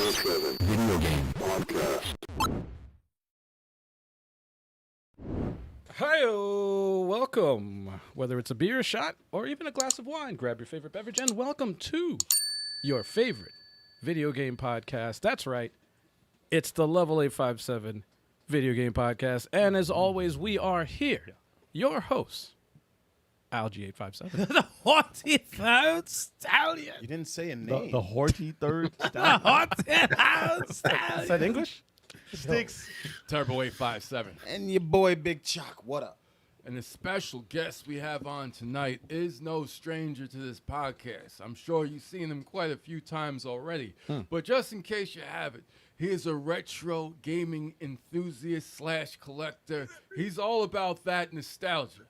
24/7 video game podcast. Hi-yo, welcome. Whether it's a beer, a shot, or even a glass of wine, grab your favorite beverage and welcome to your favorite video game podcast. That's right. It's the Level 857 Video Game Podcast. And as always, we are here, your hosts, Algie857. The haughty third stallion. You didn't say a name. The haughty third The stallion. haughty third stallion. Is that English? Sticks. Turbo 857. And your boy Big Chalk. What up? And the special guest we have on tonight is no stranger to this podcast. I'm sure you've seen him quite a few times already. But just in case you haven't, he is a retro gaming enthusiast / collector. He's all about that nostalgia.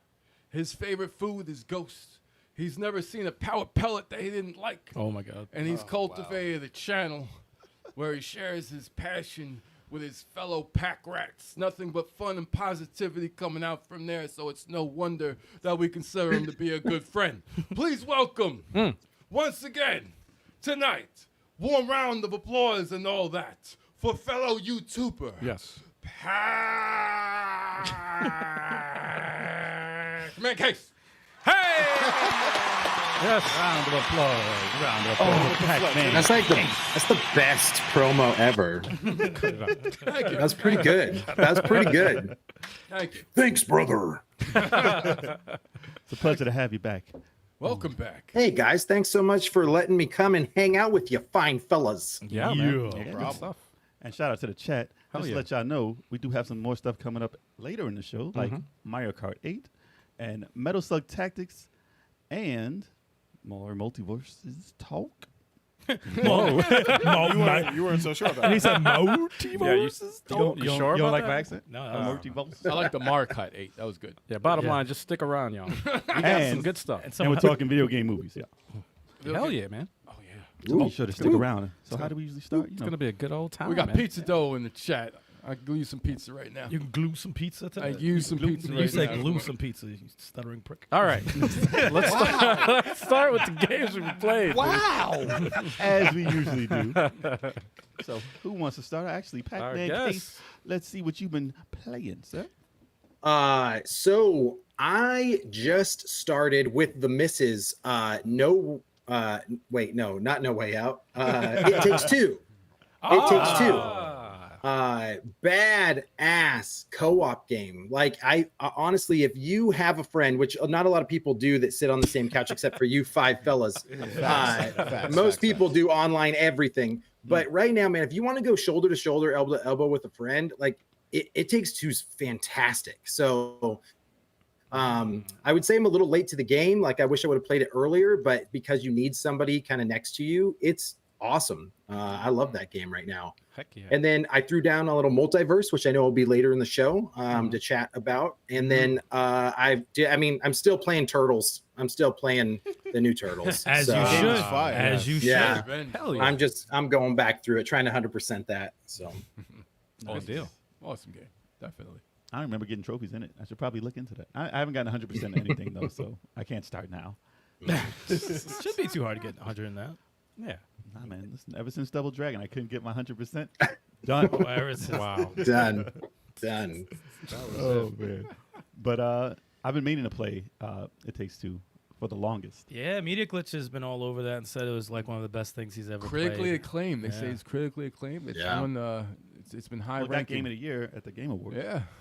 His favorite food is Ghost. He's never seen a power pellet that he didn't like. Oh, my God. And he's cultivated a channel where he shares his passion with his fellow pack rats. Nothing but fun and positivity coming out from there, so it's no wonder that we consider him to be a good friend. Please welcome, once again, tonight, warm round of applause and all that, for fellow YouTuber, Yes. Pacmancase. Hey! Yes. Round of applause. Round of applause. Pac-Man. That's like that's the best promo ever. Thank you. That's pretty good. That's pretty good. Thank you. Thanks, brother. It's a pleasure to have you back. Welcome back. Hey guys, thanks so much for letting me come and hang out with you fine fellas. Yeah, man. Yeah. Good stuff. And shout out to the chat. Hell Just yeah. to let y'all know, we do have some more stuff coming up later in the show, like Mario Kart 8 and Metal Slug Tactics and more MultiVersus talk. You weren't so sure about that. He said MultiVersus talk. You sure You don't about like that? my accent? No, MultiVersus. I like the Mario Kart 8. That was good. Yeah, bottom Yeah. line, just stick around, y'all. We got And- some good stuff. And we're talking video game movies. Yeah. Hell yeah, man. Oh, yeah. So be sure to stick around. So how do we usually start? It's going to be a good old time, We got man. pizza dough in the chat. I glue you some pizza right now. You can glue some pizza to I that. use some pizza You right say now. glue some pizza, you stuttering prick. All right. Let's start with the games we played. Wow. As we usually do. So who wants to start? Actually, Our Pacmancase. guest. Let's see what you've been playing, sir. So I just started with the misses. Not No Way Out. It Takes Two. It Takes Two. Bad ass co-op game. Like I honestly, if you have a friend, which not a lot of people do that sit on the same couch, except for you five fellas, most people do online everything. But right now, man, if you want to go shoulder to shoulder, elbow to elbow with a friend, like it Takes Two's fantastic. So I would say I'm a little late to the game. Like I wish I would have played it earlier, but because you need somebody kind of next to you, it's awesome. I love that game right now. Heck yeah. And then I threw down a little multiverse, which I know will be later in the show to chat about. And then I'm still playing Turtles. I'm still playing the new Turtles. As So, you should. fire. As you Yeah. should. Hell yeah. I'm going back through it, trying to 100% that. So Good deal. Awesome game. Definitely. I remember getting trophies in it. I should probably look into that. I haven't gotten 100% of anything, though, so I can't start now. It should be too hard to get 100 in that. Yeah. Nah, man. Listen, ever since Double Dragon, I couldn't get my 100%. Done. Wow. done. Oh, man. But I've been meaning to play It Takes Two for the longest. Yeah, Media Glitch has been all over that and said it was like one of the best things he's ever Critically played. acclaimed. They say Yeah. it's critically acclaimed. It's Yeah. on. It's been high Well, that ranking. game of the year at the Game Awards.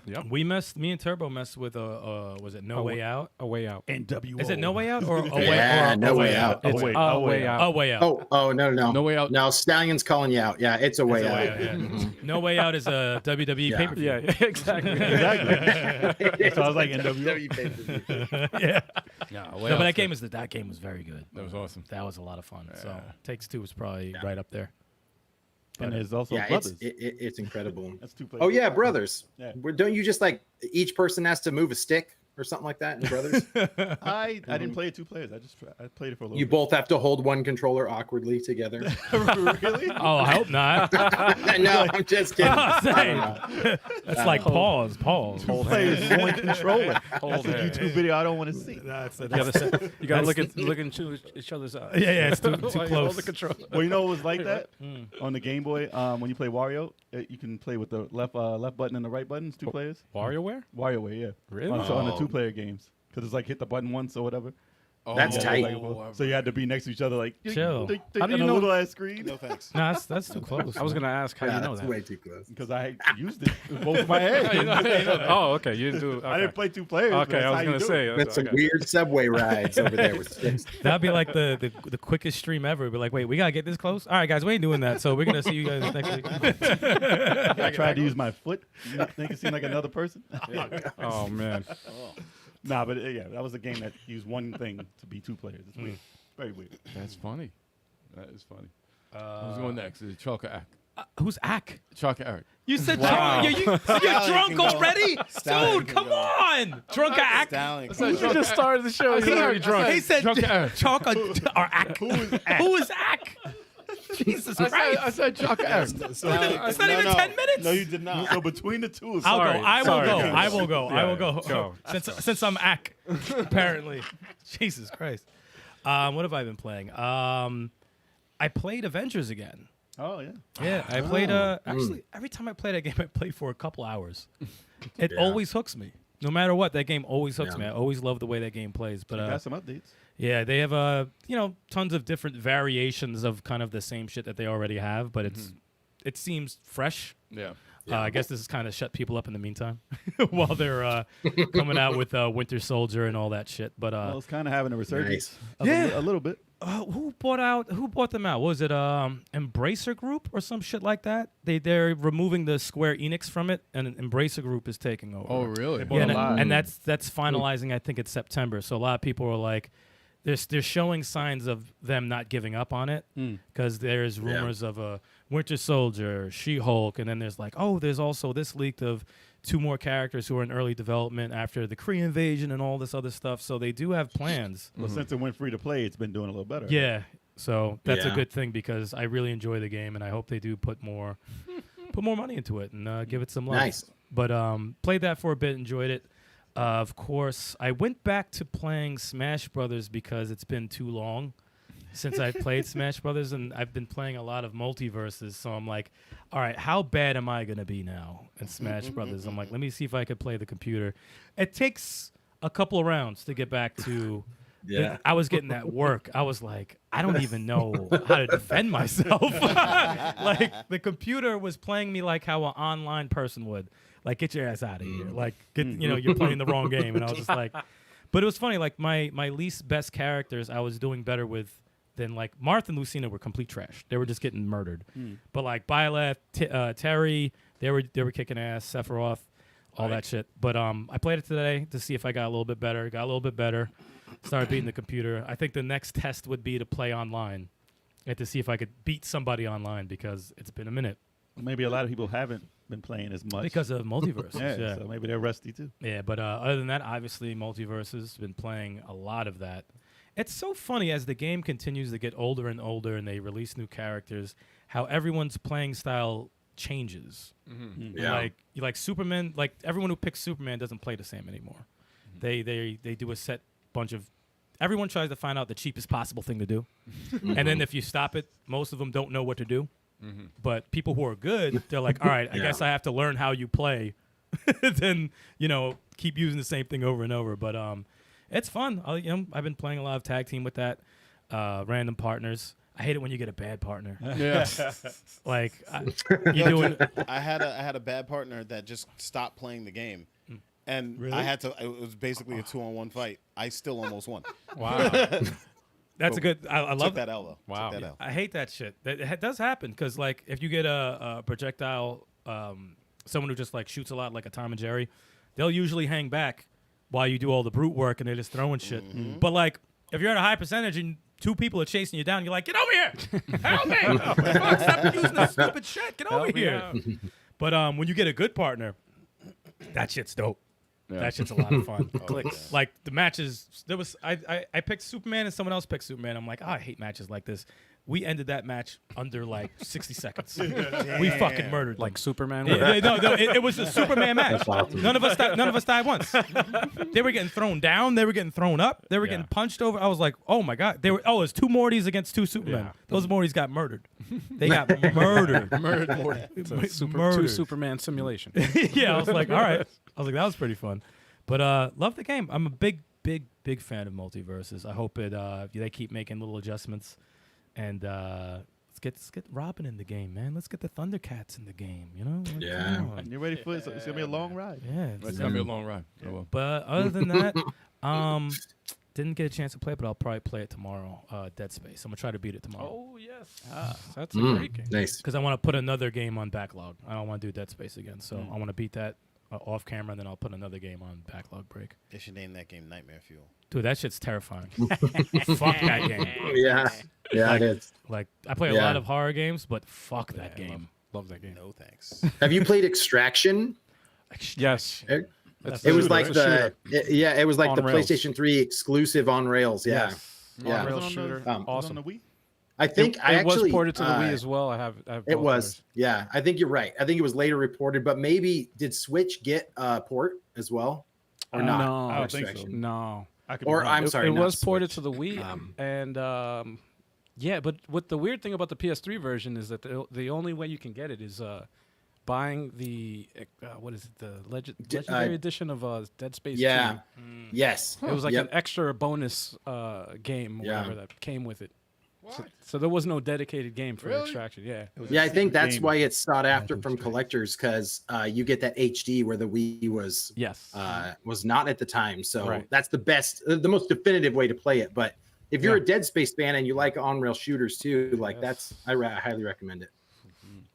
Yeah. Me and Turbo messed with was it No Way Out? A way out. NWO. Is it No Way Out or A Way Yeah, or No Way Out. It's Way- a way out. A Way Out. Oh no. No Way Out. No, Stallion's calling you out. Yeah, it's a way It's a out. Way Out, yeah. No Way Out is a WWE Yeah. pay-per-view. Yeah, exactly. Exactly. So I was like, NWO. Yeah. Yeah. No, but that game was very good. That was awesome. That was a lot of fun. So Takes Two was probably right up there. And there's also Yeah, Brothers. it's incredible. That's two players. Oh yeah, brothers. Yeah. Don't you just like each person has to move a stick or something like that in Brothers? I didn't play it 2 players. I played it for a little You bit. both have to hold one controller awkwardly together. Really? Oh, I hope not. No, I'm just kidding. That's like pause. Two players, one controller. That's a hands. YouTube video I don't want to see. You gotta look into each other's eyes. Yeah, it's too While you hold close. the controller. Well, you know what was like that on the Game Boy? When you play Wario, you can play with the left button and the right buttons, 2 players. WarioWare? WarioWare, yeah. Really? On the 2-player games, because it's like hit the button once or whatever. That's tight. So you had to be next to each other, like Chill. How do on you a know- little ass screen. No thanks. No, that's too close. I was gonna ask how you know That's that. way too close. Because I used it with both of my hands. Oh, okay. You didn't do. Okay. I didn't play 2 players. but Okay, that's I was how you gonna do say. it. That's some okay. weird subway rides over there with sticks. That'd be like the quickest stream ever. Be like, wait, we gotta get this close. All right, guys, we ain't doing that. So we're gonna see you guys next week. I tried to use my foot, make it seem like another person. Oh man. Nah, but yeah, that was a game that used one thing to be 2 players. It's weird. Very weird. That's funny. That is funny. Who's going next? Is it Chalk or Ack? Who's Ack? Chalk or Eric? You said Wow. you're drunk can go. already, Stallion dude. can Come go. on, drunk Ack. Stallion. You just started the show. He's already drunk. He said Drunk Eric. chalk or Ack. Who is Ack? Jesus Christ! I said Chalk or Eric. It's not even 10 minutes. No, you did not. So between the 2, I'll Sorry, go. I will sorry, go. guys. I will go. I will go. Go. Since I'm Ack, apparently. Jesus Christ. What have I been playing? I played Avengers again. oh yeah. Yeah, I played. Actually, every time I play that game, I play for a couple hours. It always hooks me. No matter what, that game always hooks me. I always love the way that game plays. But Got some updates. yeah, they have tons of different variations of kind of the same shit that they already have, but it seems fresh. Yeah. I guess this has kind of shut people up in the meantime while they're coming out with Winter Soldier and all that shit. But Well, it's kind of having a resurgence. Yeah. A little bit. who bought them out? Was it Embracer Group or some shit like that? They're removing the Square Enix from it, and Embracer Group is taking over. Oh, really? Yeah, a lot. and that's finalizing. I think it's September. So a lot of people are like, they're showing signs of them not giving up on it because there's rumors of a Winter Soldier, She-Hulk, and then there's like, oh, there's also this leaked of 2 more characters who are in early development after the Kree invasion and all this other stuff. So they do have plans. Well, since it went free to play, it's been doing a little better. Yeah. So that's a Yeah. good thing because I really enjoy the game and I hope they do put more money into it and give it some love. Nice. But played that for a bit, enjoyed it. Of course, I went back to playing Smash Brothers because it's been too long since I played Smash Brothers, and I've been playing a lot of MultiVersus. So I'm like, all right, how bad am I gonna be now in Smash Brothers? I'm like, let me see if I could play the computer. It takes a couple of rounds to get back to. Yeah. I was getting that work. I was like, I don't even know how to defend myself. Like the computer was playing me like how an online person would. Like, get your ass out of here. Like, you're playing the wrong game. And I was just like, but it was funny. Like my least best characters, I was doing better with than like Marth and Lucina were complete trash. They were just getting murdered. But like Byleth, Terry, they were kicking ass. Sephiroth, all that shit. But I played it today to see if I got a little bit better. Got a little bit better. Started beating the computer. I think the next test would be to play online and to see if I could beat somebody online because it's been a minute Maybe a lot of people haven't been playing as much. because of MultiVersus. yeah, so maybe they're rusty too. Yeah, but other than that, obviously, MultiVersus been playing a lot of that. It's so funny as the game continues to get older and older and they release new characters, how everyone's playing style changes. Yeah. Like Superman, like everyone who picks Superman doesn't play the same anymore. They do a set bunch of. Everyone tries to find out the cheapest possible thing to do, and then if you stop it, most of them don't know what to do. But people who are good, they're like, all right, I guess I have to learn how you play, then keep using the same thing over and over. But it's fun. I've been playing a lot of tag team with that, random partners. I hate it when you get a bad partner. Yeah. Like you're doing. I had a bad partner that just stopped playing the game, and Really? I had to. It was basically a 2-on-1 fight. I still almost won. Wow. That's a good. I love Took that L though. Wow. Took that L. I hate that shit. It does happen because, like, if you get a projectile, someone who just like shoots a lot, like a Tom and Jerry, they'll usually hang back while you do all the brute work and they're just throwing shit. But like, if you're at a high percentage and 2 people are chasing you down, you're like, get over here, help me! Fuck, stop using this stupid shit. Get over here. But when you get a good partner, that shit's dope. Yeah. That shit's a lot of fun. Clicks. Like the matches, there was I picked Superman and someone else picked Superman. I'm like, I hate matches like this. We ended that match under like 60 seconds. We fucking murdered them. Like Superman. It was a Superman match. That's awesome. None of us died once. They were getting thrown down. They were getting thrown up. They were getting punched over. I was like, oh my god. It's 2 Mortys against 2 Supermen. Yeah. Those Mortys got murdered. They got murdered. It's a two Murdered. Superman simulation. Yeah, I was like, all right. I was like, that was pretty fun. But love the game. I'm a big fan of MultiVersus. I hope they keep making little adjustments. And let's get Robin in the game, man. Let's get the Thundercats in the game. You know? Like, Yeah. come on. You're ready for it? So it's gonna be a long ride. Yeah. It's gonna be a long ride. But other than that, didn't get a chance to play it, but I'll probably play it tomorrow. Dead Space. I'm gonna try to beat it tomorrow. Oh yes, that's a great game. Nice. Because I want to put another game on backlog. I don't want to do Dead Space again, so I want to beat that off camera, and then I'll put another game on backlog break. They should name that game Nightmare Fuel. Dude, that shit's terrifying. Fuck that game. Yeah. Yeah, it is. Like, I play a Yeah. lot of horror games, but fuck that game. Love that game. No thanks. Have you played Extraction? Yes. It, That's it was shooter. like It's a it was like On the rails. PlayStation 3 exclusive on rails. Yeah. Yeah. On-rail Was it on shooter. the- was it on Awesome. the Wii? I think I it actually was ported to the Wii as well. I have It both was. those. Yeah. I think you're right. I think it was later reported, but maybe did Switch get a port as well? Or not? No, I don't think so. Extraction. No. I could be Or wrong. I'm sorry. It not was ported Switch. to the Wii, Um, and yeah. But what the weird thing about the PS3 version is that the only way you can get it is buying the what is it, the legendary edition of Dead Space. Yeah. Yes. 2. It was like Yep. an extra bonus game, or Yeah. whatever that came with it. What? So there was no dedicated game for Really? Extraction. Yeah. Yeah, I think that's game. why it's sought after from collectors because you get that HD where the Wii was Yes. not at the time. So Right. that's the best, the most definitive way to play it. But if you're a Dead Space fan and you like on-rail shooters too, like Yes. I highly recommend it.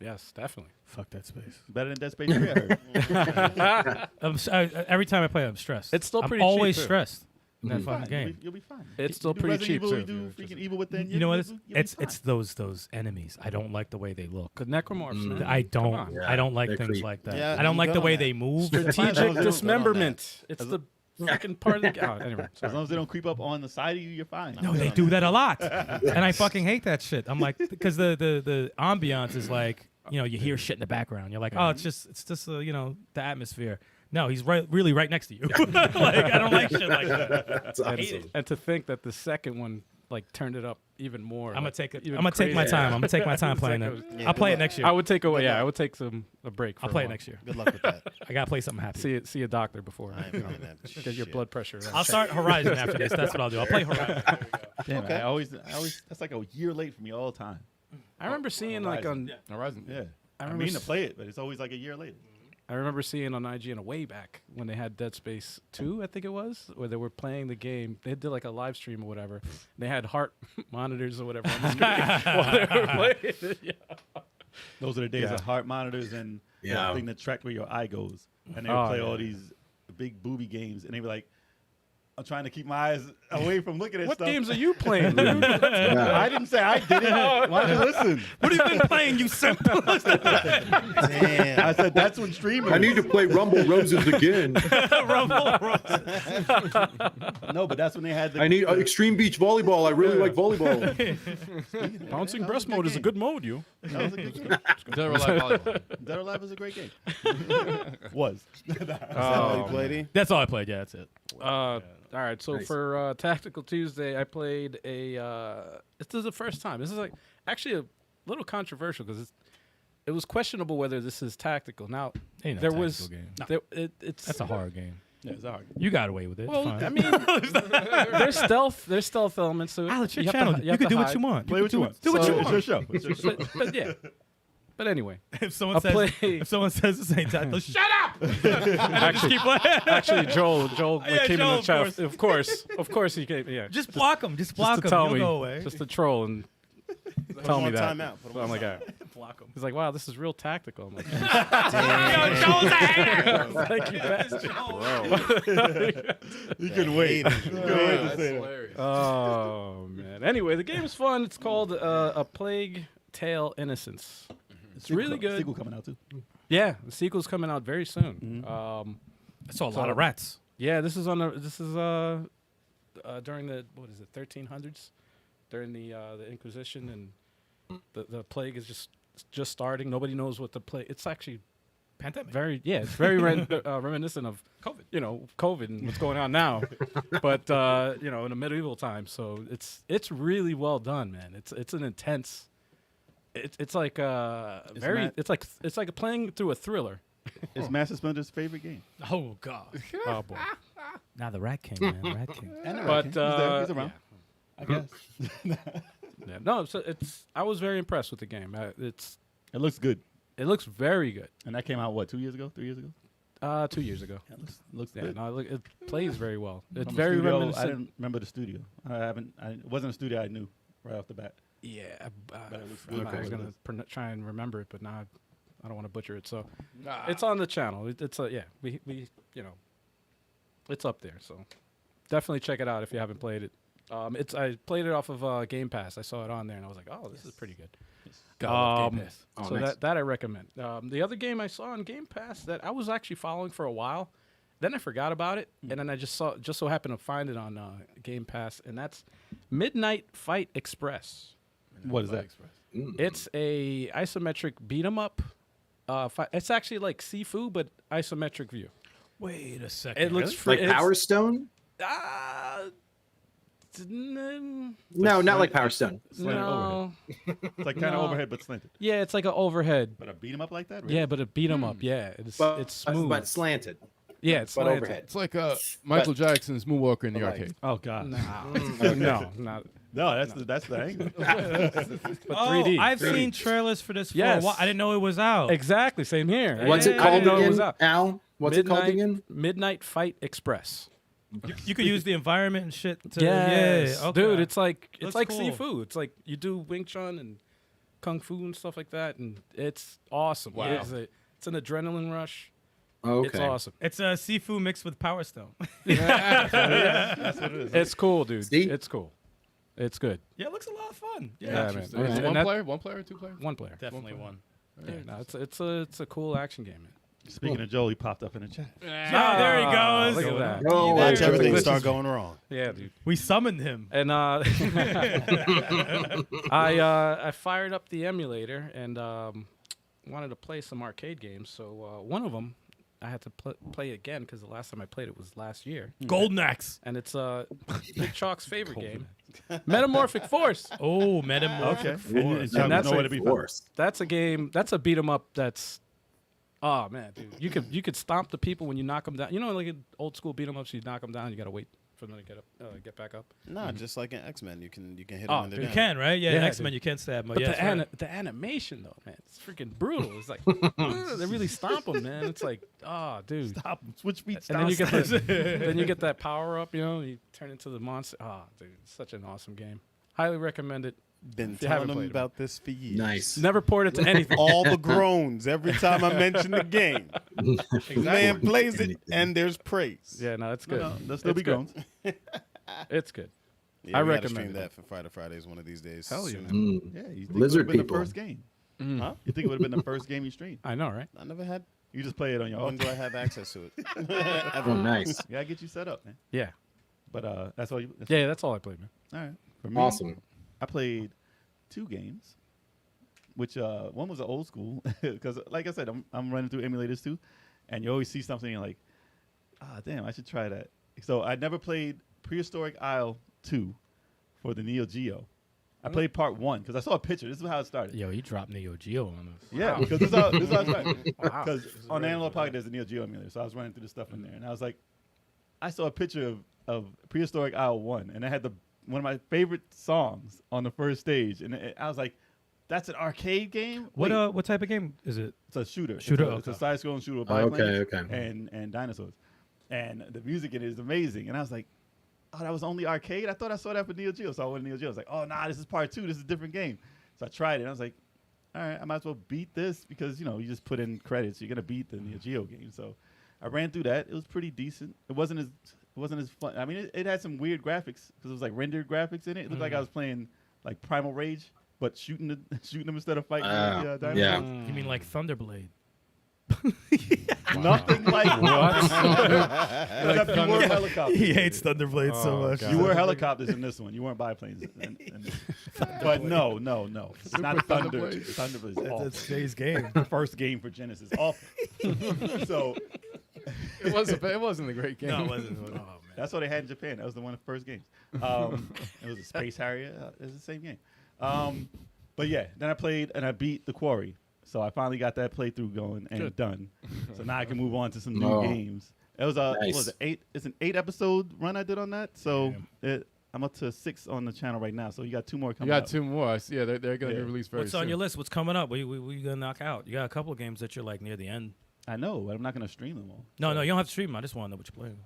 Yes, definitely. Fuck that space. Better than Dead Space 3, I heard. Every time I play, I'm stressed. It's still I'm pretty cheap, always too. stressed in that Fine. fucking game. You'll be fine. It's You still do pretty Resident cheap, Evil, too. You do freaking Evil Within. You know what? You'll be It's fine. those enemies. I don't like the way they look. The necromorphs. man. I don't. on. Yeah, I don't like they're things creepy. like that. Yeah, I don't you like the go way on they that. move. Strategic Don't go dismemberment. It's As the fucking part of the game. Anyway, As sorry. long as they don't creep up on the side of you, you're fine. No, they do that a lot, and I fucking hate that shit. I'm like, because the ambiance is like, you hear shit in the background. You're like, oh, it's just the atmosphere. No, he's really right next to you. Like, I don't like shit like that. That's awesome. And to think that the second one like turned it up even more. I'm gonna like, take it. even I'm gonna take my crazier. time. I'm gonna take my time playing it. Second I'll play it next year. I would take away. Yeah, I would take a break. For I'll a play it while. next year. Good luck with that. I gotta play something happy. See a doctor before. I ain't you know, playing that get your shit. blood pressure. Right. I'll start Horizon after this. That's what I'll do. I'll play Horizon. Damn, Okay. I always, that's like a year late for me all the time. I remember seeing like on. Horizon. Yeah. I remember mean to s- play it, but it's always like a year later. I remember seeing on IGN way back when they had Dead Space 2, I think it was, where they were playing the game. They did like a live stream or whatever. They had heart monitors or whatever on the screen while they were playing. Yeah. Those are the days Yeah. of heart monitors and Yeah. the thing that tracked where your eye goes. And they would Oh, play yeah. all these big booby games, and they were like, I'm trying to keep my eyes away from looking at What stuff. games are you playing, dude? I didn't say I did it. Why don't you listen? What have you been playing, you simp? Damn. I said that's when streamers. I need to play Rumble Roses again. No, but that's when they had the. I need Extreme Beach Volleyball. I really like volleyball. Bouncing breast good mode is a game. good mode, you. That was a good game. Dead or Alive Volleyball. Dead or Alive was a great game. Was. Oh, Lady. That's all I played. Yeah, that's it. All right, so Nice. for Tactical Tuesday, I played this is the first time. This is like actually a little controversial because it was questionable whether this is tactical. Now Ain't no there tactical was game. it's That's a horror game. Yeah, it's a hard game. You got away with it. well, Fine. I mean, there's stealth elements to it. Alex, your have to channel. hi- You have can to do what hide. you want. Play what you want. Do what you It's want. your show. It's your show. But yeah. But anyway, If someone A says, play- if someone says this ain't tactical, shut up. actually, Keep playing. actually, Joel Yeah, came Joel, in the chat. Of course, he came. Yeah, Just block him. Just just block to him. tell You'll me, go away. just to troll and Put tell him me on that. timeout. Put him So on I'm like, timeout. block him. he's like, wow, this is real tactical. I'm like, Thank you, bastard. You can wait. Hated. That's hilarious. Oh man. Anyway, the game is fun. It's called A Plague Tale: Innocence. It's really good. Sequel coming out too. Yeah, the sequel's coming out very soon. I saw a lot of rats. Yeah, this is during the 1300s, during the Inquisition, and the plague is just starting. Nobody knows what the plague. It's actually Pandemic. it's very reminiscent of COVID. COVID and what's going on now, but in the medieval times. So it's really well done, man. It's an intense. It's like it's like playing through a thriller. It's Master Splinter's favorite game. Oh God. Oh boy. Now the Rat King, man. Rat King. And the But, Rat King. He's there. He's around. I guess. Yeah, no, I was very impressed with the game. It looks good. It looks very good. And that came out, what, 2 years ago? 3 years ago? 2 years ago. Yeah, looks Yeah, good. no, it plays very well. It's From the very studio, reminiscent. I didn't remember the studio. It wasn't a studio I knew right off the bat. Yeah, But it looks I was good. gonna try and remember it, but now I don't want to butcher it. So Nah. it's on the channel. It's we it's up there. So definitely check it out if you haven't played it. I played it off of Game Pass. I saw it on there and I was like, oh, this is pretty good. God, Game Pass. Oh, So nice. that I recommend. The other game I saw on Game Pass that I was actually following for a while, then I forgot about it, and then I just so happened to find it on Game Pass, and that's Midnight Fight Express. What is that? It's a isometric beat 'em up. It's actually like Sifu, but isometric view. Wait a second. It looks Like it's- Power Stone? No, not like Power Stone. Slanted No. It's like kind of No. overhead, but slanted. Yeah, it's like an overhead. But I beat him up like that? Really? Yeah, but a beat 'em up. Yeah, it's smooth. But slanted. Yeah, it's But slanted. overhead. It's like Michael Jackson's Moonwalker in the But like- arcade. Oh, God. No, not. No, that's the angle. But Oh, 3D. I've 3D. seen trailers for this for a Yes. while. I didn't know it was out. Exactly, same here. What's Yeah. it I called didn't know it was again, out. Al? What's it called again? Midnight Fight Express. You could use the environment and shit to Yes, yeah, okay. dude, it's like Looks cool. Sifu. It's like you do Wing Chun and Kung Fu and stuff like that, and it's awesome. Wow. It's an adrenaline rush. Okay. It's awesome. It's a Sifu mixed with Power Stone. That's what it is. It's cool, dude. See? It's cool. It's good. Yeah, it looks a lot of fun. Yeah, man. Is it And one that- player? One player? Two player? One player. Definitely one. Yeah, no, it's a cool action game, man. Speaking of Joel, he popped up in the chat. Oh, there he goes. Look at that. Oh, Watch yeah. everything Glitches. start going wrong. Yeah, dude. We summoned him. And I fired up the emulator and wanted to play some arcade games. So one of them I had to play again because the last time I played it was last year. Golden Axe. And it's Big Chalk's favorite game, Metamorphic Force. Oh, Metamorphic Okay. And Force. Chuck that's know a where to be found. Force. That's a game. That's a beat 'em up. That's oh man, dude. You could stomp the people when you knock them down. You know, like in old school beat 'em ups, you knock them down, you gotta wait for them to get back up. Nah, just like in X-Men, you can hit them Oh, when they're You down. can, right? Yeah, Yeah, X-Men, dude. you can stab them. But Yeah, the animation though, man, it's freaking brutal. It's like they really stomp them, man. It's like, oh, dude. Stop. Switch feet. And then you Stop. get then you get that power up, you know, you turn into the monster. Oh, dude, it's such an awesome game. Highly recommend it. Been If you haven't telling them played 'em. about this for years. Nice. Never poured it to anything. All the groans every time I mention the game. Man plays it and there's praise. Yeah, no, it's No, good. no, there'll still It's be good. groans. It's good. Yeah, I we gotta recommend stream it. that for Friday Fridays one of these days. Hell yeah. soon. Yeah, you think Lizard it would have been people. the first game? Huh? You think it would have been the first game you streamed? I know, right? I never had. You just play it on your When own. do I have access to it? Oh, nice. Yeah, I get you set up, man. Yeah. But that's all you. Yeah, that's all I played, man. All right. For me, Awesome. I played 2 games, which one was an old school because, like I said, I'm running through emulators too, and you always see something and you're like, damn, I should try that. So I never played Prehistoric Isle 2 for the Neo Geo. I played part 1 because I saw a picture. This is how it started. Yo, he dropped Neo Geo on us. Yeah, because this is how it started. Wow. Because on Analog Pocket, there's a Neo Geo emulator, so I was running through the stuff in there, and I was like, I saw a picture of Prehistoric Isle 1, and it had one of my favorite songs on the first stage, and I was like, that's an arcade game? Wait, What type of game is it? it's a shooter. Shooter, It's a okay. side-scrolling shooter with Okay, biplanes okay. and dinosaurs. And the music in it is amazing. And I was like, oh, that was only arcade? I thought I saw that for Neo Geo. So I went to Neo Geo. I was like, oh, nah, this is part 2. This is a different game. So I tried it. And I was like, all right, I might as well beat this because, you know, you just put in credits. You're going to beat the Neo Geo game. So I ran through that. It was pretty decent. It wasn't as fun. I mean, it had some weird graphics because it was like rendered graphics in it. It looked like I was playing like Primal Rage, but shooting them instead of fighting the dinosaurs. yeah. You mean like Thunderblade? Nothing like Except you were helicopters. He hates Thunderblades so much. God. You were helicopters in this one. You weren't biplanes. But no. It's not Thunder. Thunderblades. Thunderblades. Is awful. That's today's game. The first game for Genesis. Awful. So It wasn't a great game. No, it wasn't. Oh, man. that's what they had in Japan. That was one of the first games. It was a Space Harrier. It was the same game. But yeah, then I played and I beat The Quarry. So I finally got that playthrough going and done. So now I can move on to some new games. It was a Nice. what was it, 8? It's an 8-episode run I did on that. So I'm up to 6 on the channel right now. So you got 2 more You coming. got out. 2 more. I see. Yeah, they're going to be released very What's soon. on your list? What's coming up? What you gonna knock out? You got a couple of games that you're like near the end. I know, but I'm not gonna stream them all. No, you don't have to stream them. I just want to know what you're playing.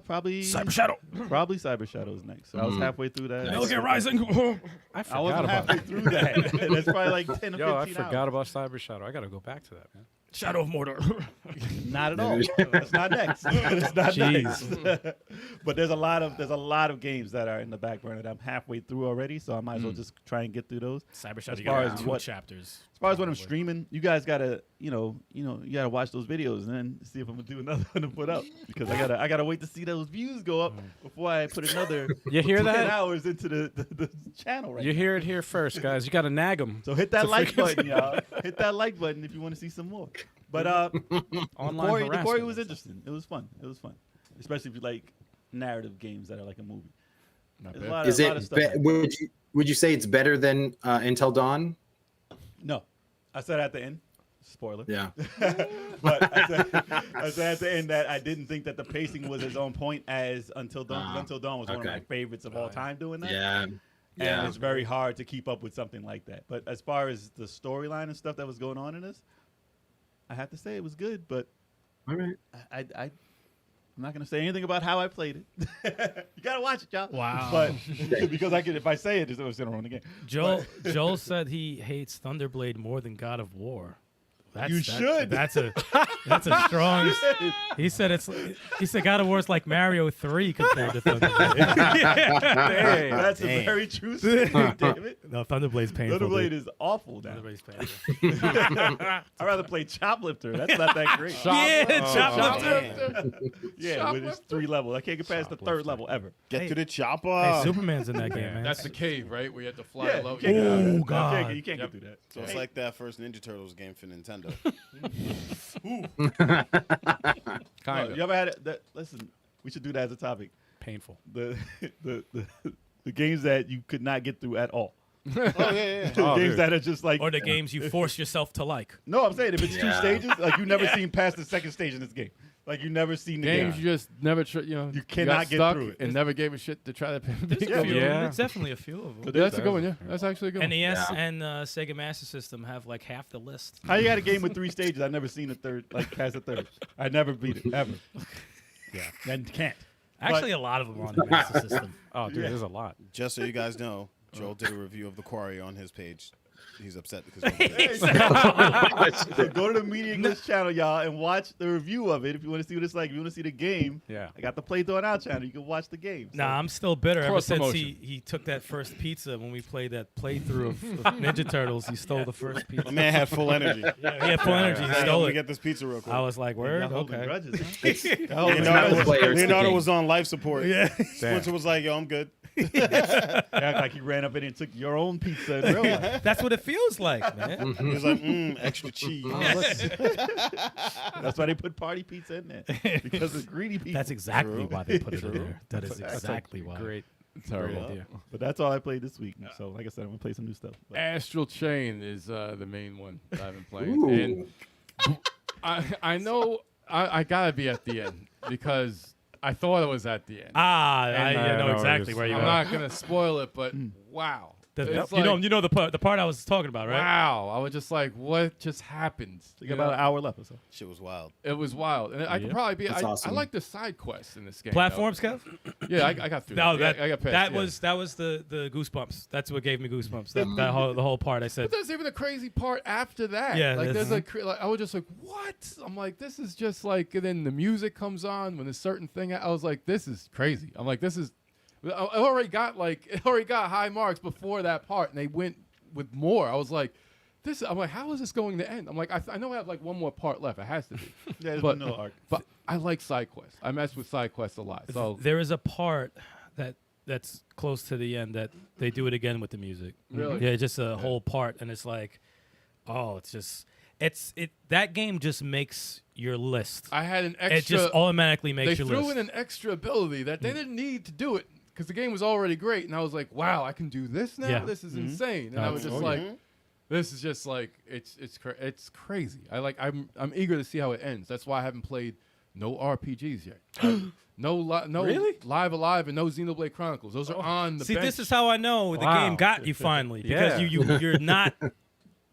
Probably Cyber Shadow. Probably Cyber Shadow is next. So I was halfway through that. Metal Gear Rising. I I forgot wasn't about halfway that. through that. That's probably like 10 or 15 Yo, I hours. forgot about Cyber Shadow. I got to go back to that, man. Shadow of Mordor. Not at all. That's not next. It's not Jeez. next. But there's a lot of games that are in the back burner that I'm halfway through already, so I might as well just try and get through those. Cyber As Shadow. far You got as 2 what- chapters. As far as what I'm streaming, you guys gotta, you gotta watch those videos and then see if I'm gonna do another one to put up because I gotta wait to see those views go up before I put another. You hear 10 that? hours into the channel right You now. hear it here first, guys. You got to nag them. So hit that to like figure- button, y'all. Hit that like button if you want to see some more. But Online the Quarry was harassment. interesting. It was fun. Especially if you like narrative games that are like a movie. Not There's a bad. lot Is of it? stuff. Would you say it's better than Until Dawn? No, I said at the end. Spoiler. Yeah. But I said at the end that I didn't think that the pacing was as on point as Until Dawn. 'Cause Until Dawn was one of my okay. favorites of all time doing that. Yeah. And it's very hard to keep up with something like that. But as far as the storyline and stuff that was going on in this, I have to say it was good. But All right. I'm not gonna say anything about how I played it. You gotta watch it, y'all. Wow. But because if I say it, it's going to ruin the game. Joel said he hates Thunderblade more than God of War. You should. That's a strong. He said God of War is like Mario 3 compared to Thunderblade. That's a very true statement, damn it. No, Thunderblade's painful. Thunderblade dude. is awful now. Thunderblade's painful. I'd rather play Choplifter. That's not that great. Yeah, Choplifter. Yeah, with its 3 levels. I can't get past the 3rd level ever. Get to the chopper. Hey, Superman's in that game, man. That's the cave, right? Where you have to fly Yeah, low. you can't get through that. God. You can't get through that. So it's like that first Ninja Turtles game for Nintendo. Kind You ever had it? Listen, we should do that as a topic. Painful. The games that you could not get through at all. Oh yeah. The Oh, games dude. that are just like or the games you force yourself to like. No, I'm saying if it's 2 Yeah. stages, like you never seen past the 2nd stage in this game. Like you never seen the Games game. you just never, You cannot got get stuck through it. and never gave a shit to try to beat There's a few. Yeah. There's definitely a few of them. Yeah, that's a good one. Yeah, that's actually a good one. NES Yeah. and Sega Master System have like half the list. How you got a game with 3 stages? I've never seen a 3rd, like past the 3rd. I never beat it ever. Yeah, and can't. Actually, a lot of them are on the Master System. Oh, dude, Yeah. there's a lot. Just so you guys know, Joel did a review of The Quarry on his page. He's upset because So go to the Media Glitch channel, y'all, and watch the review of it. If you want to see what it's like, if you want to see the game, Yeah. I got the playthrough on our channel. You can watch the game. So- Nah, I'm still bitter. Ever Cross since promotion. he took that first pizza when we played that playthrough of Ninja Turtles, he stole the first pizza. my man had full energy. He had full energy. He Hey, stole let me it. get this pizza real quick. I was like, Y'all word, holding okay. grudges, huh? Y'all holding Leonardo grudges. players Leonardo game. was on life support. Yeah. Spencer was like, yo, I'm good. Act like he ran up in and took your own pizza in real life. That's what it feels like, man. He was like, extra cheese. That's why they put party pizza in there. Because it's greedy pizza. That's exactly why they put it in there. That is That's exactly why. Great. Terrible. idea. But that's all I played this week. So, like I said, I'm going to play some new stuff. But Astral Chain is the main one that I've been playing. Ooh. And I know I gotta be at the end because I thought it was at the end. I I know know exactly it's- where you I'm are. not gonna spoil it, but wow. It's You like, know the part I was talking about, right? wow. I was just like, what just happened? you got about an hour left or so. Shit was wild. It was wild, and I could probably be. That's I awesome. like the side quests in this game. Platforms, Kev? though. Yeah, I got through. No, that. I got past. that yeah. was the goosebumps. That's what gave me goosebumps. The whole part I said. But there's even a crazy part after that. Yeah, like there's- there's I was just like, what? I'm like, this is just like. And then the music comes on when a certain thing. I was like, this is crazy. I'm like, this is. It already got high marks before that part, and they went with more. I was like, I'm like, how is this going to end? I'm like, I know I have like one more part left. It has to be. Yeah, there's but no arc. But I like side quests. I mess with side quests a lot. So There is a part that's close to the end that they do it again with the music. Really? Yeah, just a whole part, and it's like, that game just makes your list. I had an extra. It just automatically makes they your threw list. in an extra ability that they didn't need to do it because the game was already great, and I was like, wow, I can do this now. Yeah. This is insane. And I was just like, this is just like it's crazy. I'm eager to see how it ends. That's why I haven't played no RPGs yet. No, Really? Live Alive and no Xenoblade Chronicles. Those are on the See, bench. this is how I know the Wow. game got you finally because Yeah. you're not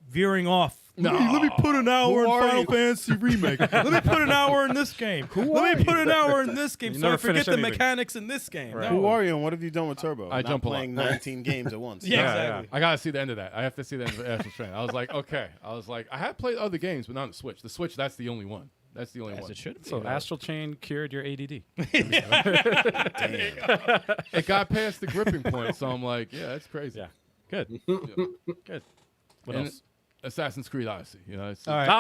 veering off. No. Let me put an hour Who in are Final you? Fantasy Remake. Let me put an hour in this game. Let me put an hour in this game You so I never forget finish the anything. mechanics in this game. Right. No. Who are you and what have you done with Turbo? I Not jump a lot. playing 19 games at once. Yeah, Yeah, exactly. I gotta see the end of that. I have to see the end of Astral Chain. I was like, okay. I have played other games, but not on the Switch. The Switch, that's the only one. That's the only As one. it should be. So Astral Chain cured your ADD. It got past the gripping point, so I'm like, yeah, that's crazy. Yeah. Good. Yeah. Good. What else? Assassin's Creed Odyssey. You know, it's, All right. Come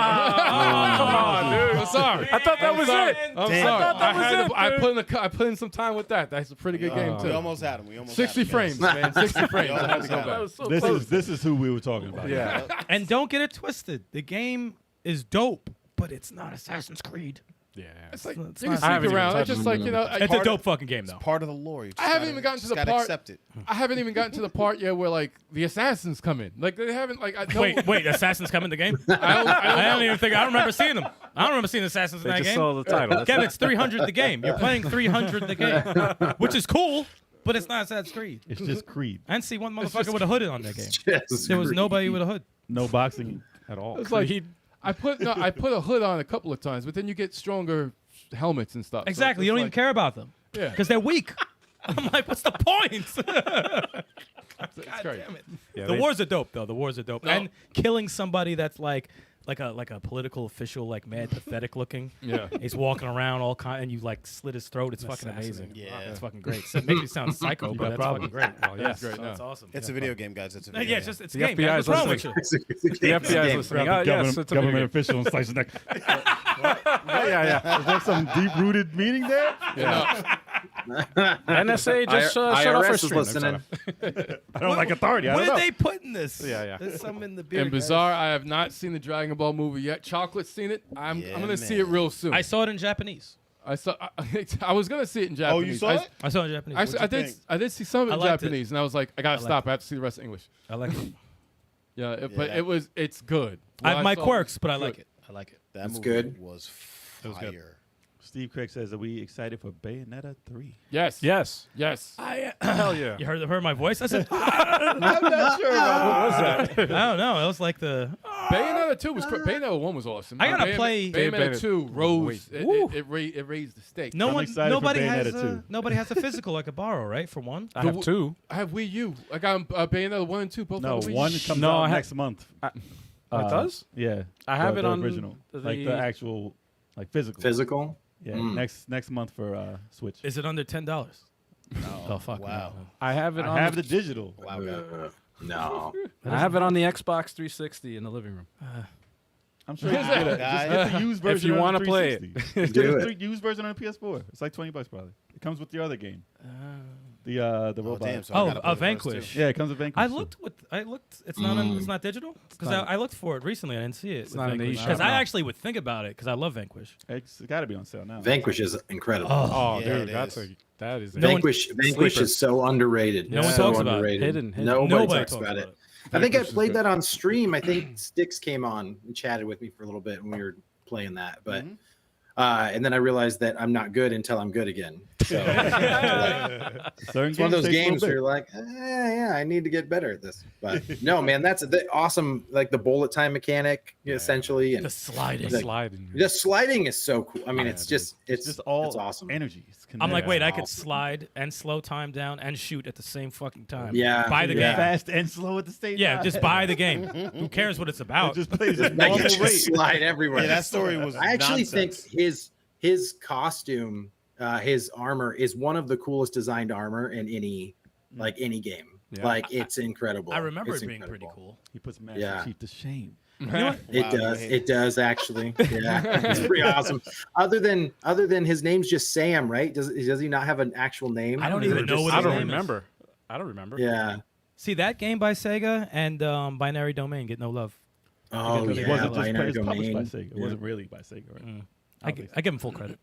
on, dude. I'm sorry. I thought that was it. I'm Damn. sorry. I thought that was it, I put in some time with that. That's a pretty good game We too. almost had him. We almost 60 had him. frames, man. 60 frames. I had to go That back. was so This close. is who we were talking about. Yeah. And don't get it twisted. The game is dope, but it's not Assassin's Creed. Yeah. It's like It's you not- can I haven't sneak even around. It's touched just like It's a dope fucking game, though. Part of the lore. You just I haven't gotta- even gotten to just the gotta part. Accept it. I haven't even gotten to the part yet where like the assassins come in. Like they haven't like. I know, Wait, Assassins come in the game? I don't know. I don't remember seeing them. I don't remember seeing Assassins in They that just game. saw the title. That's Kevin, it. it's 300 the game. You're playing 300 the game, which is cool, but it's not Assassin's Creed. It's just Creed. I didn't see one motherfucker with a hood on that game. Yes, There was agreed. nobody with a hood. No boxing at all. It's like I put a hood on a couple of times, but then you get stronger helmets and stuff. So Exactly. it's You don't like- even care about them Yeah, because they're weak. I'm like, what's the point? it's crazy. Damn it. Yeah, The they- wars are dope, though. The wars are dope. No. And killing somebody that's like a political official, like mad pathetic looking. Yeah. He's walking around all kind, and you like slit his throat. It's fucking amazing. Assassinate. Yeah. It's fucking great. So it makes me sound psycho, but got that's problems. fucking great. Oh, yes. great So now. it's awesome. It's a video game, guys. It's a Yeah, video it's game. just it's a The game. FBI man. is What's wrong with listening. you? The FBI is listening. Oh, yes, it's a government video game. official and slice his neck. Yeah. Is there some deep-rooted meaning there? Yeah. NSA just shut off our IRS is stream. listening. I don't like authority. I Where don't are know. they putting this? Yeah. There's some in the beer. And guys. bizarre, I have not seen the Dragon Ball movie yet. Chocolate's seen it. I'm Yeah, gonna see it man. real soon. I saw it in Japanese. I was gonna see it in Oh, Japanese. you saw it? I saw it in Japanese. Actually, What'd you think? I did see some of it I in liked it. Japanese, and I was like, I gotta liked stop. it. I have to see the rest in English. I like it. Yeah, but Yeah. it's good. I have What my saw quirks, was but I good. like it. I like it. That It's movie good. was It was good. fire. Steve Craig says, "Are we excited for Bayonetta 3?" Yes. Yes. Yes. Hell yeah. You heard my voice? I said, I'm not sure. I don't know. It was like the Bayonetta 2 was Bayonetta 1 was awesome. I gotta Bayonetta- play- Bayonetta Bayonetta 2 rose. Wait. It raised the stakes. no I'm one. excited for Nobody has. Bayonetta 2. Nobody has a physical I could borrow, right? For one. I have two. I have Wii U. I got Bayonetta 1 and 2 both No, on the Wii U. one comes No, out I ha- next month. It does? Yeah, I have the it on original, like the the- actual, like physical. Physical. Yeah, next month for Switch. Is it under $10? Oh fuck! Wow. I have it on I have the digital. Wow. No. I have it on the Xbox 360 in the living room. I'm sure you can get it. Guys. Just get the used version. If you on wanna the play it. 360. Just Do get it. the used version on the PS4. It's like $20 probably. It comes with the other game. The Oh, robot. damn. So I Oh, gotta play the first Vanquish. two. Yeah, it comes with Vanquish. I looked. It's not. It's not digital. Because not- I looked for it recently. I didn't see it. not in the Because eShop, I no. actually would think about it because I love Vanquish. It's got to be on sale now. Vanquish is incredible. Oh, Yeah, dude, it that is No one- Vanquish Sleeper. is so underrated. No one so talks about it. underrated. Hidden. Nobody talks about it. I think I Vanquish is played good. that on stream. I think Styx came on and chatted with me for a little bit when we were playing that. But and then I realized that I'm not good until I'm good again. So Certain it's one of those take a little games where bit. you're like, yeah, I need to get better at this. But no, man, that's the awesome, like the bullet time mechanic, essentially, and The sliding. Like- sliding. the sliding is so cool. I mean, Yeah, it's just It's just all it's awesome. energy. It's I'm like, kinetic. wait, I could slide and slow time down and shoot at the same fucking time. Yeah. Buy the Yeah. game. Fast and slow at the same Yeah, time. just buy the game. Who cares what it's about? It just plays at Like, you normal just rate. slide everywhere. Yeah, that story was. I actually nonsense. think his costume, his armor is one of the coolest designed armor in any game. Yeah. Like it's incredible. I remember It's it being incredible. pretty cool. He puts Master Yeah. Chief to shame. It Wow, does. you hate It does actually. Yeah, it's pretty awesome. Other than his name's just Sam, right? Does he not have an actual name? I don't Or even know just what I his don't name is. remember. I don't remember. Yeah. See, that game by Sega and Binary Domain get no love. Oh Because yeah. It wasn't just Binary it was published by Domain. Sega. It wasn't really by Sega, right? I give them full credit.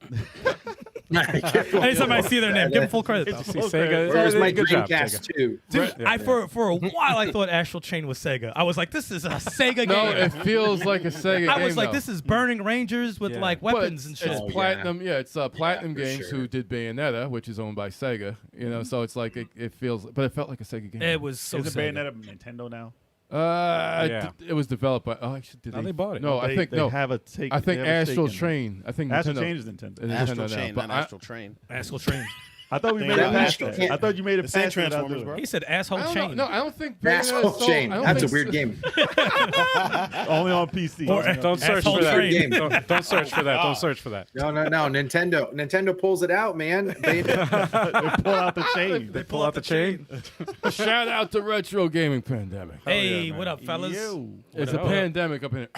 Anytime Anytime I see their name, give them full credit. Though. See, Sega. Where's my good job, Dreamcast Sega. too? Dude, Yeah. for a while I thought Astral Chain was Sega. I was like, this is a Sega No, game. it feels like a Sega game. I was like, though. this is Burning Rangers with Yeah. like But weapons and shit. It's Oh, yeah. Platinum, yeah. It's Platinum for Games sure. who did Bayonetta, which is owned by Sega. You know, so it's like it feels, but it felt like a Sega game. It was so Isn't Sega. Bayonetta Nintendo now? Yeah. It was developed by. Oh, actually, did No, they bought it. No, I think they no. have a take. I think they have a Astral stake in it. Train. I think Astral Nintendo. Chain is Nintendo. It's Astral Nintendo now, Chain, but not I- Astral Train. Asshole Train. I thought we They made it got past that. that. I thought you made it The same past that. Transformers, bro. He said asshole I don't chain. know. No, I don't think Asshole Bayonetta's Chain. sold- I don't That's a think weird so- game. Only on PC. Don't search Asshole for that. train. Don't search for that. Don't search for that. No. Nintendo pulls it out, man. They They pull out the chain. They pull out the chain. Shout out to Retro Gaming Pandemic. Hey, yeah, what up, fellas? Yo. It's a up? pandemic up in there.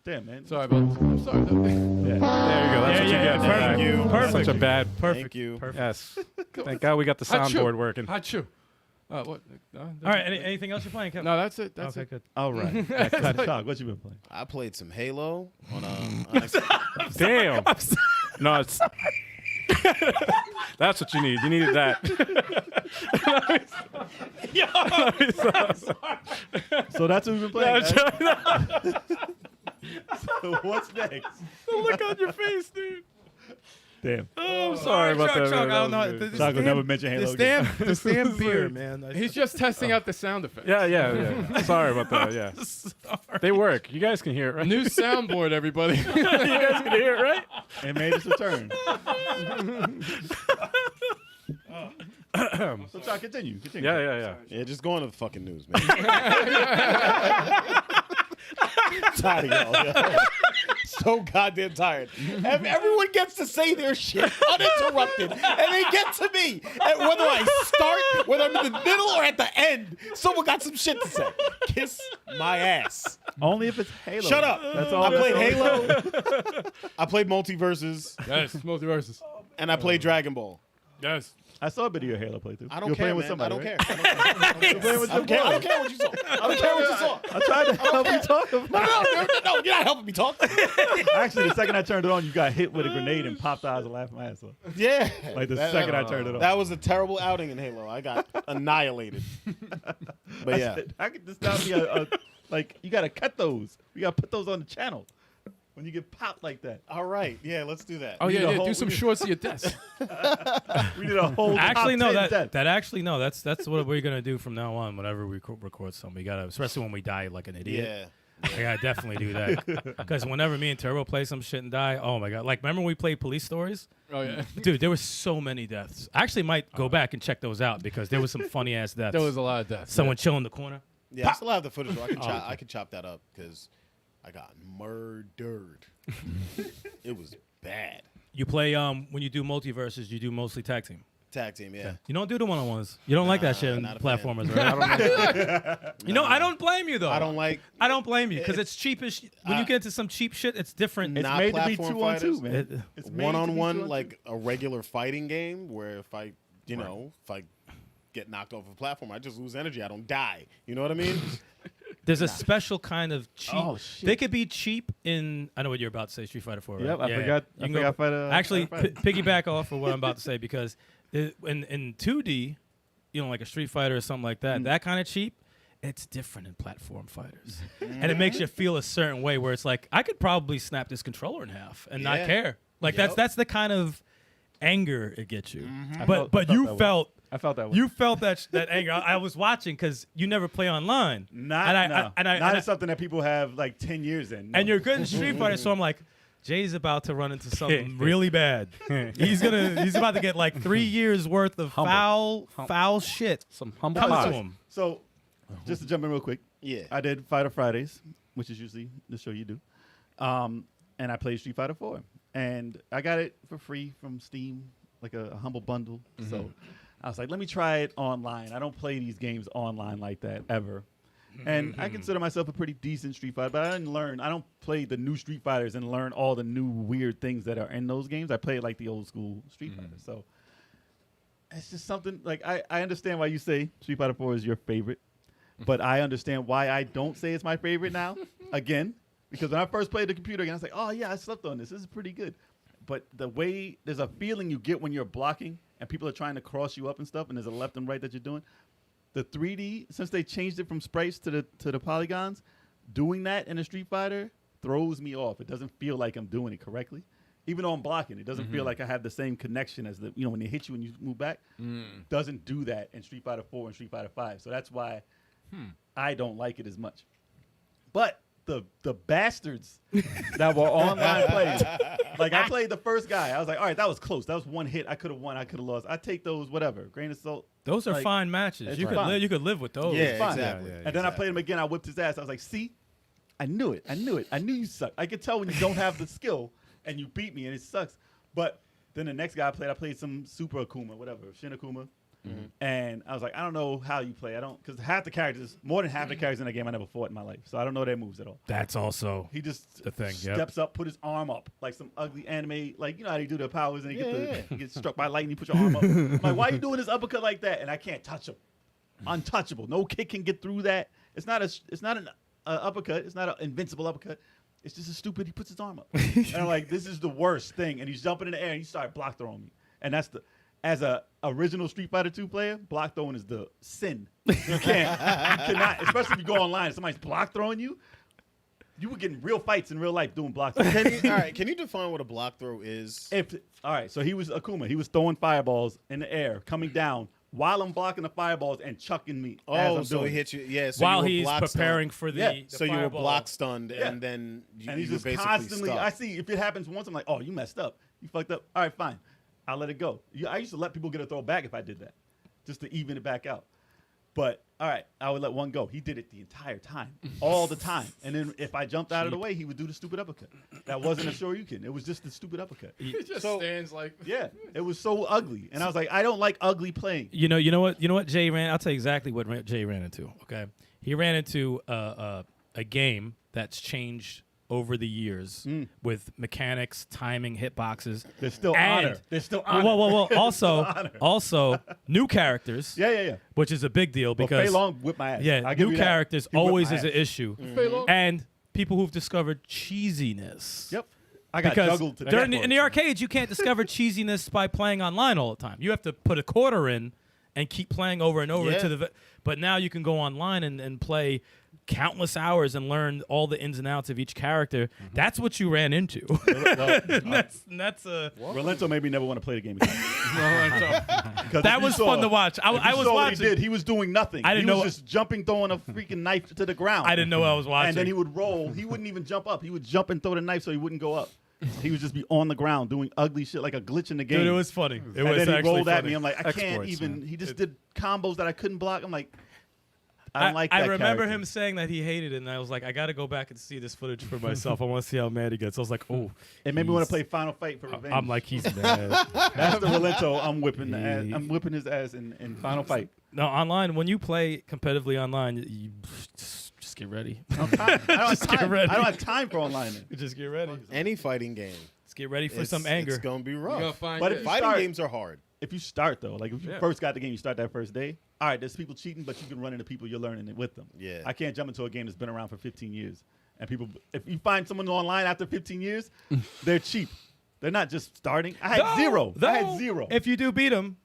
Damn, man. Sorry about. I'm sorry. Yeah. There you go. That's what you get. Perfect. Thank you. Perfect. Such a bad. Thank you. Perfect. Yes. Thank God we got the Achoo. soundboard working. Achoo. What? All right. Anything else you're playing, Kevin? No, that's it. That's okay, it. good. All right. Shock, what you been playing? I played some Halo on Damn. No, it's. That's what you need. You needed that. So that's what we've been playing. guys. So what's next? Look on your face, dude. Damn. I'm sorry about that. Chuck, man. I don't That was know. good. Shock will never mention Halo again. This damn beer, man. He's just testing out the sound effects. Yeah. Sorry about that. Yeah. They work. You guys can hear it, right? New soundboard, everybody. You guys can hear it, right? And made its return. So, Shock, continue. Yeah. Yeah, just go on to the fucking news, man. Tired of y'all. Yo. So goddamn tired. Everyone gets to say their shit uninterrupted, and they get to me. And whether I start, whether I'm in the middle or at the end, someone got some shit to say. Kiss my ass. Only if it's Halo. Shut up. That's all. I that's played all- Halo. I played MultiVersus, Yes, MultiVersus. and I played Dragon Ball. Yes. I saw a bit of your Halo playthrough. I You don't were care, playing with man. somebody, I don't right? care. You're playing with I don't care. I don't care what you saw. I don't care what you saw. I tried to help you talk about No, you're not helping me talk. Actually, the second I turned it on, you got hit with a grenade and popped eyes and laughed my ass off. Yeah. Like the second I turned it on. That was a terrible outing in Halo. I got annihilated. But yeah. I could just not be a like you gotta cut those. You gotta put those on the channel when you get popped like that. All right. Yeah, let's do that. Oh need yeah, a yeah. whole- Do some we need- shorts of your desk. We did a whole Actually, top no. 10 death. That's what we're gonna do from now on. Whenever we record something, we gotta, especially when we die like an idiot. Yeah. I gotta definitely do that. Because whenever me and Turbo play some shit and die, oh my god! Like remember when we played Police Stories? Oh yeah. Dude, there were so many deaths. I actually might go back and check those out because there was some funny ass deaths. There was a lot of death. Someone chilling in the corner. Yeah, I still have the footage. So I can chop that up because I got murdered. It was bad. You play when you do MultiVersus, you do mostly tag team. Tag team, yeah. You don't do the one-on-ones. You don't like that shit in not a fan. platformers, right? I don't you know, I don't blame you though. I don't like I don't blame you because it's cheap as when you get into some cheap shit. It's different. It's not made to be platform 2 on 2, fighters. man. It's made to be 2 one-on-one, on 2. like a regular fighting game where if I get knocked off a platform, I just lose energy. I don't die. You know what I mean? There's a special kind of cheap. Oh, shit. They could be cheap in. I know what you're about to say. Street Fighter 4. Right? Yep, I Yeah, forgot. You I can forgot Fighter. Actually, Fighter. piggyback off of what I'm about to say because in 2D, you know, like a Street Fighter or something like that, that kind of cheap. It's different in platform fighters, and it makes you feel a certain way where it's like I could probably snap this controller in half and not Yeah. care. Like Yep. that's the kind of anger it gets you. I But felt you that way. felt. I felt that way. You felt that anger. I was watching because you never play online. Not, and I, no. and I, Not and I- as something that people have like 10 years in. No. and you're good in Street Fighter, so I'm like, Jay's about to run into something really bad. He's about to get like 3 years worth of foul shit Some humble coming to pie. him. So, just to jump in real quick, Yeah. I did Fighter Fridays, which is usually the show you do, and I played Street Fighter 4, and I got it for free from Steam, like a humble bundle. So, I was like, let me try it online. I don't play these games online like that ever. And I consider myself a pretty decent Street Fighter, but I don't play the new Street Fighters and learn all the new weird things that are in those games. I play like the old school Street Fighter. So it's just something like I understand why you say Street Fighter 4 is your favorite, but I understand why I don't say it's my favorite now. Again, because when I first played the computer again, I was like, oh yeah, I slept on this. This is pretty good. But the way there's a feeling you get when you're blocking and people are trying to cross you up and stuff, and there's a left and right that you're doing. The 3D, since they changed it from sprites to the polygons, doing that in a Street Fighter throws me off. It doesn't feel like I'm doing it correctly. Even though I'm blocking, it doesn't feel like I have the same connection as when they hit you and you move back. Doesn't do that in Street Fighter 4 and Street Fighter 5. So that's why I don't like it as much. But the bastards that were online playing, like I played the first guy. I was like, all right, that was close. That was one hit. I could have won. I could have lost. I take those, whatever. Grain of salt. Those are like, fine matches. You could live with those. Yeah, fine. exactly. And then I played him again. I whipped his ass. I was like, see, I knew it. I knew you suck. I could tell when you don't have the skill and you beat me and it sucks. But then the next guy I played some Super Akuma, whatever, Shin Akuma. And I was like, I don't know how you play. Because more than half the characters in the game I never fought in my life. So I don't know their moves at all. That's also He just the thing. steps up, put his arm up like some ugly anime. Like, you know how they do their powers and he gets struck by lightning, you put your arm up. I'm like, why are you doing this uppercut like that? And I can't touch him. Untouchable. No kick can get through that. It's not an uppercut. It's not an invincible uppercut. It's just a stupid, he puts his arm up. And I'm like, this is the worst thing. And he's jumping in the air and he started block throwing me. And that's as a original Street Fighter 2 player, block throwing is the sin. You cannot, especially if you go online and somebody's block throwing you. You were getting real fights in real life doing block throwing. Can you define what a block throw is? All right, so he was Akuma. He was throwing fireballs in the air, coming down while I'm blocking the fireballs and chucking me. Oh, so he hit you. Yeah, so while you were he's preparing for the so you were block stunned, and then and he's you were just basically constantly. stuck. I see if it happens once, I'm like, oh, you messed up. You fucked up. All right, fine. I'll let it go. I used to let people get a throw back if I did that, just to even it back out. But all right, I would let one go. He did it the entire time, all the time. And then if I jumped out of the way, he would do the stupid uppercut. That wasn't a Shoryuken. It was just the stupid uppercut. He just stands like. Yeah, it was so ugly, and I was like, I don't like ugly playing. You know what Jay ran. I'll tell you exactly what Jay ran into. Okay, he ran into a game that's changed over the years with mechanics, timing, hitboxes. There's still and, honor. There's still honor. Well. Also, new characters. Yeah. Which is a big deal But because Fei Long whipped my ass. yeah, I'll give new you that. characters He whipped always my is an ass. issue, Fei Long. and people who've discovered cheesiness. Yep. I got Because juggled to death. in the arcades, you can't discover cheesiness by playing online all the time. You have to put a quarter in and keep playing over and over Yeah. But now you can go online and play countless hours and learn all the ins and outs of each character. That's what you ran into. that's a Rolento made me never want to play the game again. 'Cause that if you was saw- fun to watch. I if you was saw what watching. he did. He was doing nothing. I didn't he know- was just jumping, throwing a freaking knife to the ground. I didn't know I was watching. And then he would roll. He wouldn't even jump up. He would jump and throw the knife so he wouldn't go up. He would just be on the ground doing ugly shit like a glitch in the game. Dude, it was funny. It and was then he actually rolled at funny. me. I'm like, I can't Exploits, even. man. He just did combos that I couldn't block. I'm like, I don't like that I remember character. him saying that he hated it, and I was like, I got to go back and see this footage for myself. I want to see how mad he gets. I was like, oh. It made me want he's- to play Final Fight for revenge. I'm like, he's mad. That's the Rolento. I'm whipping the ass. I'm whipping his ass in Final Fight. No, online, when you play competitively online, you just get ready. I don't have Just get time. ready. I don't have time for online. Then. Just get ready. Any fighting game. Let's get ready for some anger. It's gonna be You rough. gotta find But it. if Fighting start- games are hard. If you start though, like if you Yeah. first got the game, you start that first day. All right, there's people cheating, but you can run into people you're learning it with them. Yeah. I can't jump into a game that's been around for 15 years. And people, if you find someone online after 15 years, they're cheap. They're not just starting. I had zero. I had zero. If you do beat him,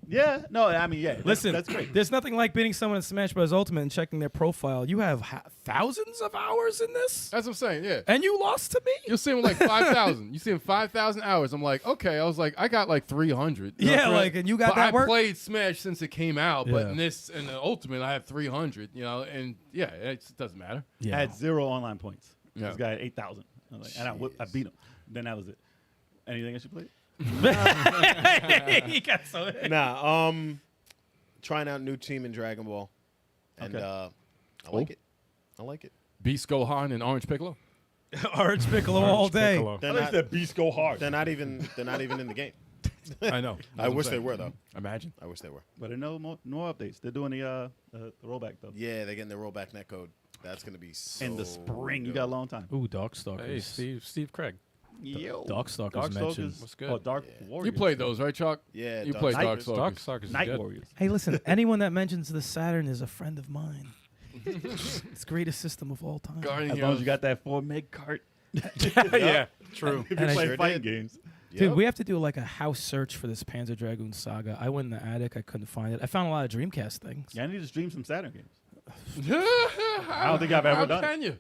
Yeah, no, I mean, yeah. listen, that's great. there's nothing like beating someone in Smash Bros. Ultimate and checking their profile. You have thousands of hours in this, That's what I'm saying. Yeah. and you lost to me? You'll see him like 5,000. You see him 5,000 hours. I'm like, okay. I was like, I got like 300. You know, Yeah, for- like, and you got but that I work? played Smash since it came out, but Yeah. in the Ultimate, I have 300. You know, and yeah, it doesn't matter. I had 0 online points. Yeah. This guy had 8,000. I was like, and I beat him. Then that was it. Anything else you played? He got so Trying out new team in Dragon Ball, and Okay. I like it. I like it. Beast Gohan and Orange Piccolo. Orange Piccolo all day. Piccolo. They're I not, said beast go hard. they're not even in the game. I know. I wish they were, though. Imagine. I wish they were. But there are no more updates. They're doing the rollback though. Yeah, they're getting the rollback netcode. That's going to be so In the spring, you good. got a long time. Ooh, Darkstalkers. Hey, Steve Craig. Yo. Darkstalkers mentioned. What's good? Oh, Dark Warriors. You played those, right, Chalk? Yeah, You played Night- Darkstalkers. Night good. Warriors. Hey, listen, anyone that mentions the Saturn is a friend of mine. It's the greatest system of all time. Guardian As long as Heroes. you got that 4 meg cart. Yeah, true. If And I you're playing sure fighting did. games. Dude, Yep. we have to do like a house search for this Panzer Dragoon saga. I went in the attic. I couldn't find it. I found a lot of Dreamcast things. Yeah, I need to stream some Saturn games. I don't think I've ever done it. Can you?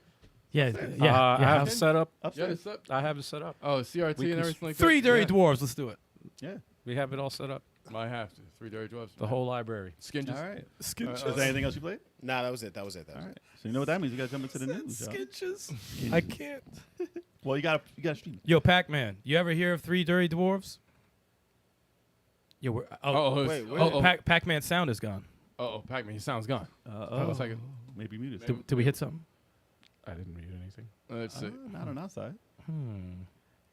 Yeah, I have house- it set up. Yeah, Upstairs. it's up. I have it set up. Oh, CRT We and can everything like Three that. Dirty Yeah. Dwarves. Let's do it. Yeah. We have it all set up. Might have to. 3 Dirty Dwarfs. The whole library. Skinges. All right. Is there anything else you played? Nah, that was it. That was it. All right. So you know what that means? We got to jump into the news. y'all. Sketches. I can't. Well, you got to stream it. Yo, Pac-Man. You ever hear of 3 Dirty Dwarves? Yo, we're, wait, Pac-Man's sound is gone. Oh, Pac-Man. His sound's gone. Oh, a second. Maybe muted. Did we hit something? I didn't read anything. Let's see. Not on our side.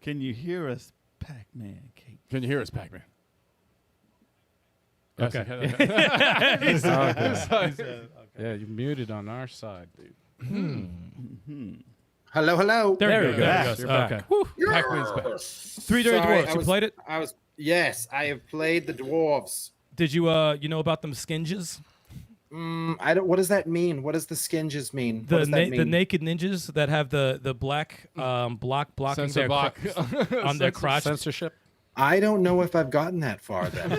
Can you hear us, Pac-Man? Kate? Can you hear us, Pac-Man? Okay. Yeah, you muted on our side, dude. Hello, hello. There we go. back. You're Okay. back. Pac-Man's back. 3 Dirty Sorry, Dwarves. You played it? Yes, I have played the dwarves. Did you you know about them skinges? I don't. What does that mean? What does the skinges mean? What The does that mean? the naked ninjas that have the black blocking Censor their block. on their crotch. Censorship. I don't know if I've gotten that far. Then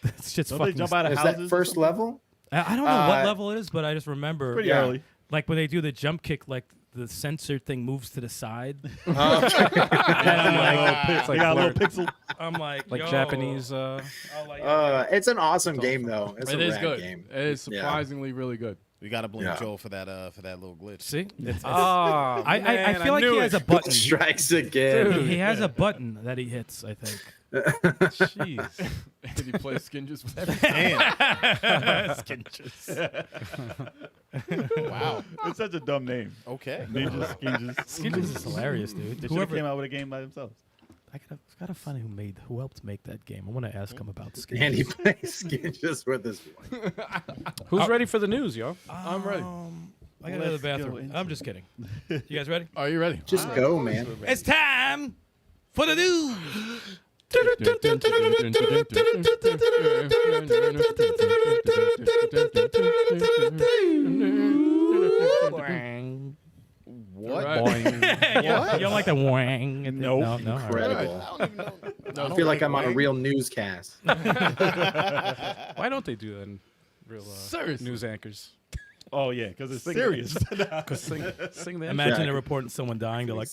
It's just Don't they fucking. jump out of is houses? that or first something? level? I don't know what level it is, but I just remember Pretty Yeah. early. like when they do the jump kick, like the sensor thing moves to the side. They got a little pixel. I'm like, Like yo. Japanese. I'm like, It's an awesome game, though. It's It a is rad good. game. It is Yeah. surprisingly really good. We got to blame Yeah. Joel for that little glitch. see, Oh, I feel like he has a button. Strikes again. He has a button that he hits. I think. Jeez. Did he play Skinges with that? Wow. It's such a dumb name. Okay. Ninjas, Skinges. Skinges is hilarious, dude. They should have Whoever came out with a game by themselves. I gotta find who helped make that game. I want to ask him about Skinges. And he plays skinges with his wife. Who's ready for the news, yo? I'm ready. I gotta go to the Let's go bathroom. into I'm just kidding. You guys ready? Are you ready? Just go, man. It's time for the news. What? You don't like the wang? Nope. No. Incredible. I don't even know. I feel like I'm on a real newscast. Why don't they do that in real Seriously. news anchors? Oh, yeah, because it's serious. Sing the Imagine Yeah. they're reporting someone dying. They're like,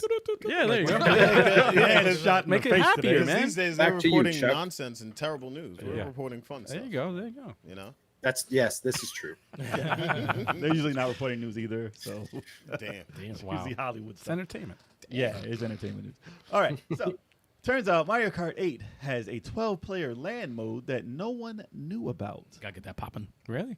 Yeah, there you go. yeah, it's shot in Make the it face happier, today. man. These days Back they're to you, reporting Chuck. nonsense and terrible news. We're Yeah. reporting fun There stuff. you go. There you go. You know? Yes, this is true. They're usually not reporting news either, so Damn. it's Wow. usually Hollywood It's stuff. entertainment. Yeah, it's entertainment news. All right, so turns out Mario Kart 8 has a 12-player LAN mode that no one knew about. gotta get that popping. Really?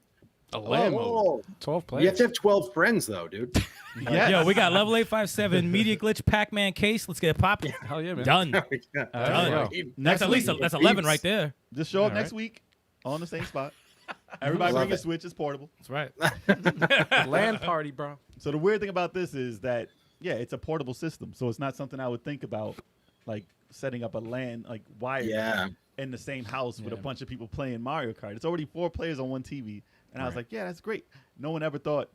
A LAN mode. Oh, 12 you have players. to have 12 friends, though, dude. Yes. Yo, we got level 857 media glitch Pac-Mancase. Let's get it popping. Hell yeah, man. Done. There you go. That's Next at least week, that's 11 right there. just show up All next right. week on the same spot. Everybody Love bring a it. Switch. It's portable. That's right. LAN party, bro. So the weird thing about this is that, yeah, it's a portable system. So it's not something I would think about, like setting up a LAN, like wired Yeah. in the same house with a Yeah. bunch of people playing Mario Kart. It's already 4 players on one TV. And I was like, yeah, that's great. No one ever thought,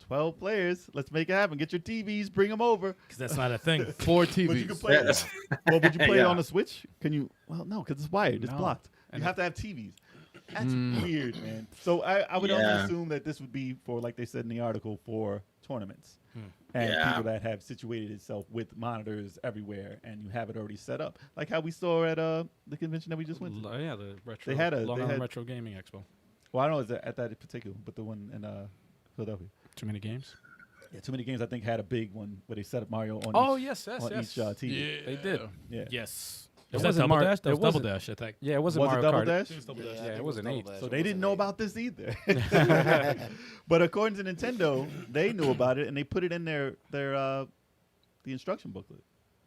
12 players, let's make it happen. Get your TVs, bring them over. Because that's not a thing. 4 But you can TVs. play Yeah, it. that's- Well, would you play it Yeah. on the Switch? Can you? Well, no, because it's wired. It's No. blocked. You have to have TVs. That's weird, man. So I would only Yeah. assume that this would be for, like they said in the article, for tournaments. And Yeah. people that have situated itself with monitors everywhere, and you have it already set up, like how we saw at the convention that we just went to. Yeah, the retro. They had Long they Island had- Retro Gaming Expo. Well, I don't know is at that particular, but the one in Philadelphia. Too many games. Yeah, Too Many Games I think had a big one where they set up Mario on Oh each, yes, on each TV. Yeah. They did. Yeah. Yes. It Was that wasn't Double Mar- Dash? That it was Double wasn't- Dash, I think. Yeah, it wasn't Was it Mario Double Kart. Dash? Yeah, it wasn't 8. So they didn't know about this either. But according to Nintendo, they knew about it and they put it in their the instruction booklet,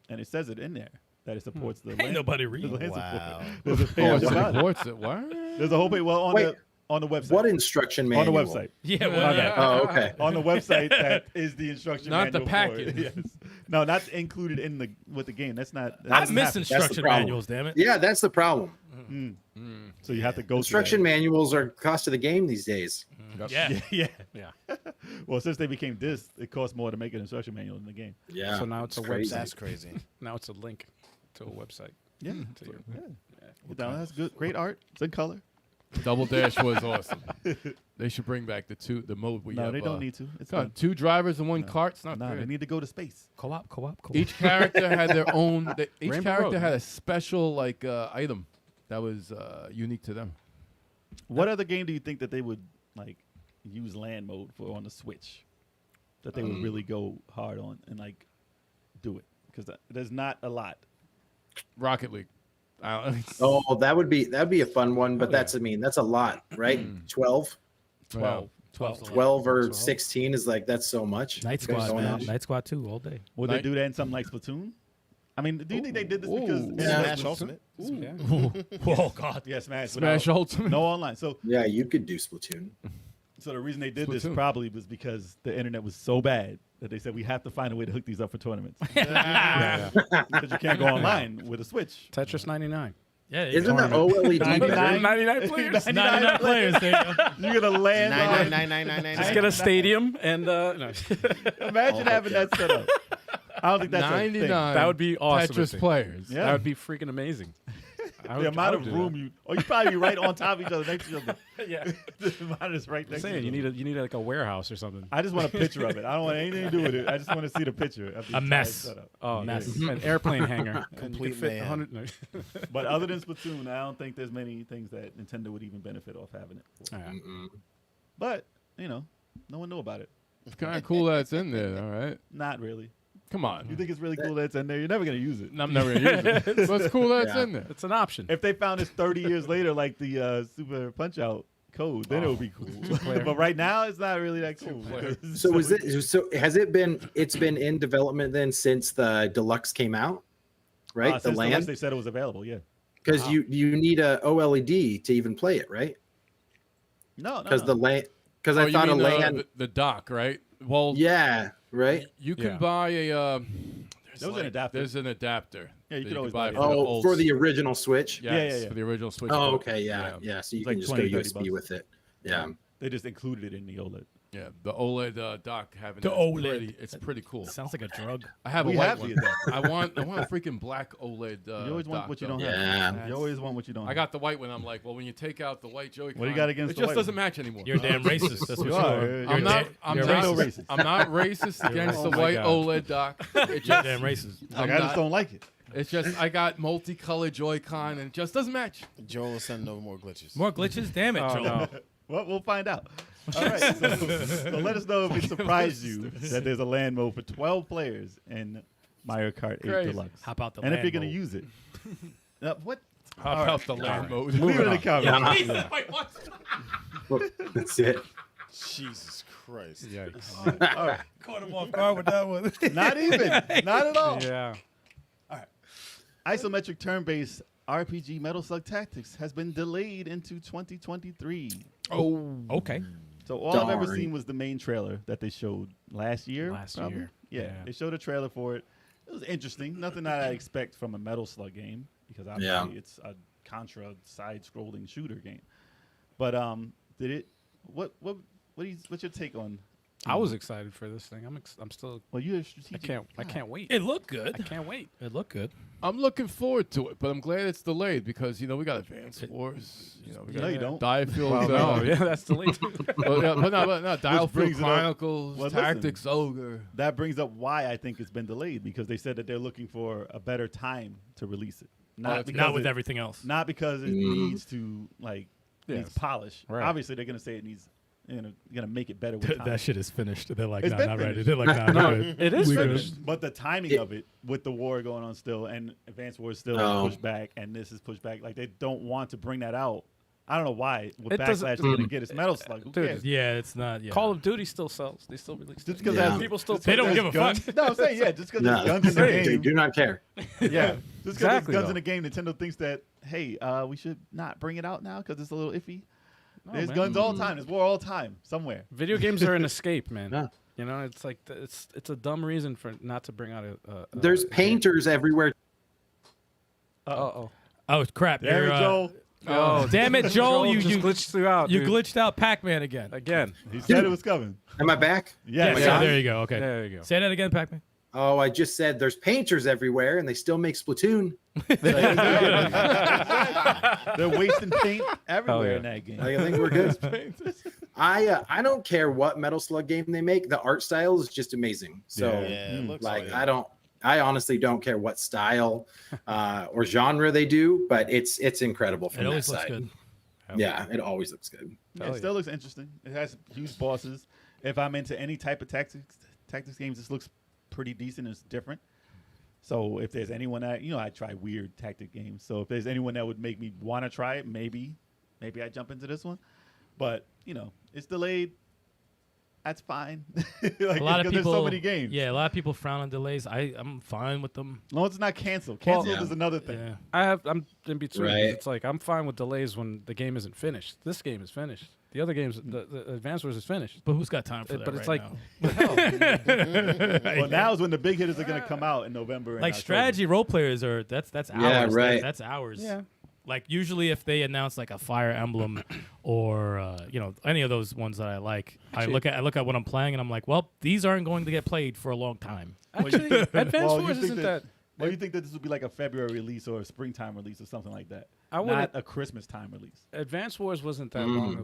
and it says it in there that it supports the Ain't land. nobody the reading. land Wow. support. There's a Oh, page it about it. supports it. What? There's a whole page. Well, Wait, on the website. What instruction on manual? the website. Yeah, My well, bad. Oh, okay. On the website, that is the instruction Not the manual for it. packet. Yes. No, not included in with the game. That's not. That I doesn't miss happen. instruction problem. manuals, damn it. Yeah, that's the problem. So you have to go Instruction through manuals are cost of the game these days. Yeah. that. Yeah. Yeah. Well, since they became discs, it costs more to make an instruction manual in the game. Yeah. So now it's a crazy. website. That's crazy. Now it's a link to a website. Yeah. To your, That's good. Great art. It's in color. Double Dash was awesome. They should bring back the mode where you No, have, they don't need to. It's God, fun. 2 drivers and 1 cart. It's not No, fair. they need to go to space. Co-op. Each character had their own. Each Rainbow character Road, had man. a special item that was unique to them. What other game do you think that they would like use land mode for on the Switch? That they would really go hard on and like do it? Because there's not a lot. Rocket League. Oh, that'd be a fun one, but that's a lot, right? 12? 12. 12 or 16 is like that's so much. Night Going Squad, man. on. Night Squad 2 all day. Would Night- they do that in something like Splatoon? I mean, do you think they did this because Yeah. Smash Ultimate. Oh, God. Yeah, Smash. Smash without- Ultimate. No online. So Yeah, you could do Splatoon. the reason they did this Splatoon. probably was because the internet was so bad that they said we have to find a way to hook these up for tournaments. yeah. Because you can't go online with a Switch. Tetris 99. Yeah, Isn't the tournament. OLED 99? 99 players. 99 players. There you go. You're gonna land on. 99999. Just get a stadium and no. Imagine having that set up. I don't think that's a thing. 99. That would be awesome. I Tetris think. players. Yeah. That would be freaking amazing. The amount of room you probably be right on top of each other next to each other. Yeah. The amount is right I'm next to saying each you other. need like a warehouse or something. I just want a picture of it. I don't want anything to do with it. I just want to see the picture of the A entire mess. setup. Oh, Mess. an airplane hangar. And you Complete could fit mayhem. 100. No. But other than Splatoon, I don't think there's many things that Nintendo would even benefit off having it. All right. But no one knew about it. It's kind of cool that it's in there, all right? Not really. Come on. You think it's really cool that it's in there? You're never gonna use it. I'm never going to use it. But it's cool that it's Yeah. in there. It's an option. If they found this 30 years later, like the Super Punch Out code, then it would be cool. But right now, it's not really that cool. So has it been in development then since the Deluxe came out? Right? The Since the last land? they said it was available. Yeah. Because you need a OLED to even play it, right? No. Because the land because Oh, I you thought a mean, land the dock, right? Well, yeah, right? you can Yeah. buy a. There was an adapter. There's an adapter. Yeah, you that could always buy buy for the Oh, old for the original Switch. Yes, yeah. for the original Switch. Oh, book. okay, yeah. So you It's can like just 20, go 30 USB bucks. with it. Yeah. They just included it in the OLED. Yeah, the OLED dock having The that OLED. it's pretty cool. Sounds like a drug. I have We a white have one. the adapter. I want a freaking black OLED. You always want dock, what you though. don't Yeah. have. You always want what you don't have. I got the white one. I'm like, well, when you take out the white Joey-Con, What do you got against it the just white doesn't one? match anymore. You're damn racist. That's what You you are. are. You're I'm not. da- I'm you're not no racist. racist. I'm not racist against the Oh my white God. OLED dock. It You're just, damn racist. Like, I just don't like it. it's just I got multicolored Joy-Con and it just doesn't match. Joel will send no more glitches. More glitches? Damn it, Oh, Joel. no. Well, we'll find out. All right. So let us know if it surprised you that there's a land mode for 12 players in Mario Kart 8 Crazy. Deluxe. How about the And if land you're going to mode? use it. What? How about the land mode? Leave it in the comments. Yeah. Wait, what? Well, that's it. Jesus Christ. Yikes. All right. Caught him off guard with that one. Not even. Not at all. Yeah. Isometric turn-based RPG Metal Slug Tactics has been delayed into 2023. Oh, Okay. So all I've ever Darn. seen was the main trailer that they showed last year. Last probably. year. Yeah, Yeah. they showed a trailer for it. It was interesting. Nothing that I expect from a Metal Slug game because obviously it's a Contra side-scrolling shooter game. But did it? What's your take on? I was excited for this thing. I'm still. Well, you're I strategic. can't wait. It looked good. I can't wait. It looked good. I'm looking forward to it, but I'm glad it's delayed because we got Advance Wars. We got No, you don't. Diefield. Oh, yeah, that's delayed. but no, Diefield brings it up- Chronicles, Well, listen. Tactics Ogre. That brings up why I think it's been delayed because they said that they're looking for a better time to release it. Not because with it- everything else. Not because it needs to needs Yes. polish. Right. Obviously, they're gonna say it needs. Gonna make it better with time. That shit is finished. They're like, It's nah, been not ready. finished. They're like, nah, No, no, it is we finished. good. But the timing of it, with the war going on still, and Advance Wars still Oh. pushed back, and this is pushed back. Like they don't want to bring that out I don't know why. What It doesn't- backlash they're gonna get? It's Metal Slug. Who Dude, cares? Yeah, it's not. Yeah. Call of Duty still sells. They still release. Just it. because Yeah. People still They don't play give a guns. fuck. No, I'm saying just because No, there's guns in the they game. do not care. Yeah, just because Exactly, there's guns though. in the game, Nintendo thinks that hey, we should not bring it out now because it's a little iffy. No, There's man. guns all the time. There's war all the time somewhere. Video games are an escape, man. Yeah. You know, it's like it's a dumb reason for not to bring out a There's painters everywhere. Oh, Oh crap! There you're, you go. oh, Damn it, Joel! You just glitched through out. you dude. glitched out Pac-Man again. again. He said it was coming. Am I back? Yeah, Yeah, God. there you go. Okay, There you go. say that again, Pac-Man. Oh, I just said there's painters everywhere, and they still make Splatoon. They're wasting paint everywhere yeah. in that game. I think we're good. I don't care what Metal Slug game they make. The art style is just amazing. So Yeah, it looks like good. I honestly don't care what style or genre they do, but it's incredible from It that always looks side. good. Yeah, it always looks good. Yeah, it still looks interesting. It has huge bosses. If I'm into any type of tactics games, this looks pretty decent. It's different. So if there's anyone that I try weird tactic games. So if there's anyone that would make me want to try it, maybe I jump into this one. But it's delayed. That's fine. A lot of people. There's so many games. Yeah, a lot of people frown on delays. I'm fine with them. As long as it's not canceled. Canceled yeah. is another thing. Yeah. I'm in between. Right. It's like I'm fine with delays when the game isn't finished. This game is finished. The other games, the Advance Wars is finished. But who's got time for that? But it's right like, now? Well, now is when the big hitters are going to come out in November. And Like October. strategy role players are that's hours. Yeah, right. That's hours. Yeah. Like usually if they announce like a Fire Emblem or any of those ones that I like, I look at what I'm playing and I'm like, well, these aren't going to get played for a long time. Actually, Advance Well, you Wars think isn't that. Well, you think that this would be like a February release or a springtime release or something like that? I wouldn't- Not a Christmas time release. Advance Wars wasn't that long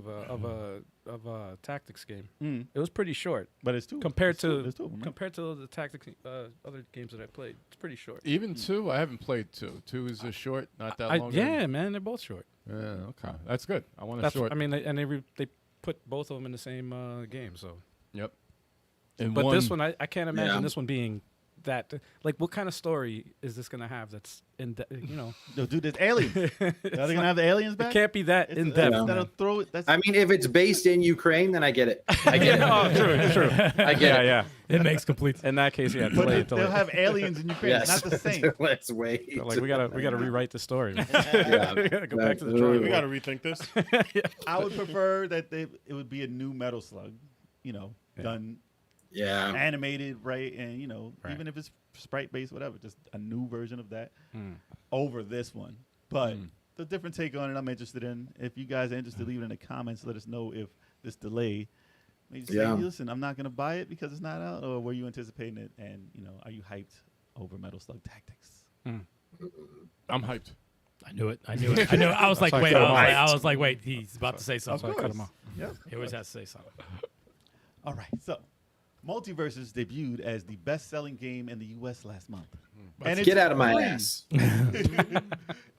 of a tactics game. It was pretty short But it's two. compared there's to two of them, right? compared to the tactics other games that I played. It's pretty short. Even 2, I haven't played 2. 2 is just short, not that long. Yeah, man, they're both short. Yeah, okay. That's good. I want a That's short. I mean, they put both of them in the same game. So, Yep. And but this one, I can't imagine Yeah. this one being that. Like, what kind of story is this gonna have? That's No, dude, there's aliens. Are they gonna have the aliens back? it can't be that in depth. That'll throw it. That's I mean, if it's based in Ukraine, then I get it. I get it. Oh, true. I get it. Yeah. It makes complete sense. In that case, yeah. but delay, they'll have aliens in Ukraine. Yes. It's not the same. Let's wait. Like we gotta rewrite the story. Yeah. We gotta go back to the drawing We board. got to rethink this. I would prefer that it would be a new Metal Slug, done Yeah. animated, right? And even if it's sprite based, whatever, just a new version of that over this one. But the different take on it, I'm interested in. If you guys are interested, leave it in the comments. Let us know if this delay. Maybe say, Yeah. listen, I'm not gonna buy it because it's not out, or were you anticipating it? And are you hyped over Metal Slug Tactics? I'm hyped. I knew it. I know. I was like, So I wait. cut him off. I was like, wait. He's about to say something. I cut him off. Yep. He always has to say something. All right. So, MultiVersus debuted as the best-selling game in the U.S. last month. And Get out of my free. ass.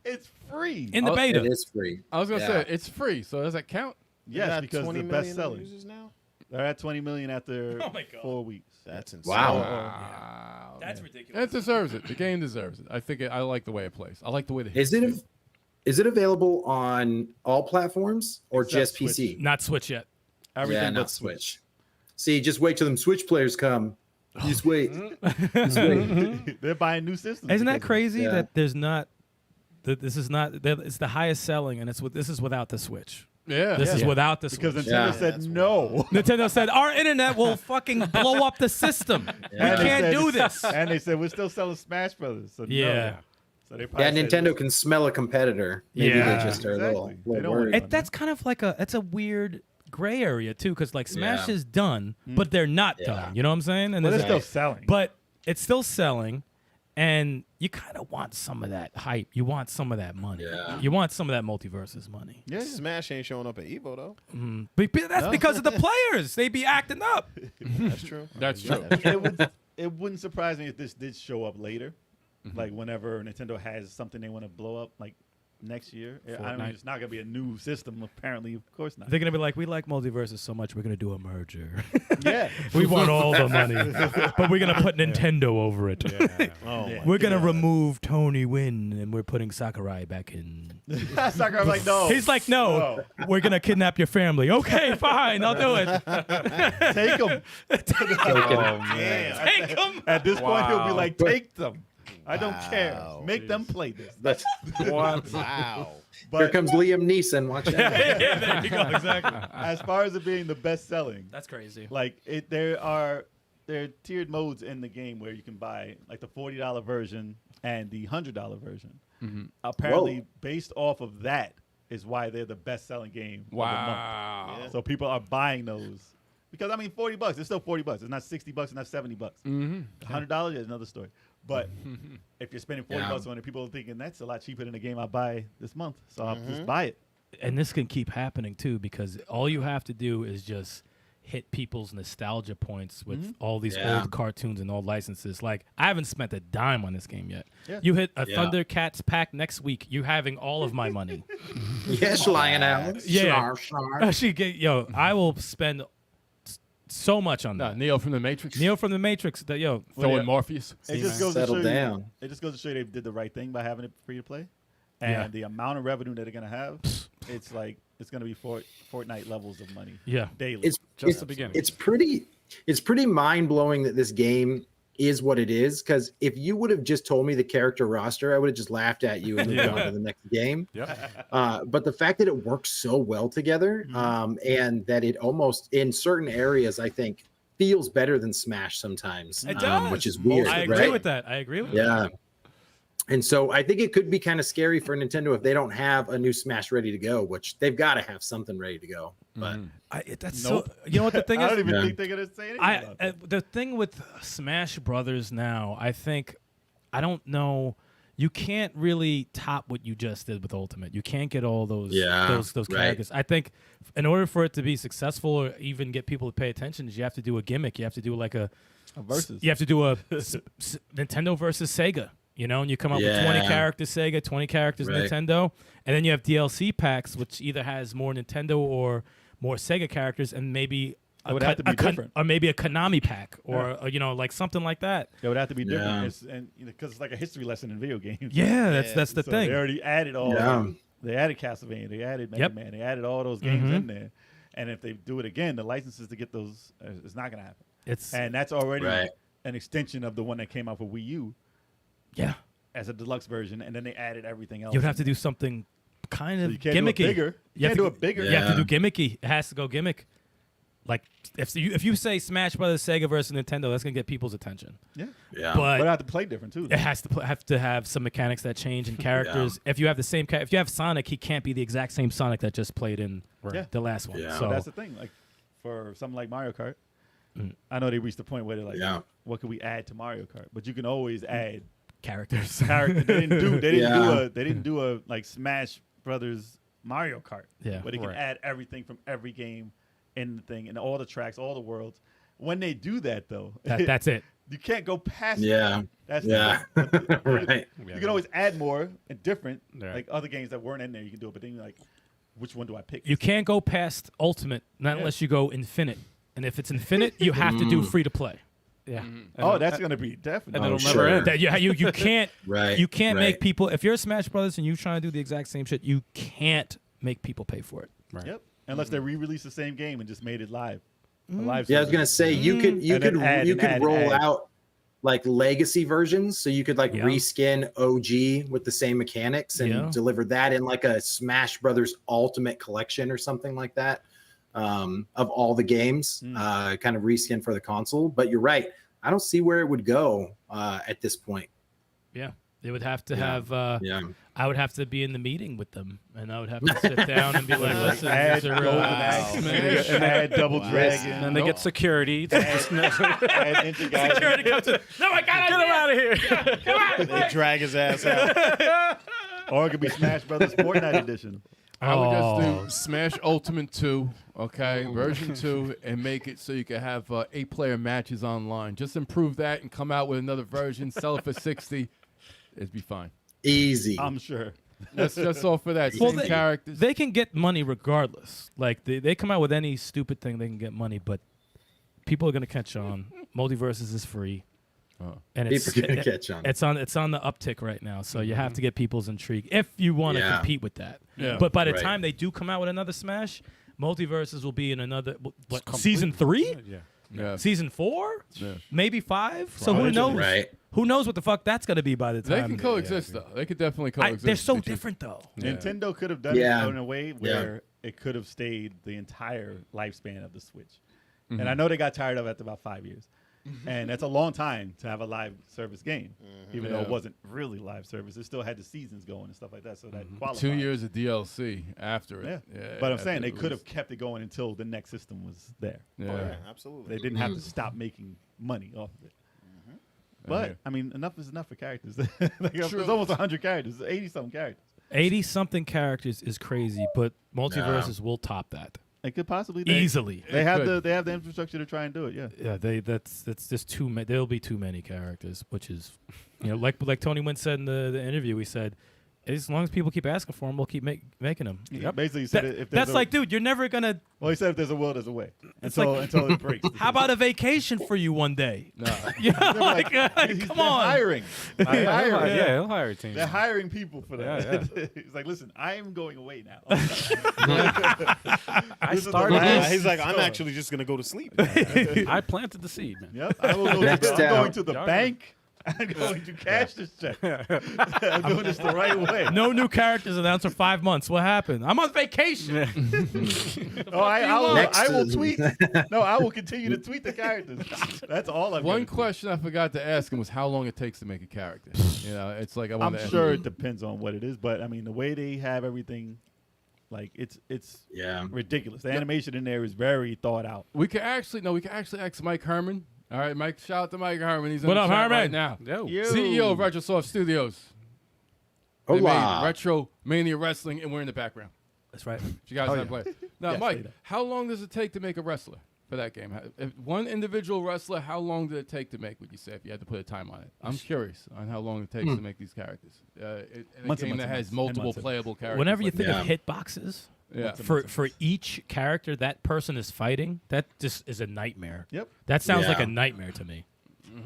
It's free. In the Oh, beta. It is free. I was going to Yeah. say, it's free, so does that count? Yes, Got because 20 the million best-selling. users now. They're at 20 million after Oh my God. 4 weeks. That's insane. Wow. Wow. That's ridiculous. It deserves it. The game deserves it. I think I like the way it plays. I like the way the Is it available on all platforms or Except just Switch. PC? Not Switch yet. Everything Yeah, but not Switch. See, just wait till them Switch players come. Just wait. Just wait. They're buying new systems. Isn't that because of crazy Yeah. that there's not that this is not that it's the highest selling and this is without the Switch. Yeah. This is without the it. Because Switch. Nintendo Yeah. said That's no. Nintendo said our internet will fucking blow up the system. Yeah. We They can't said- do this. And they said we're still selling Smash Brothers. So Yeah. No. So they probably Yeah, said, Nintendo can smell a competitor. Maybe Yeah. they just are a little, Exactly. They little don't want worried. it. That's kind of like it's a weird gray area too, because like Smash Yeah. is done, but they're not Yeah. done. You know what I'm saying? And But there's it's like- still selling. but it's still selling, and you kind of want some of that hype. You want some of that money. Yeah. You want some of that multiversus money. yeah. Smash ain't showing up at Evo though. But that's because of the players. They be acting up. That's true. That's true. It wouldn't surprise me if this did show up later. Like whenever Nintendo has something they want to blow up, like next year. I Fortnite. mean, it's not gonna be a new system. Apparently, of course not. They're gonna be like, we like MultiVersus so much, we're gonna do a merger. Yeah, We want all the money, but we're gonna put Nintendo over it. Oh, Yeah. my We're gonna God. remove Tony Wynn, and we're putting Sakurai back in. Sakurai, I'm like, no. He's like, no, we're gonna kidnap your family. Okay, fine, I'll do it. Take them. Damn. Take him. At this point, he'll be Wow. like, take them. I don't care. Wow. Make them play this. That's Wow. here But comes Liam Neeson. Watch out. Yeah, there you go. Exactly. as far as it being the best selling, That's crazy. like there are tiered modes in the game where you can buy like the $40 version and the $100 version. Apparently, Whoa. based off of that is why they're the best selling game of the Wow. month. So people are buying those because I mean $40. It's still $40. It's not $60. It's not $70. $100 is another story. But if you're spending $40 on it, people are thinking that's a lot cheaper than the game I buy this month. So I'll just buy it. And this can keep happening too, because all you have to do is just hit people's nostalgia points with all these Yeah. old cartoons and old licenses. Like, I haven't spent a dime on this game yet. Yeah. You hit a Yeah. Thundercats pack next week, you're having all of my money. Yes, Lion Alex. Yeah. Snar, snar. I will spend so much on No, that. Neo from the Matrix. Neo from the Matrix, Throwing Morpheus. It just goes to Settle show down. you. It just goes to show you they did the right thing by having it free to play, and the amount of revenue that they're gonna have. It's like it's gonna be Fortnite levels of money. Yeah. daily. It's Just it's, the beginning. It's pretty mind blowing that this game is what it is. Because if you would have just told me the character roster, I would have just laughed at you and moved on to the next game. Yep. But the fact that it works so well together, and that it almost in certain areas, I think, feels better than Smash sometimes, It does. which is weird. I agree right? with that. Yeah. And so I think it could be kind of scary for Nintendo if they don't have a new Smash ready to go, which they've got to have something ready to go. But That's Nope. so. You know what the thing I is? don't even Yeah. think they're gonna say anything about that. The thing with Smash Brothers now, I don't know. You can't really top what you just did with Ultimate. You can't get all those those right. characters. I think in order for it to be successful or even get people to pay attention, you have to do a gimmick. You have to do like a Versus. You have to do a Nintendo versus Sega. You know, and you come up with 20 Yeah. characters Sega, 20 characters Right. Nintendo, and then you have DLC packs, which either has more Nintendo or more Sega characters, and maybe It would have to be different. or maybe a Konami pack, or like something like that. It would have to be different, Yeah. and because it's like a history lesson in video games. Yeah, that's the So thing. They already added all. Yeah. They added Castlevania. They added Mega Yep. Man. They added all those games in there. And if they do it again, the licenses to get those is not going to happen. It's And that's already Right. an extension of the one that came out for Wii U yeah. as a deluxe version, and then they added everything else. You would have to do something kind So of you can't gimmicky. do it bigger. You have can't to do it bigger. You have to Yeah. do gimmicky. It has to go gimmick. Like if you say Smash Brothers Sega versus Nintendo, that's gonna get people's attention. Yeah. yeah. But But I have to play different too. it has to have to have some mechanics that change and characters. If you have the same, if you have Sonic, he can't be the exact same Sonic that just played in Yeah. the last one. Yeah. So But that's the thing. Like for something like Mario Kart, I know they reached the point where they're like, Yeah. what can we add to Mario Kart? But you can always add characters. character. They Yeah. didn't do a like Smash Brothers Mario Kart. Yeah. Where they can Right. add everything from every game in the thing and all the tracks, all the worlds. When they do that though, That's it. you can't go past that. Yeah. That's Yeah. the thing. Right. You can always add more and different, Right. like other games that weren't in there. You can do it, but then you're like, which one do I pick? You can't go past Ultimate, not unless you go Infinite. And if it's Infinite, you have to do free to play. Yeah. Oh, that's gonna be definitely. and it'll Oh, never sure. end. That you can't Right. you can't make right. people, if you're a Smash Brothers and you're trying to do the exact same shit, you can't make people pay for it. Right. Yep. Unless they re-release the same game and just made it live. A live Yeah, I was service. gonna say you could And then add and add and roll add. out like legacy versions, so you could like Yeah. reskin OG with the same mechanics and Yeah. deliver that in like a Smash Brothers Ultimate Collection or something like that, of all the games, kind of reskin for the console. But you're right, I don't see where it would go at this point. Yeah. They would have to Yeah. have Yeah, I would have to be in the meeting with them, and I would have to sit down and be like, listen, Add these are, Golden Axe, Axe, and add Double Dragon. And then they get security. To just add Interguise. security comes in. No, I got get him out of here. They drag his ass out. Or it could be Smash Brothers Fortnite Edition. I would Oh. just do Smash Ultimate 2, okay, version 2, and make it so you can have 8-player matches online. Just improve that and come out with another version, sell it for $60. It'd be fine. easy. I'm sure. That's just all for that. Well, Same characters. They can get money regardless. Like they come out with any stupid thing, they can get money. But people are gonna catch on. MultiVersus is free, and it's People gonna catch on. It's on the uptick right now. So you have to get people's intrigue if you want to Yeah. compete with that. Yeah. But by the Right. time they do come out with another Smash, MultiVersus will be in another season 3, yeah. season 4, Yeah. maybe 5. So who Probably. knows? Right. Who knows what the fuck that's gonna be by the They time? can coexist though. They could definitely coexist. they're so It's just- different though. Nintendo could have done Yeah. it in a way where it could have stayed the entire lifespan of the Switch. Mm-hmm. And I know they got tired of it after about 5 years. And that's a long time to have a live service game, even though it Yeah. wasn't really live service. It still had the seasons going and stuff like that, so that qualified. 2 years of DLC after Yeah. it. Yeah, But I'm after saying they it could was- have kept it going until the next system was there. Yeah. Oh, yeah, absolutely. They didn't have to stop making money off of it. But, I mean, enough is enough for characters. There's almost 100 characters, 80-something characters. 80-something characters is crazy, but MultiVersus will top that It could possibly easily. They have could. the infrastructure to try and do it. Yeah. Yeah, that's just too many. There'll be too many characters, which is, like Tony Wynn said in the interview. He said, as long as people keep asking for them, we'll keep making them. Basically, he said if there's That's like, dude, you're never gonna. Well, he said if there's a will, there's a way. It's Until, like- until it breaks. How about a vacation for you one day? No. Yeah, like, They're come on. hiring. They're hiring. Yeah, he'll hire a team. They're hiring people for that. Yeah, He's like, listen, I am going away now. I This is the started last this. He's like, I'm store. actually just gonna go to sleep. I planted the seed, man. Yep. I will go Next I'm going out. to the bank. I'm going to cash this check. I'm doing this the right way. No new characters announced for 5 months. What happened? I'm on vacation. Oh, I Next will to- tweet. No, I will continue to tweet the characters. That's all I'm One gonna do. question I forgot to ask him was how long it takes to make a character. It's like I I'm want to. sure it depends on what it is, but I mean the way they have everything, like it's Yeah. ridiculous. The animation in there is very thought out. We could actually ask Mike Herman. All right, Mike. Shout out to Mike Herman. He's in What the up, chat Herman? right now. Yo. CEO of Retrosoft Studios. They made Hola. Retro Mania Wrestling, and we're in the background. That's right. If you guys have played. Now, Yes, Mike, say that. how long does it take to make a wrestler for that game? If one individual wrestler, how long did it take to make? Would you say if you had to put a time on it? I'm curious on how long it takes to make these characters. In a Months and game months that and has months and multiple months and playable characters. Whenever you like think Yeah. of hitboxes, yeah. for each character that person is fighting, that just is a nightmare. Yep. That sounds like Yeah. a nightmare to me.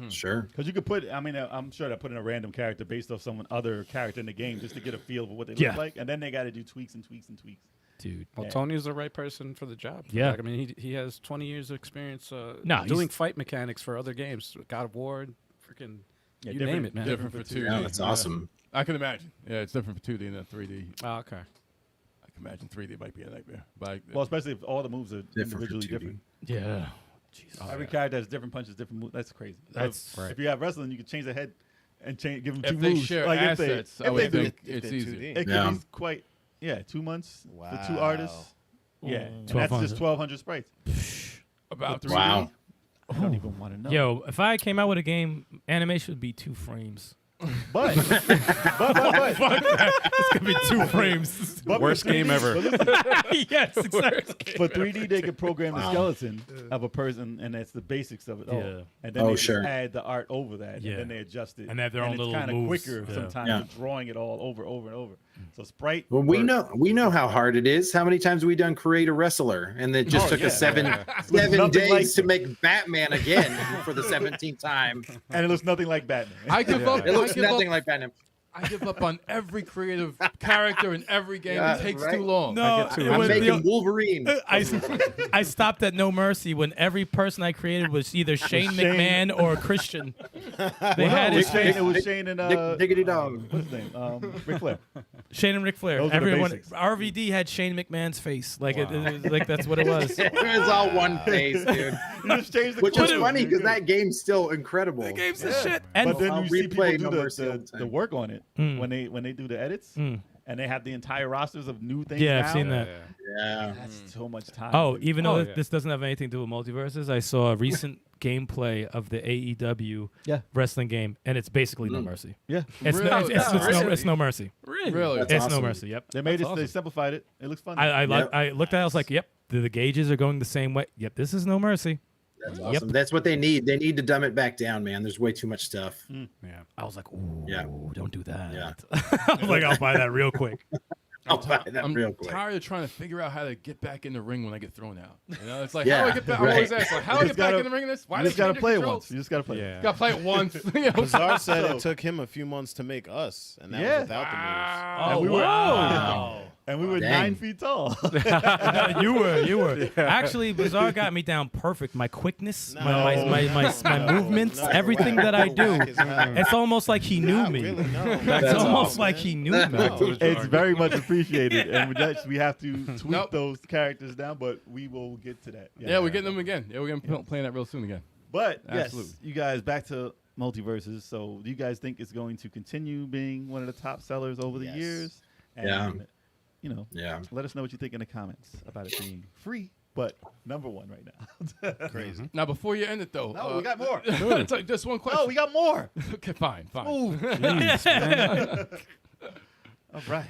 Sure. Because you could put, I mean, I'm sure they put in a random character based off someone other character in the game just to get a feel of what they Yeah. look like, and then they got to do tweaks and tweaks and tweaks. Dude. Well, Yeah. Tony's the right person for the job. Yeah. Like, I mean, he has 20 years of experience No, doing he's- fight mechanics for other games. God of War, freaking, Yeah, you different- name it, man. different for 2D. Yeah, that's awesome. I can imagine. Yeah, it's different for 2D than 3D. Oh, okay. I can imagine 3D might be a nightmare. But Well, especially if all the moves are Different for individually 2D. different. Yeah. Every character has different punches, different moves. That's crazy. That's if you have wrestling, you can change the head and give them two if they moves. share like assets, I if would they do, think if it's they're easier. 2D. it could Yeah. be quite 2 months for 2 Wow. artists. Yeah, and that's 1200. just 1,200 sprites. About 3D. Wow. I don't even want to know. Yo, if I came out with a game, animation would be 2 frames. But It's gonna be 2 frames. but Worst for 3D game ever. but listen, Yes, exactly. for 3D, they could program the skeleton of a person, and that's the basics of it all. Yeah. And then Oh, they just sure. add the art over that, Yeah. and then they adjust it. And they have their own little it's kind of moves. quicker Yeah. sometimes Yeah. than drawing it all over and over. So sprite. Well, we work. know how hard it is. How many times have we done create a wrestler, and it just Oh, took yeah. us seven nothing days like to make Batman again for the 17th time. and it looks nothing like Batman. I give up. It looks I give nothing up, like Batman. I give up on every creative character in every game. Yeah, it takes right. too long. No, get to it. it I'm was- making Wolverine. I stopped at No Mercy when every person I created was either Shane Shane. McMahon or Christian. They Well, had no, it, it was Shane and Diggity dog. what's his name? Ric Flair. Shane and Ric Flair. Those are the Everyone, basics. RVD had Shane McMahon's face. Like like that's what it was. It was all one face, dude. You just changed the Which is code. funny because that game's still incredible. The game's the shit. And But then I'll you see people replay do No Mercy all the the time. work on it when they do the edits, and they have the entire rosters of new things. yeah, now. I've seen that. Yeah. That's so much time. Oh, even though Oh, yeah. this doesn't have anything to do with multiverses, I saw a recent gameplay of the AEW Yeah. wrestling game, and it's basically No Mercy. yeah. It's, Really? it's no Mercy. Really? Really? That's It's awesome. No Mercy. Yep. They made That's it. They awesome. simplified it. It looks fun. I Yep. looked at it. I was like, yep, the gauges are going the same way. Yep, this is No Mercy. That's awesome. That's what they need. They need to dumb it back down, man. There's way too much stuff. Yeah. I was like, ooh, Yeah. don't do that. Yeah. I was like, I'll buy that real quick. I'll buy that I'm real quick. tired of trying to figure out how to get back in the ring when I get thrown out. You know, it's like Yeah, how do I get back? I'm always right. asked, like, how do I get back in the ring in this? Why You do just they gotta change the play it controls? once. You just gotta play it. Yeah. Gotta play it once. You know? Bizarre said So- it took him a few months to make us, and that Yeah. was without the moves. Oh, we were- wow. And we were Dang. 9 feet tall. You were. Actually, Bizarre got me down perfect. My quickness, my movements, everything that I do. It's almost like he knew me. Really, no. It's That's almost awesome. like he knew me. It's very much appreciated, and we have to tweak Nope. those characters down, but we will get to that. Yeah, we're getting them again. Yeah, we're gonna be playing that real soon again. But Absolutely. yes, you guys, back to MultiVersus. So, do you guys think it's going to continue being one of the top sellers over the Yes. years? And, Yeah. you know, Yeah. let us know what you think in the comments about it being free, but number one right now. Crazy. Now, before you end it though, No, we got more. it's like just one question. Oh, we got more. Okay, fine. Ooh. All right.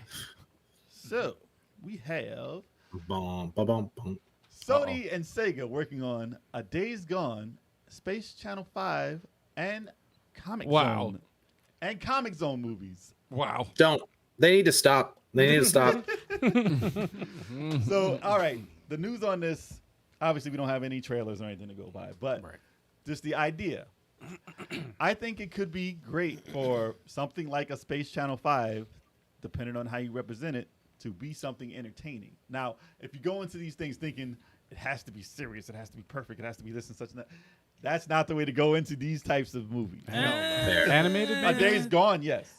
So, we have Boom, ba bum, boom. Sony and Sega working on a Days Gone, Space Channel 5, and Comic Wow. Zone. And Comic Zone movies. Wow. Don't. They need to stop. They need to stop. So, all right. The news on this, obviously, we don't have any trailers or anything to go by, but just the idea. I think it could be great for something like a Space Channel 5, depending on how you represent it, to be something entertaining. Now, if you go into these things thinking it has to be serious, it has to be perfect, it has to be this and such and that, that's not the way to go into these types of movies. Animated, A maybe? Days Gone, yes.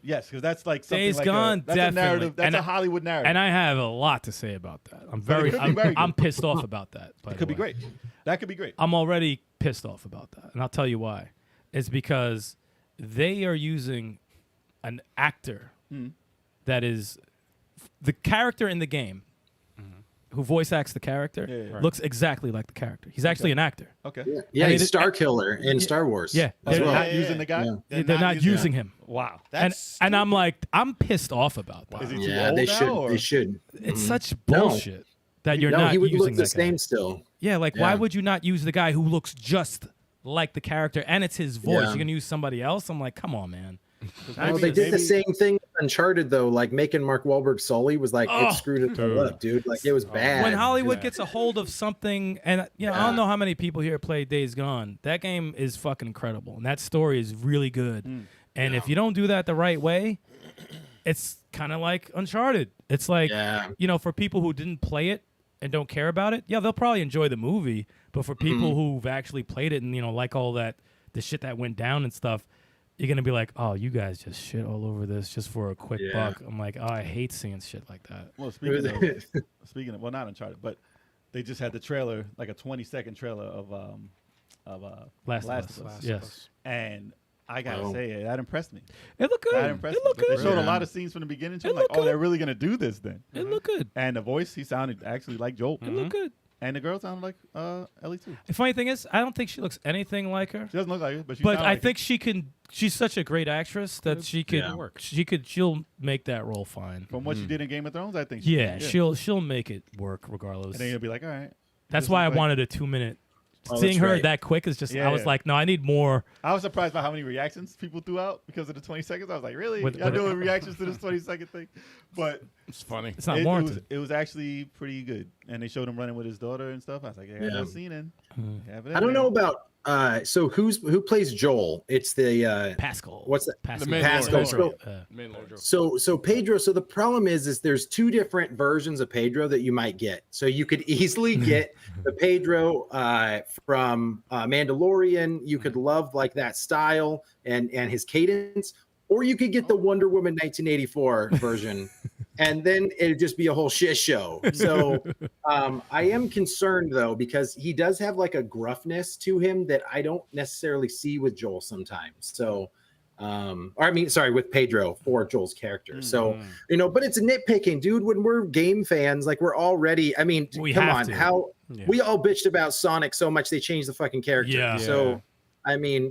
Yes, because that's like something Days like Gone, that's a definitely. narrative. That's And a Hollywood narrative. And I have a lot to say about that. I'm But it very, could be very good. I'm pissed off about that. by it the could be way. great. That could be great. I'm already pissed off about that, and I'll tell you why. It's because they are using an actor that is the character in the game, who voice acts the character, Yeah. looks exactly like the character. He's actually an actor. Okay. Yeah, And he's it- Star Killer in Star Wars. Yeah, as They're well. not using the guy. Yeah. they're not using him. Wow. And I'm like, I'm pissed off about that. Is he too Yeah, old they now, should. or- They should. It's such No. bullshit that you're No, not he would using look the that guy. same still. Yeah, like why Yeah. would you not use the guy who looks just like the character and it's his voice? Yeah. You're gonna use somebody else? I'm like, come on, man. Well, they did the same thing with Uncharted though. Like making Mark Wahlberg Sully was like it screwed it all up, dude. Like it was bad. When Hollywood gets a hold of something, and I don't know how many people here play Days Gone. That game is fucking incredible, and that story is really good. And if you don't do that the right way, it's kind of like Uncharted. It's like Yeah. for people who didn't play it and don't care about it, yeah, they'll probably enjoy the movie. But for people who've actually played it and like all that, the shit that went down and stuff, you're gonna be like, oh, you guys just shit all over this just for a quick buck. I'm like, oh, I hate seeing shit like that. Well, speaking of, well, not Uncharted, but they just had the trailer, like a 20-second trailer of Last of Last Us. of Us. Yes, and I gotta Oh. say, that impressed me. it looked good. That impressed It me. looked They good. showed a Yeah. lot of scenes from the beginning. To It I'm like, looked oh, they're good. really gonna do this then. It looked good. And the voice, he sounded actually like Joel, It looked good. and the girl sounded like Ellie too. The funny thing is, I don't think she looks anything like her. She doesn't look like it, but she. But sound I like think she can. She's such a great actress that she could. Yeah. She'll make that role fine. from what she did in Game of Thrones, I think. She Yeah, did. she'll make it work regardless. And then you'll be like, all right. That's this why I is like- wanted a 2-minute. Oh, Seeing that's her right. that quick is just. Yeah, I was yeah. like, no, I need more. I was surprised by how many reactions people threw out because of the 20 seconds. I was like, really? With- Y'all doing reactions to this 20-second thing? But It's funny. It's not it warranted. was actually pretty good. And they showed him running with his daughter and stuff. I was like, yeah, Yeah. no scene in. I don't know about so who plays Joel? It's the Pascal. what's that? Pascal? main Pascal. Lord. So, Main Lord Joe. so Pedro. So the problem is there's two different versions of Pedro that you might get. So you could easily get the Pedro from Mandalorian. You could love like that style and his cadence, or you could get the Wonder Woman 1984 version, and then it'd just be a whole shit show. So I am concerned though because he does have like a gruffness to him that I don't necessarily see with Joel sometimes. So. With Pedro for Joel's character. So, but it's a nitpicking, dude. When we're game fans, like we're already, We come have on, to. how we all bitched about Sonic so much they changed the fucking character. Yeah. So,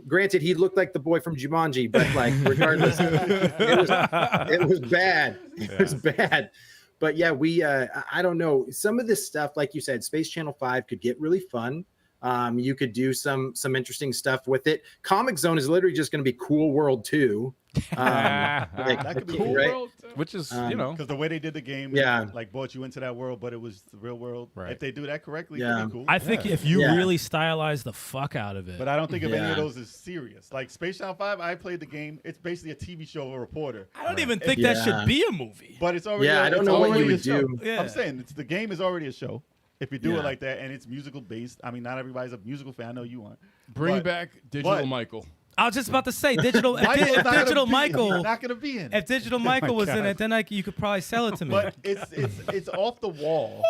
granted, he looked like the boy from Jumanji, but like, regardless, it was bad. It was bad. But yeah, I don't know. Some of this stuff, like you said, Space Channel 5 could get really fun. You could do some interesting stuff with it. Comic Zone is literally just going to be Cool World 2. That could be cool, right? world. Which is, Because the way they did the game, like brought you into that world, but it was the real world. Right. If they do that correctly, Yeah. it'd be cool. I think if you really stylize the fuck out of it, But I don't think of any Yeah. of those as serious. Like Space Channel 5, I played the game. It's basically a TV show of a reporter. I don't even think Yeah. that should be a movie. But it's already I don't it's know what you already a would show. do. Yeah. I'm saying the game is already a show. If you do Yeah. it like that and it's musical based, I mean, not everybody's a musical fan. I know you aren't. Bring But back Digital but- Michael. I was just about to say digital. Michael's if not gonna Digital be- Michael, he's not going to be in. if Digital Michael was in it, then you could probably sell it to me. But it's off the wall.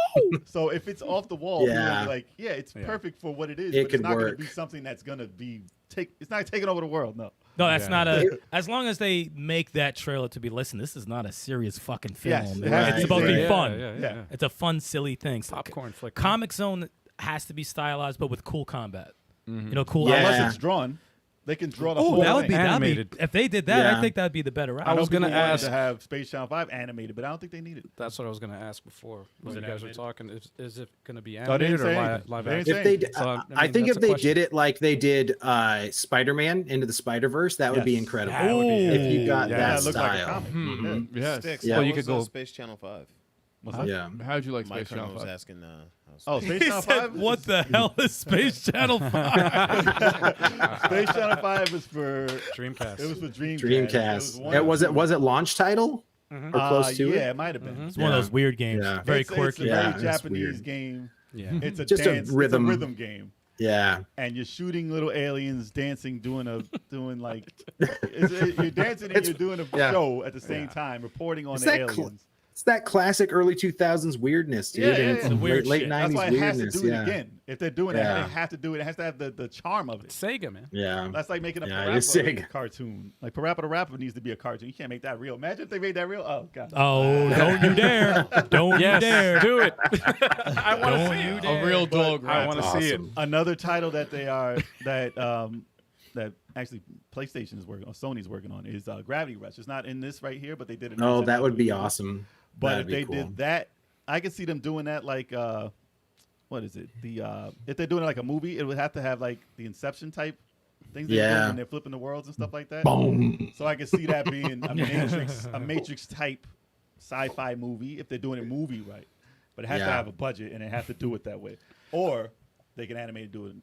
So if it's off the wall, Yeah. we're like, it's perfect for what it is. It but could it's not going work. to be something that's going to be it's not taking over the world. No. No, that's not a. As long as they make that trailer to be, listen, this is not a serious fucking film. Yes, it man. has to It's be supposed to be serious. fun. Yeah. It's a fun, silly thing. Popcorn flick. Comic Zone has to be stylized, but with cool combat. You know, cool. Yeah. Unless it's drawn, they can draw the Oh, whole that would thing. be Animated. if they did that, Yeah. I think that'd be the better route. I was People gonna wanted ask- to have Space Channel 5 animated, but I don't think they need it. That's what I was going to ask before when it you guys animated? were talking. Is it going to be they didn't animated or say live anything. They action? didn't If they, say So, I think that's if a they question. did it like they did Spider-Man Into the Spider-Verse, that would be Yes. incredible. That would be- If you got Yeah, that it looks like a style. comic. Yes. Sticks. Yeah. How Well, you was, could go- Space Channel 5. Yeah. How'd you like My Space Channel was 5? asking. Oh, Space He Channel said, 5? "What the hell is Space Channel 5?" Space Channel 5 was for Dreamcast. It was for Dreamcast. Dreamcast. one Was of it launch title or close to Yeah, it? it might have been. It's one of those weird games. Yeah. Very It's quirky. a very Yeah, it's Japanese weird. game. Yeah. It's a Just a dance, rhythm. It's a rhythm game. Yeah. And you're shooting little aliens dancing, doing like you're dancing and you're doing a yeah. show at the same time, reporting on It's the that aliens. It's that classic early 2000s weirdness, dude. Yeah, and yeah, it's yeah. Weird late shit. 90s That's why it has to weirdness. do it Yeah. again. If they're doing it, Yeah. they have to do it. It has to have the charm of it. Sega, man. Yeah. That's like making a Yeah, it is Parappa sick. cartoon. Like Parappa the Rapper needs to be a cartoon. You can't make that real. Imagine if they made that real. Oh god. Oh, don't you dare! Don't you dare! do it. I want to Don't see you it. dare! A real dog I rat. want to see it. Another title that they are that actually PlayStation is working on, Sony's working on is Gravity Rush. It's not in this right here, but they did it. Oh, that would be awesome. But That'd if they be cool. did that, I could see them doing that like what is it? If they're doing it like a movie, it would have to have like the Inception type things they do Yeah. when they're flipping the worlds and stuff like that. Boom. So I could see that being a Matrix type sci-fi movie if they're doing a movie right. But it has to Yeah. have a budget and it has to do it that way. Or they can animate and do it,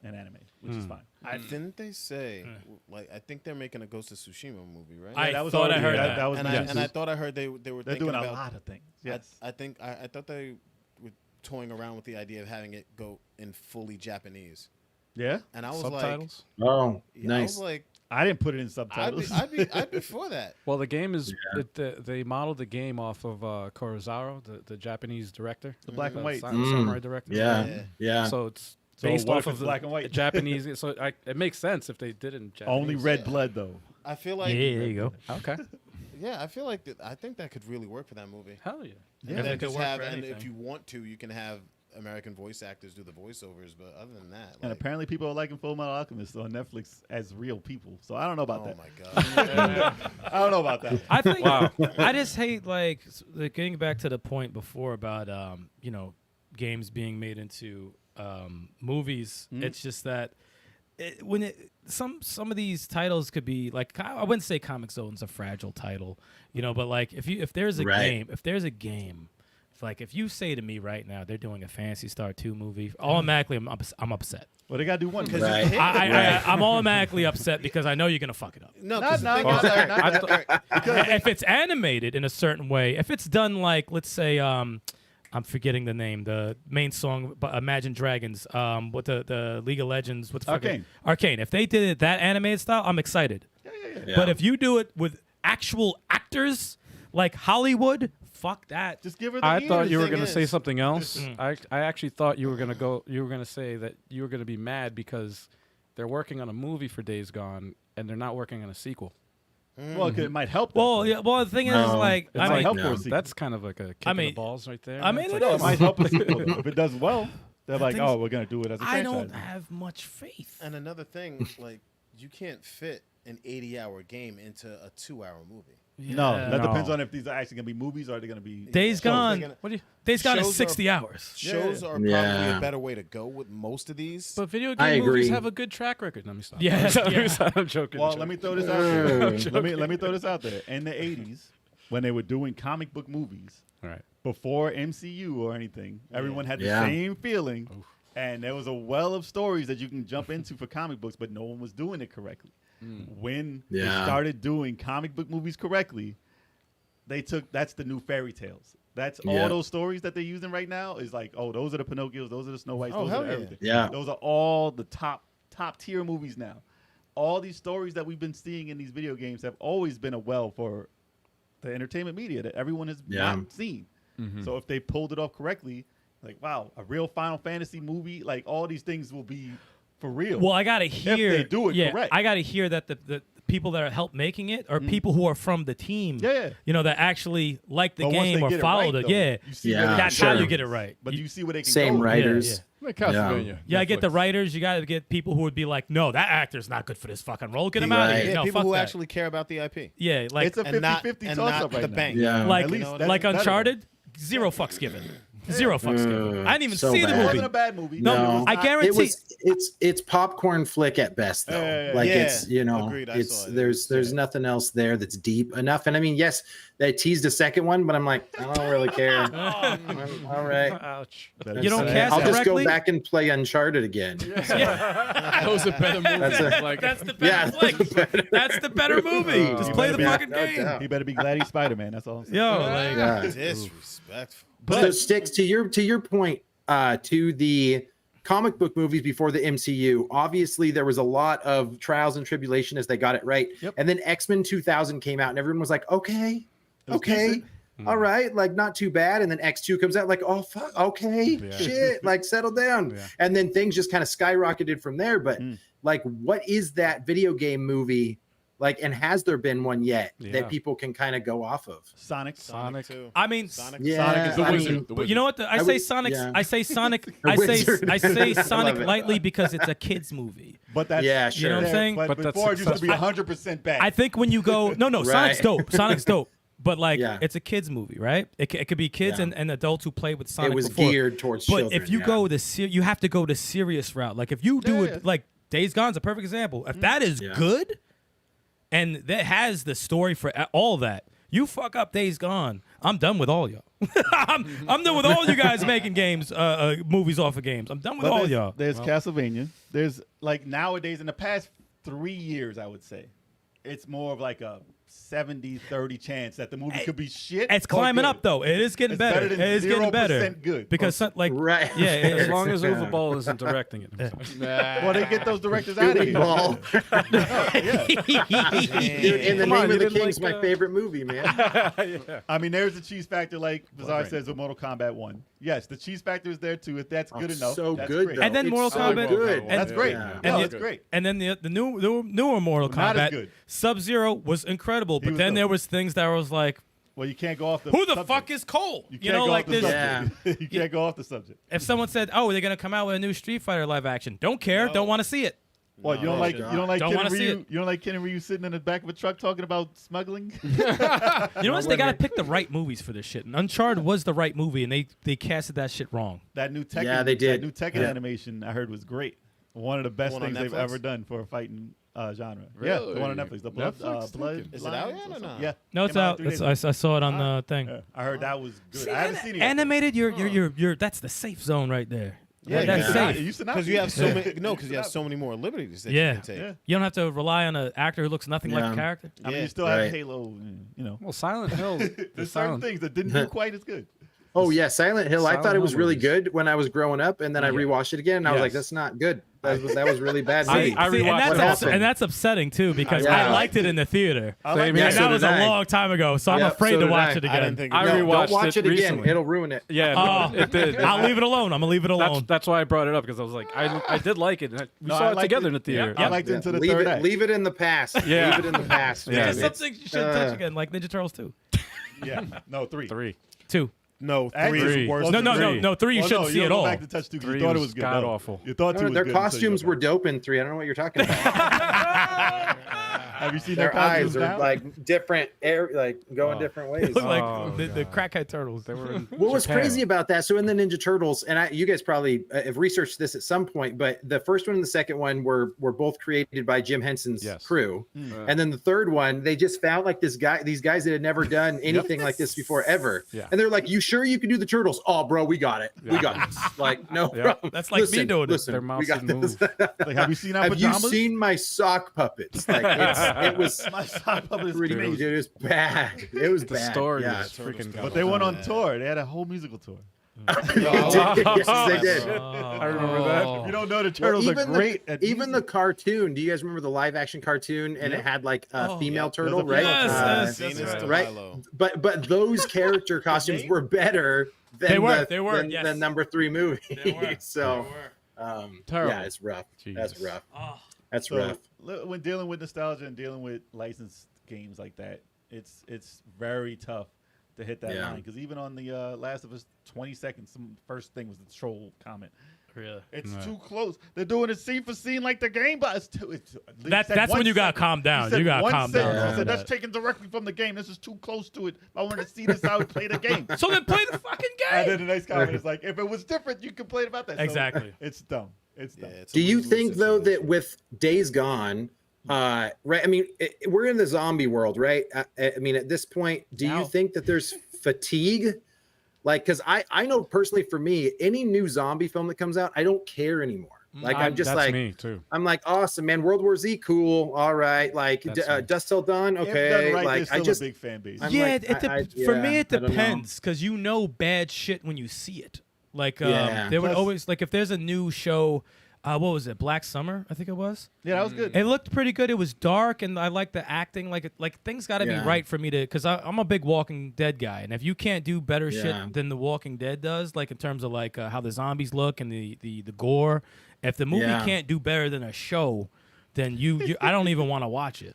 an anime, which is fine. Didn't they say, like, I think they're making a Ghost of Tsushima movie, right? I that was thought I already- heard that. That was and, mentioned. I thought I heard they were They're thinking doing a about, lot of things. Yes. I thought they were toying around with the idea of having it go in fully Japanese. Yeah. And I was Subtitles. Oh, like, I nice. was like, I didn't put it in subtitles. I'd be for that. Well, the game is they modeled the game off of Kurosawa, the Japanese director, The black and white. samurai director. Yeah. Yeah. Yeah. So it's So based what off if of it's the black and white? Japanese. So it makes sense if they did it in Japanese. Only red blood though. I feel like, Yeah, there you go. Okay. yeah, I feel like I think that could really work for that movie. Hell yeah. Yeah. And then it could just work have, for and if anything. you want to, you can have American voice actors do the voiceovers. But other than that, And like, apparently people are liking Full Metal Alchemist on Netflix as real people. So I don't know about oh that. my god, I don't know about that. I think I just hate like getting back to the point before about games being made into movies. It's just that some of these titles could be like, I wouldn't say Comic Zone's a fragile title, but like if there's a game. Like if you say to me right now they're doing a Phantasy Star 2 movie, automatically I'm upset. Well, they got to do one. Right. I'm automatically upset because I know you're gonna fuck it up. no, Not 'cause the now. thing Not is, that. Not that. If it's animated in a certain way, if it's done like, let's say, I'm forgetting the name, the main song, Imagine Dragons, what the League of Legends, what's Arcane. If they did it that animated style, I'm excited. Yeah. But if you do it with actual actors like Hollywood, fuck that. Just give her the I ear. thought you were thing going to say is- something else. I actually thought you were going to say that you were going to be mad because they're working on a movie for Days Gone and they're not working on a sequel. Well, it might help. Well, yeah. Well, the thing is, No. like, It's I like, mean, help no. for a sequel. that's kind of like a kick in the balls right there. I mean, It's it like, It is. might help a sequel. If it does well, they're like, thing's- oh, we're going to do it as a I franchise. don't have much faith. And another thing, like you can't fit an 80-hour game into a 2-hour movie. No, that No. depends on if these are actually gonna be movies or are they gonna be. Days Gone. they're gonna- What do you? Days Gone Shows is 60 hours. Shows are probably Yeah. a better way to go with most of these. But video I game movies agree. have a good track record. Let me stop. Yeah, yeah. I'm joking. Well, I'm let me joking. throw this out there. let me throw this out there. In the '80s, when they were doing comic book movies, All right. before MCU or anything, everyone had the Yeah. same feeling, and there was a well of stories that you can jump into for comic books, but no one was doing it correctly. When they Yeah. started doing comic book movies correctly, that's the new fairy tales. That's Yeah. all those stories that they're using right now is like, oh, those are the Pinocchios, those are the Snow Whites, Oh, those hell are the yeah. everything. Yeah. Those are all the top tier movies now. All these stories that we've been seeing in these video games have always been a well for the entertainment media that everyone has Yeah. not seen. So if they pulled it off correctly, like, wow, a real Final Fantasy movie, like all these things will be for real. Well, I gotta hear. they do it yeah, correct. I gotta hear that the people that are help making it are people who are from the team. Yeah. You know, that actually like the But once game they or get it followed right, it. though, Yeah. you see Yeah. where they That's can how go. you get it right. But you see where they can Same go. writers. Like Castlevania. Yeah, I get the Netflix. writers. You got to get people who would be like, no, that actor's not good for this fucking role. Get him Right. out of here. Yeah, No, people fuck who that. actually care about the IP. Yeah, like It's a And not, 50-50 and toss-up not right the now. bank. Yeah. like At least that's like better. Uncharted, zero fucks given. Zero fucks given. I didn't even so see the bad. It movie. wasn't a bad movie. No. I guarantee. It's popcorn flick at best though. Yeah. Like Yeah. it's Agreed, I it's saw it. there's nothing else there that's deep enough. And I mean, yes, they teased a second one, but I'm like, I don't really care. All right. Ouch. You don't cast I'll just correctly? go back and play Uncharted again. Those are better movies. That's a- like, That's the Yeah, better flick. That's the better movie. Just play the Yeah, fucking no game. doubt. He better be glad he's Spider-Man. That's all I'm saying. Yo, like, Yeah. Disrespectful. So Sticks, to your point, to the comic book movies before the MCU, obviously there was a lot of trials and tribulation as they got it right. Yep. And then X-Men 2000 came out and everyone was like, okay, was okay. decent. All right, like not too bad. And then X2 comes out, like, oh fuck, okay, shit, like settle down. Yeah. And then things just kind of skyrocketed from there. But like, what is that video game movie like? And has there been one yet Yeah. that people can kind of go off of? Sonic. Sonic too. I mean, Sonic. Yeah, Sonic is the I wizard. mean, The but you know what? I I say would- Sonic. yeah. I say Sonic. A I say wizard. I say I Sonic love it. lightly because it's a kids movie. But that's Yeah, sure. You know what I'm saying? But But that's before it used to be successful. 100% bad. I think when you go, no, Sonic's Right. dope. Sonic's dope. But like, Yeah. it's a kids movie, right? It could be kids Yeah. and adults who play with Sonic. It was before. geared towards But children. if you yeah. go you have to go the serious route. Like if you do Yeah, it, yeah. like Days Gone's a perfect example. If that is Yeah. good, and that has the story for all that, you fuck up Days Gone, I'm done with all y'all. I'm done with all you guys making games, movies off of games. I'm done with But all there's, y'all. There's Castlevania. There's like nowadays in the past 3 years, I would say, it's more of like a 70-30 chance that the movie could be shit. It's or climbing good. up though. It is getting It's better. better than It is getting 0% better. good. Because like right, yeah, As long as Yeah. Uwe Ball isn't directing it. himself. Well, they get those directors out of here. Ball. Yeah. Dude, In the Come on, Name you of the didn't King's like, my favorite movie, man. I mean, there's the cheese factor, like Bizarre says, with Mortal Kombat 1. Yes, the cheese factor is there too. If that's good enough, so that's good, great. though. And then It's Mortal so Kombat- good. and- That's great. Yeah. No, And it's great. And then the newer Mortal Not as Kombat, good. Sub-Zero was incredible, but was then dope. there was things that was like, Well, you can't go off the who the subject. fuck is Cole? You You can't know, go like off the this. subject. You can't go off the subject. If someone said, "Oh, they're gonna come out with a new Street Fighter live action," don't care, don't want to see it. Well, you don't like God. you don't like Don't Ken wanna and see Ryu. it. You don't like Ken and Ryu sitting in the back of a truck talking about smuggling. You know what? They gotta pick the right movies for this shit. And Uncharted was the right movie, and they casted that shit wrong. That new Tekken, Yeah, they did. That new Tekken Yeah. animation I heard was great. One of the best One on things they've Netflix? ever done for a fighting genre. Yeah, the one on Really? Netflix. The Blood. Netflix? Blood. Is it out yet or Lions not? Yeah. No, it's Came out. 3 days I saw it on the thing. ago. I heard that was good. See, I haven't seen it yet. animated, you're that's the safe zone right there. Yeah, that's you safe. It used to not Because be. you have so many. No, because you have so many more liberties that Yeah. you can take. Yeah. You don't have to rely on an actor who looks nothing like Yeah. a character. I mean, Yeah. you still have Right. Halo. You know, Well, Silent Hill. there's certain Silent, things that didn't do quite as good. Oh yeah, Silent Hill. I Silent thought it was Hill really movies. good when I was growing up, and then I rewatched it again, and I was like, Yes. "That's not good. That was really bad." I- movie. I See, rewatched and it that's also. and that's upsetting too because Yeah. I liked it in the theater. I like Same that. here. And so that was did a I. long time ago, so I'm Yeah, afraid so to did watch I. it I again. didn't think. I No, rewatched don't watch it again. recently. It'll ruin it. Yeah, Oh. it did. I'll leave it alone. I'm gonna leave it alone. That's why I brought it up because I was like, I did like it. And we No, saw I it liked together it. in the theater. I liked it into the leave third it. act. Leave it in the past. Yeah. Leave it in the past. Yeah. It's man. something you shouldn't touch again, like Ninja Turtles 2. Yeah, no, 3. 3. 2. No, Actually, three is worse. No, than no, three. no. 3 you Well, shouldn't no, see you at don't go all. back to touch 2 because you 3 thought it was was good. god-awful. You thought 2 was Their good until you costumes go were back. dope in 3. I don't know what you're talking about. Have you seen Their their costumes eyes are now? like different, going different ways. Look like Oh, the God. crackhead turtles. They were in What was Japan. crazy about that? So in the Ninja Turtles, and you guys probably have researched this at some point, but the first one and the second one were both created by Jim Henson's Yes. crew, Mm. and then the third one they just found like these guys that had never done anything like this before ever, Yeah. and they're like, "You sure you can do the turtles?" "Oh, bro, we got it. We got this." Like, no, Yeah. problem. That's like me doing it. Listen, Their we mouse got didn't this. Like, have you seen our Have you pajamas? seen my sock puppets? Like, it was My sock puppet is pretty. amazing. It was bad. It was The bad. story Yeah. was freaking. But they went on tour. They had a whole musical tour. Yes, they did. I remember that. Oh. If you don't know, the Well, turtles are great at even the music. cartoon. Do you guys remember the live action cartoon? And Yep. it had like a Oh, female There's turtle, a right? female Yes, turtle. yes, Venus yes, de right. Milo. But those character costumes were better than They were, the yes. number 3 movie. They were. So Terrible. yeah, it's rough. That's Jeez. rough. Oh. That's So, rough. when dealing with nostalgia and dealing with licensed games like that, it's very tough to hit that Yeah. line. Because even on the Last of Us 20 seconds, the first thing was the troll comment. Really? It's Right. too close. They're doing it scene for scene like the game, but it's too. That's when you gotta calm down. You gotta calm down. Yeah. He said that's taken directly from the game. This is too close to it. I want to see this how it play the game. So then play the fucking And game. then the next comment is like, if it was different, you complain about that. So Exactly. it's dumb. It's Yeah, dumb. it's a Do you lose-lose think though that situation. with Days Gone, right? I mean, we're in the zombie world, right? I mean, at this point, do you Now. think that there's fatigue? Like, because I know personally, for me, any new zombie film that comes out, I don't care anymore. Like, I'm just that's like, me too. I'm like, awesome, man. World War Z, cool. All right, like That's me. Dust Till Dawn, If done okay. right, like, there's still I just a big fan base. I'm Yeah, like, for me it I don't know. depends because you know bad shit when you see it. Like Yeah. they would Plus- always like if there's a new show, what was it? Black Summer, I think it was. Yeah, that was good. It looked pretty good. It was dark, and I liked the acting. Like things got to Yeah. be right for me to, because I'm a big Walking Dead guy, and if you can't do better Yeah. shit than the Walking Dead does, like in terms of like how the zombies look and the gore, if the movie Yeah. can't do better than a show, then you I don't even want to watch it.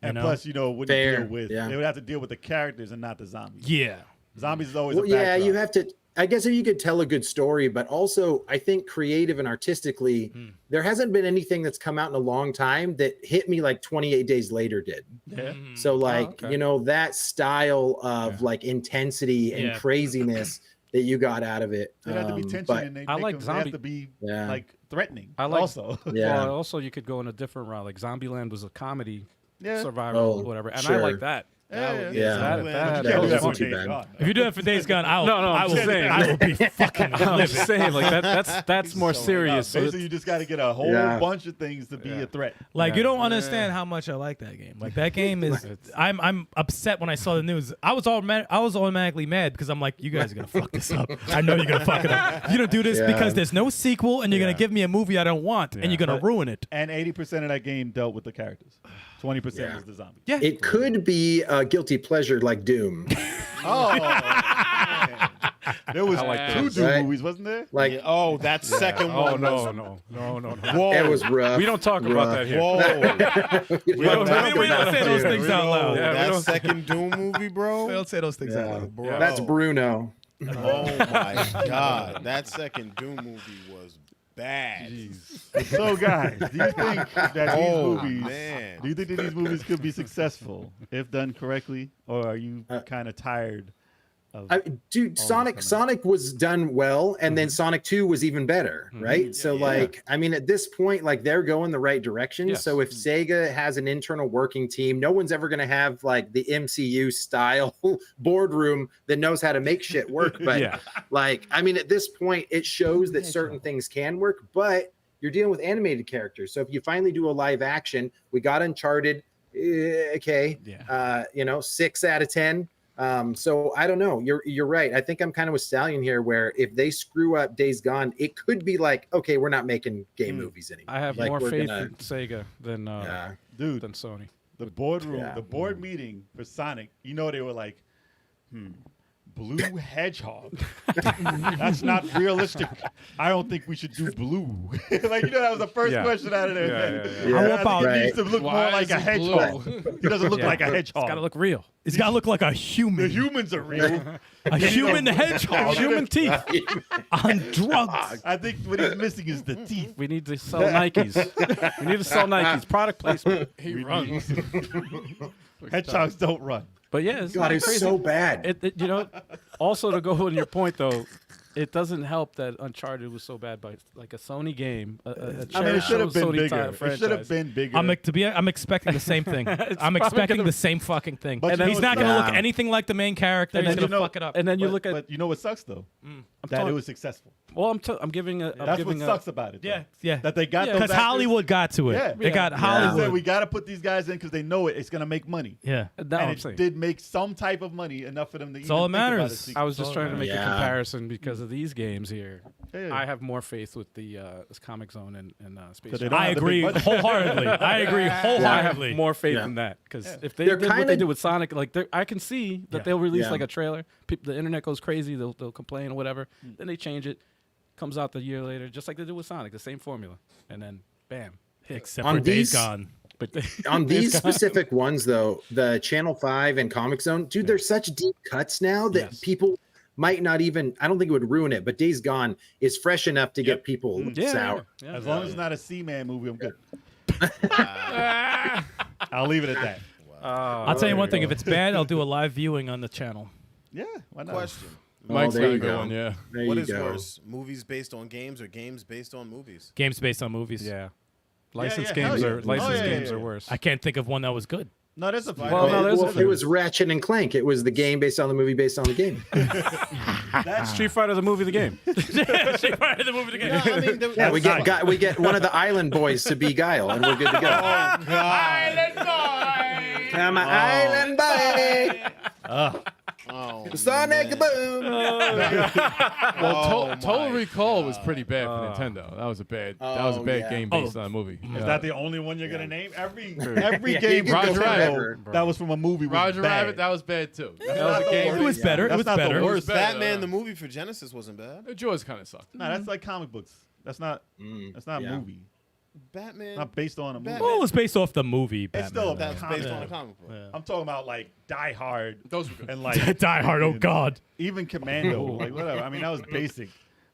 You And know? plus, wouldn't Fair, deal with. yeah. They would have to deal with the characters and not the zombies. yeah. Zombies is always Well, a yeah, backdrop. you have to. I guess if you could tell a good story, but also I think creative and artistically, there hasn't been anything that's come out in a long time that hit me like 28 Days Later did. Yeah. So like, okay. that style of like intensity and Yeah. craziness that you got out of it. They have to be tension but and they I make like them, they zombie- have to be Yeah. like threatening. I like- also. Yeah. Well, also you could go in a different route. Like Zombieland was a comedy, Yeah. survival, Oh, whatever, and I sure. like that. Yeah, That- yeah. that- Zombieland, that- You can't do that wasn't for too Days bad. Gone. If you do it for Days Gone, No, I'm I will, just saying. I will be fucking I'm livid. just saying, like that's more So, serious. So Basically, you just got to get a whole Yeah. bunch of things to be Yeah. a threat. Like you Yeah. don't understand how much I like that game. Like that game is. I'm upset when I saw the news. I was automatically mad because I'm like, you guys are gonna fuck this up. I know you're gonna fuck it up. You're gonna do this Yeah. because there's no sequel, and you're gonna give me a movie I don't want, and Yeah. you're gonna But- ruin it. And 80% of that game dealt with the characters. 20% Yeah. was the zombies. Yeah. It could be a guilty pleasure like Doom. Oh, man. There was I like two those. Doom Right? movies, wasn't there? Like, Yeah, oh, that second Oh one. no, was- no. Whoa. it was rough. We don't talk about that here. Whoa. We don't- we don't say those things out loud. Yeah, we that don't- second Doom movie, bro. say those things Yeah. Bro. That's Bruno. Oh my god, that second Doom movie was bad. So, guys, do you think that these Oh movies? man. Do you think that these movies could be successful if done correctly, or are you kind of tired of? Dude, All Sonic this coming Sonic was done well, and then Sonic 2 was even better, right? So like, I mean, at this point, like they're going the right direction. Yes. So if Sega has an internal working team, no one's ever gonna have like the MCU style boardroom that knows how to make shit work. But Yeah. like, I mean, at this point, it shows that certain things can work, but you're dealing with animated characters. So if you finally do a live action, we got Uncharted, okay, Yeah. 6 out of 10. So I don't know. You're right. I think I'm kind of with Stallion here, where if they screw up Days Gone, it could be like, okay, we're not making game movies anymore. I have Like, more we're faith gonna- in Sega than Dude, than Sony. the boardroom, Yeah. the board meeting for Sonic, they were like, Blue hedgehog. That's not realistic. I don't think we should do blue. Like, you know, that was the first question out of there. Yeah, How about He needs to look more like a hedgehog. He doesn't look like a hedgehog. It's got to look real. It's got to look like a human. The humans are real. A human hedgehog. Human teeth. On drugs. I think what he's missing is the teeth. We need to sell Nikes. We need to sell Nikes. Product placement. He runs. Hedgehogs don't run. But yeah, it's God, not it's crazy. so bad. You know, also to go on your point though, it doesn't help that Uncharted was so bad by like a Sony game. I mean, it cherished should have been Sony bigger. type It should have franchise. been bigger. I'm expecting the same thing. I'm expecting the same fucking thing. But And you know he's what's not going to not- look anything like the main character. And He's then going to you know- fuck it up. And then you But- look at. But you know what sucks though? That talking- it was successful. Well, I'm giving a. I'm That's giving what a, sucks about it. though. Yeah, yeah. That they got Yeah. those Because actors. Hollywood got to it. Yeah. They got They Hollywood. said we got to put these guys in because they know it's going to make money. Yeah. No, and I'm it saying. did make some type of money enough for them to That's even all that think about a matters. sequel. I was just trying to make a Yeah. comparison because of these games here. Yeah. I have more faith with the this Comic Zone and Space. 'Cause they Jam. don't I have the agree big budget. wholeheartedly. I agree I have wholeheartedly. more faith Yeah. in that because if they They're did what they kinda- did with Sonic, like I can see that Yeah. they'll release Yeah. like a trailer. The internet goes crazy. They'll complain or whatever. Then they change it. Comes out the year later, just like they did with Sonic, the same formula, and then bam, hit. Except On for Days these- Gone. But On these specific ones, though, the Channel 5 and Comic Zone, dude, they're such deep cuts now that Yes. people might not even, I don't think it would ruin it, but Days Gone is fresh enough to get people sour. Yeah. As long as it's not a Seaman movie, I'm good. I'll leave it at that. I'll tell you one thing. If it's bad, I'll do a live viewing on the channel. Yeah, why not? Question: Mike's there got a you good go. one, yeah. There What you is go. worse, movies based on games or games based on movies? Games based on movies. Yeah. Licensed yeah, hell games yeah. are licensed Oh, yeah, games yeah, are yeah. worse. I can't think of one that was good. No, that's a fine. Well, no, there's a Well, few. it was Ratchet and Clank. It was the game based on the movie based on the game. Street Fighter the movie, the game. the movie together. No, I mean, Yeah, we get one of the island boys to be Guile, and we're good to go. God. I'm an island boy. Oh, Sonic man. Boom. Well, Total my Recall was pretty bad for Nintendo. That was a bad Oh, yeah. game based on a movie. Is that the only one you're gonna name? Every Yeah, game you could go Roger forever. that was from a movie was Roger bad. Rabbit? That was bad too. That's That was not a the game. worst. It was better. It That's was not the better. worst. better. Batman the movie for Genesis wasn't bad. The Jaws kind of sucked. No, that's like comic books. That's not. That's not Yeah. a movie. Batman. Not based on a movie. Batman- Well, it was based off the movie. It's Batman. still a That's comic based on a book. comic book. I'm talking about like Die Hard Those were good. and like Die Hard. Oh God. even Commando, like whatever. I mean, that was basic,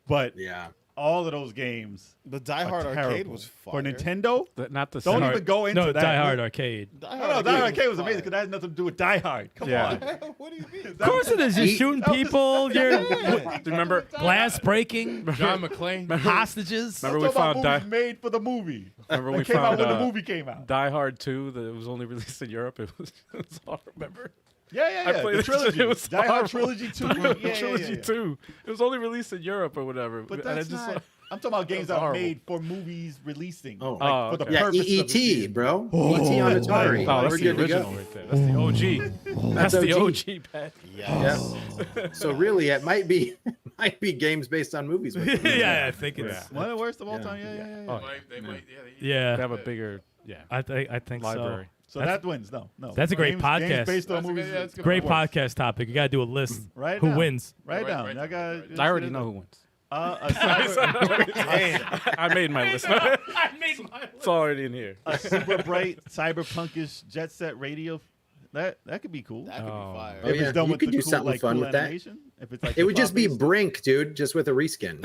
but Yeah. all of those games The Die Hard are Arcade terrible. was for fire. Nintendo. Not the Don't same. even go into No, that. Die Hard Arcade. Die No, Die Hard Arcade was amazing fire. because that has nothing to do with Die Hard. Come Yeah. on. What do you mean? Of course it is. You're shooting people. You're Remember glass breaking. John McClane. Hostages. Remember I'm we talking found about Die, movies made for the movie. remember we That came out found when the movie came out. Die Hard 2 that it was only released in Europe. It was all I remember. Yeah, I played the it. trilogy. It was Die Hard horrible. Trilogy 2. Trilogy 2. It was only released in Europe or whatever. But and I that's just not. I'm talking about games that are horrible. made for movies releasing. Oh. Like, Oh, for the okay. Yeah, purpose of the E.T., game. bro. E.T. on Atari. Oh, that's We're the good to original go. right there. That's the OG. That's the OG. OG, Pat. Yes. So really, it might be games based on movies. Yeah, I think it's. One of the worst of all Yeah. time. Yeah. Oh, They might, Yeah, They have a bigger, I think library. So that wins. No. That's a great Games podcast. based on That's a good- movies. yeah, that's a good Great point. podcast topic. You gotta do a list. Right Who now. wins? Right Right, down. right, I got. right, I already know who wins. A cyber, I made my list. It's already in here. a super bright cyberpunkish jet set radio. That could be cool. That could Oh. be fire. Oh, If yeah. it's done You with could the do cool, something like, fun cool with that. animation. If it's like It would just be hip-hop-based. Brink, dude, just with a reskin.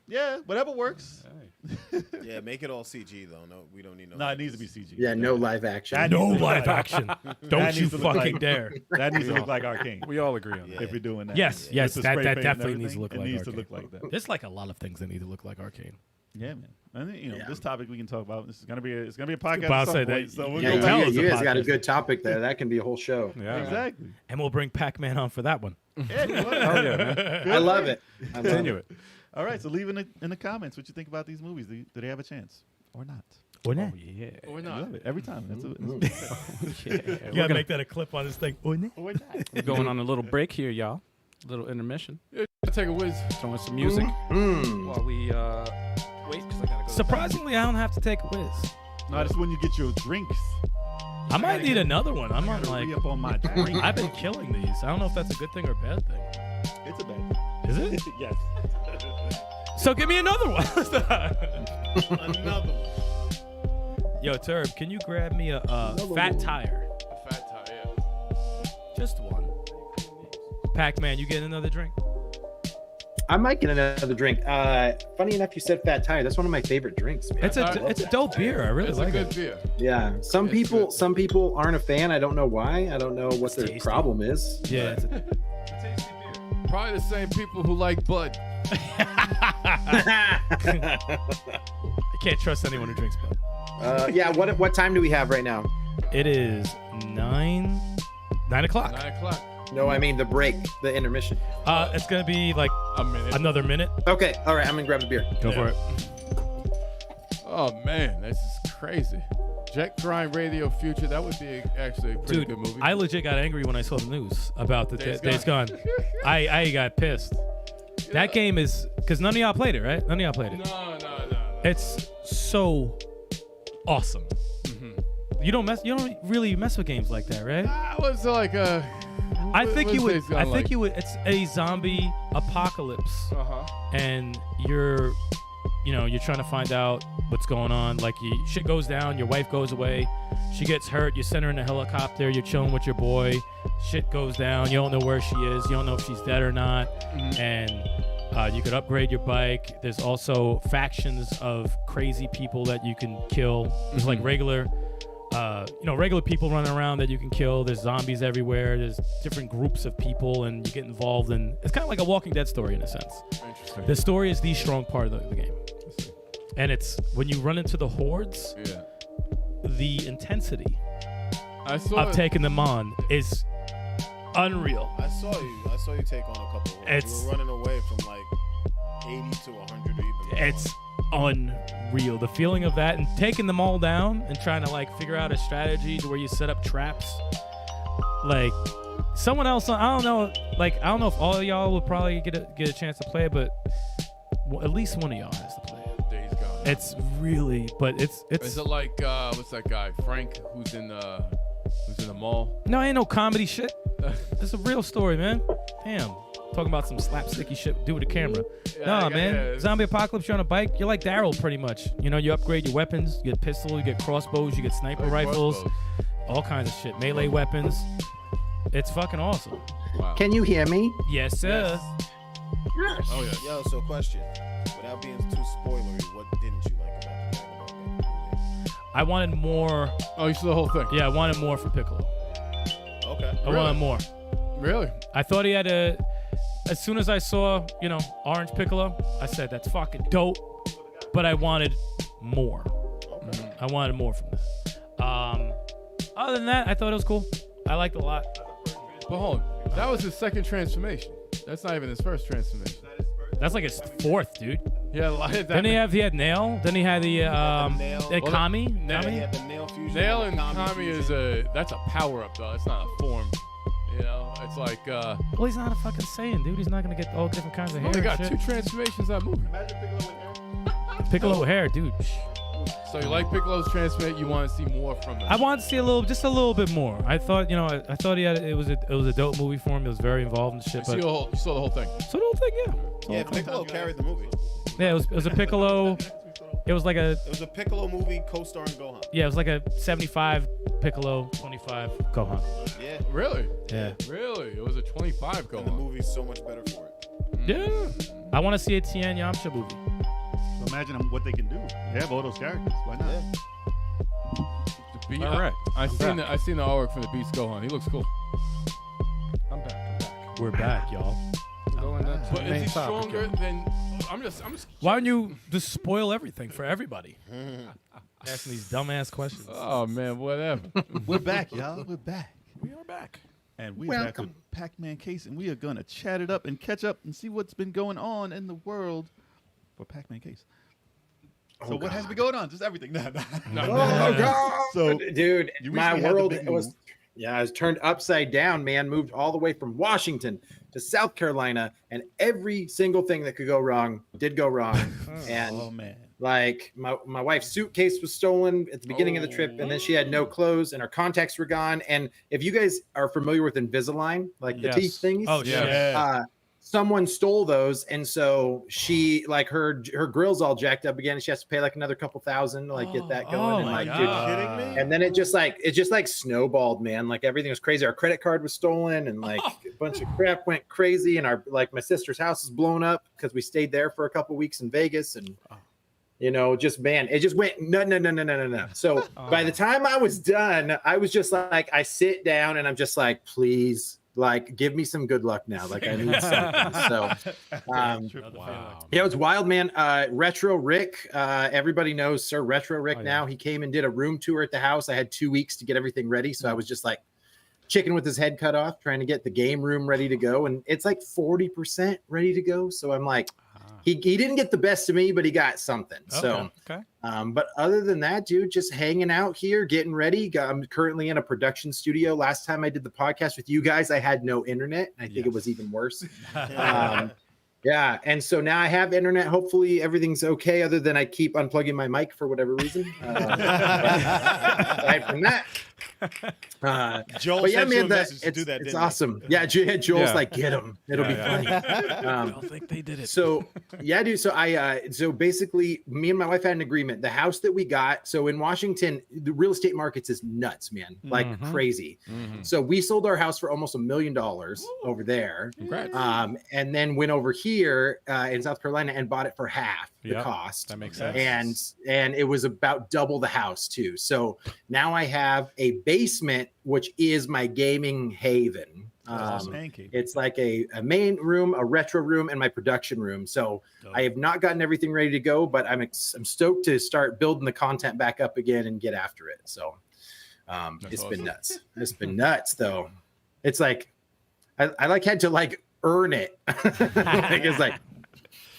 Yeah, whatever works. Yeah, make it all CG though. No, we don't need no. No, it needs to be CG. Yeah, no live action. That No needs to look live like- action. That Don't needs you to look fucking like- dare. That needs to look like Arcane. We all agree on that. Yeah. If you're doing that. Yes, With yes, the that spray paint and definitely needs to everything, look it like needs to Arcane. look like that. There's like a lot of things that need to look like Arcane. Yeah, man. I think Yeah. this topic we can talk about. This is gonna be a podcast. I'll at some say point, that- so we'll Yeah, go you back. tell you, us you a guys got a podcast. good topic there. That can be a whole show. Yeah. Exactly. And we'll bring Pac-Man on for that one. Yeah, you want Oh, yeah, man. I love it. I love Continue it. All right, so leave in the comments what you think about these movies. Do they have a chance or not? Or Oh, not. yeah. Or I not. love it every time. That's Yeah. You gotta make that a clip on this thing. Or not. or not. We're going on a little break here, y'all. A little intermission. Take a whiz. Throwing some music Mm. while we wait, because I gotta go. Surprisingly, I don't have to take a whiz. No, that's when you get your drinks. I might need another one. I'm on like. Re-up on my drink. I've been killing these. I don't know if that's a good thing or a bad thing. It's a bad. Is it? Yes. So give me another one. Another one. Yo, Turb, can you grab me a fat tire? A fat tire, yeah. Just one. Pac-Man, you getting another drink? I might get another drink. Funny enough, you said Fat Tire. That's one of my favorite drinks, man. It's a dope beer. I really It's like a good it. beer. Yeah. Some It's people good. some people aren't a fan. I don't know why. I don't know what It's their tasty. problem is. Yeah. It's a, Probably the same people who like Bud. I can't trust anyone who drinks Bud. Yeah. What time do we have right now? It is 9 o'clock. 9 o'clock. No, I mean the break, the intermission. It's gonna be like A minute. another minute. Okay. All right. I'm gonna grab a beer. Go for it. Oh man, this is crazy. Jet Grind Radio Future. That would be actually a pretty Dude, good movie. I legit got angry when I saw the news about the Days Days Gone. I got pissed. That game is because none of y'all played it, right? None of y'all played it. No. It's so awesome. You don't really mess with games like that, right? I was like a. I think you would. I think like? you would. It's a zombie apocalypse, and you're trying to find out what's going on. Like, shit goes down, your wife goes away, she gets hurt, you send her in a helicopter, you're chilling with your boy, shit goes down, you don't know where she is, you don't know if she's dead or not, and you could upgrade your bike. There's also factions of crazy people that you can kill. There's like regular people running around that you can kill. There's zombies everywhere. There's different groups of people, and you get involved in. It's kind of like a Walking Dead story in a sense. Interesting. The story is the strong part of the game, and it's when you run into the hordes, Yeah. the intensity I saw of taking them on is unreal. I saw you take on a couple. It's- You were running away from like 80 to 100 or even more. It's unreal. The feeling of that and taking them all down and trying to like figure out a strategy to where you set up traps. Like someone else, I don't know if all of y'all would probably get a chance to play it, but at least one of y'all has to play it. Days Gone. It's really, but it's. Is it like what's that guy Frank who's in the mall? No, ain't no comedy shit. It's a real story, man. Damn. Talking about some slapsticky shit, do with the camera. Yeah, Man. yeah. Zombie apocalypse, you're on a bike. You're like Daryl, pretty much. You upgrade your weapons. You get pistol, you get crossbows, you get sniper rifles, Crossbows. all kinds of shit. Melee weapons. It's fucking awesome. Wow. Can you hear me? Yes, sir. Oh yeah. Yo, so question. Without being too spoilery, what didn't you like about the Dragon Ball movie? I wanted more. Oh, you saw the whole thing? Yeah, I wanted more for Piccolo. Okay. I wanted more. Really? I thought he had a. As soon as I saw, Orange Piccolo, I said that's fucking dope. But I wanted more. Okay. I wanted more from that. Other than that, I thought it was cool. I liked it a lot. But hold on. That was his second transformation. That's not even his first transformation. That's like his fourth, dude. Yeah, Then he had Nail. Then he had the Nail. Kami. Nail- He Kami? had the nail fusion. Nail the and Kami fusion. is that's a power up though. It's not a form. It's like Well, he's not a fucking Saiyan, dude. He's not gonna get all different kinds of hair. they and got shit. two transformations that movie. Piccolo with hair, dude. So you like Piccolo's transformation? You want to see more from him? I want to see just a little bit more. I thought, I thought it was a dope movie for him. It was very involved and shit. You But saw the whole thing. so the whole thing, yeah. Yeah, Piccolo carried the movie. Yeah, it was a Piccolo. It was like a It was a Piccolo movie co-starring Gohan. it was like a 75 Piccolo, 25 Gohan. Yeah. Really? Yeah. Really? It was a 25 And the Gohan. movie's so much better for it. Yeah. I want to see a Tien Yamcha movie. So imagine what they can do. They have all those characters. Why not? All right. I seen the artwork from the Beast Gohan. He looks cool. I'm back. We're back, y'all. Going down to But the main is he topic, stronger yeah. than? I'm just. Why don't you just spoil everything for everybody? Asking these dumbass questions. Oh man, whatever. We're back, y'all. We're back. We are back. And we're back with Pacmancase, and we are going to chat it up and catch up and see what's been going on in the world for Pacmancase. So what has been going on? Just everything. No. Oh God, So dude, you my recently had the world big was move. I was turned upside down, man. Moved all the way from Washington to South Carolina, and every single thing that could go wrong did go wrong. And Oh man. Like my wife's suitcase was stolen at the beginning of the trip, and then she had no clothes, and her contacts were gone. And if you guys are familiar with Invisalign, like the teeth thingies, Oh yeah. someone stole those, and so she like her grill's all jacked up again, and she has to pay like another couple thousand to like get that going. And like, dude, kidding me? and then it just like snowballed, man. Like everything was crazy. Our credit card was stolen, and like a bunch of crap went crazy. And my sister's house is blown up because we stayed there for a couple weeks in Vegas, and you know, just man, it just went no. So by the time I was done, I was just like, I sit down and I'm just like, please, like, give me some good luck now. Like I need something. So Wow. yeah, it was wild, man. Retro Rick, everybody knows Sir Retro Rick now. He came and did a room tour at the house. I had 2 weeks to get everything ready. So I was just like chicken with his head cut off, trying to get the game room ready to go. And it's like 40% ready to go. So I'm like, he didn't get the best of me, but he got something. So, but other than that, dude, just hanging out here, getting ready. I'm currently in a production studio. Last time I did the podcast with you guys, I had no internet. I think it was even worse. Yeah, and so now I have internet. Hopefully everything's okay, other than I keep unplugging my mic for whatever reason. Aside from that, Joel but yeah, sent you a man, message to it's, do that. it's didn't he? awesome. Yeah, Joel's like, get him. It'll be funny. I don't think they did it. So yeah, dude. So so basically, me and my wife had an agreement. The house that we got, so in Washington, the real estate markets is nuts, man, like crazy. So we sold our house for almost $1 million over there. Congrats. And then went over here in South Carolina and bought it for half the cost. That makes sense. And it was about double the house too. So now I have a basement, which is my gaming haven. It's like a main room, a retro room, and my production room. So I have not gotten everything ready to go, but I'm stoked to start building the content back up again and get after it. So it's been nuts. It's been nuts though. It's like I like had to like earn it. Like,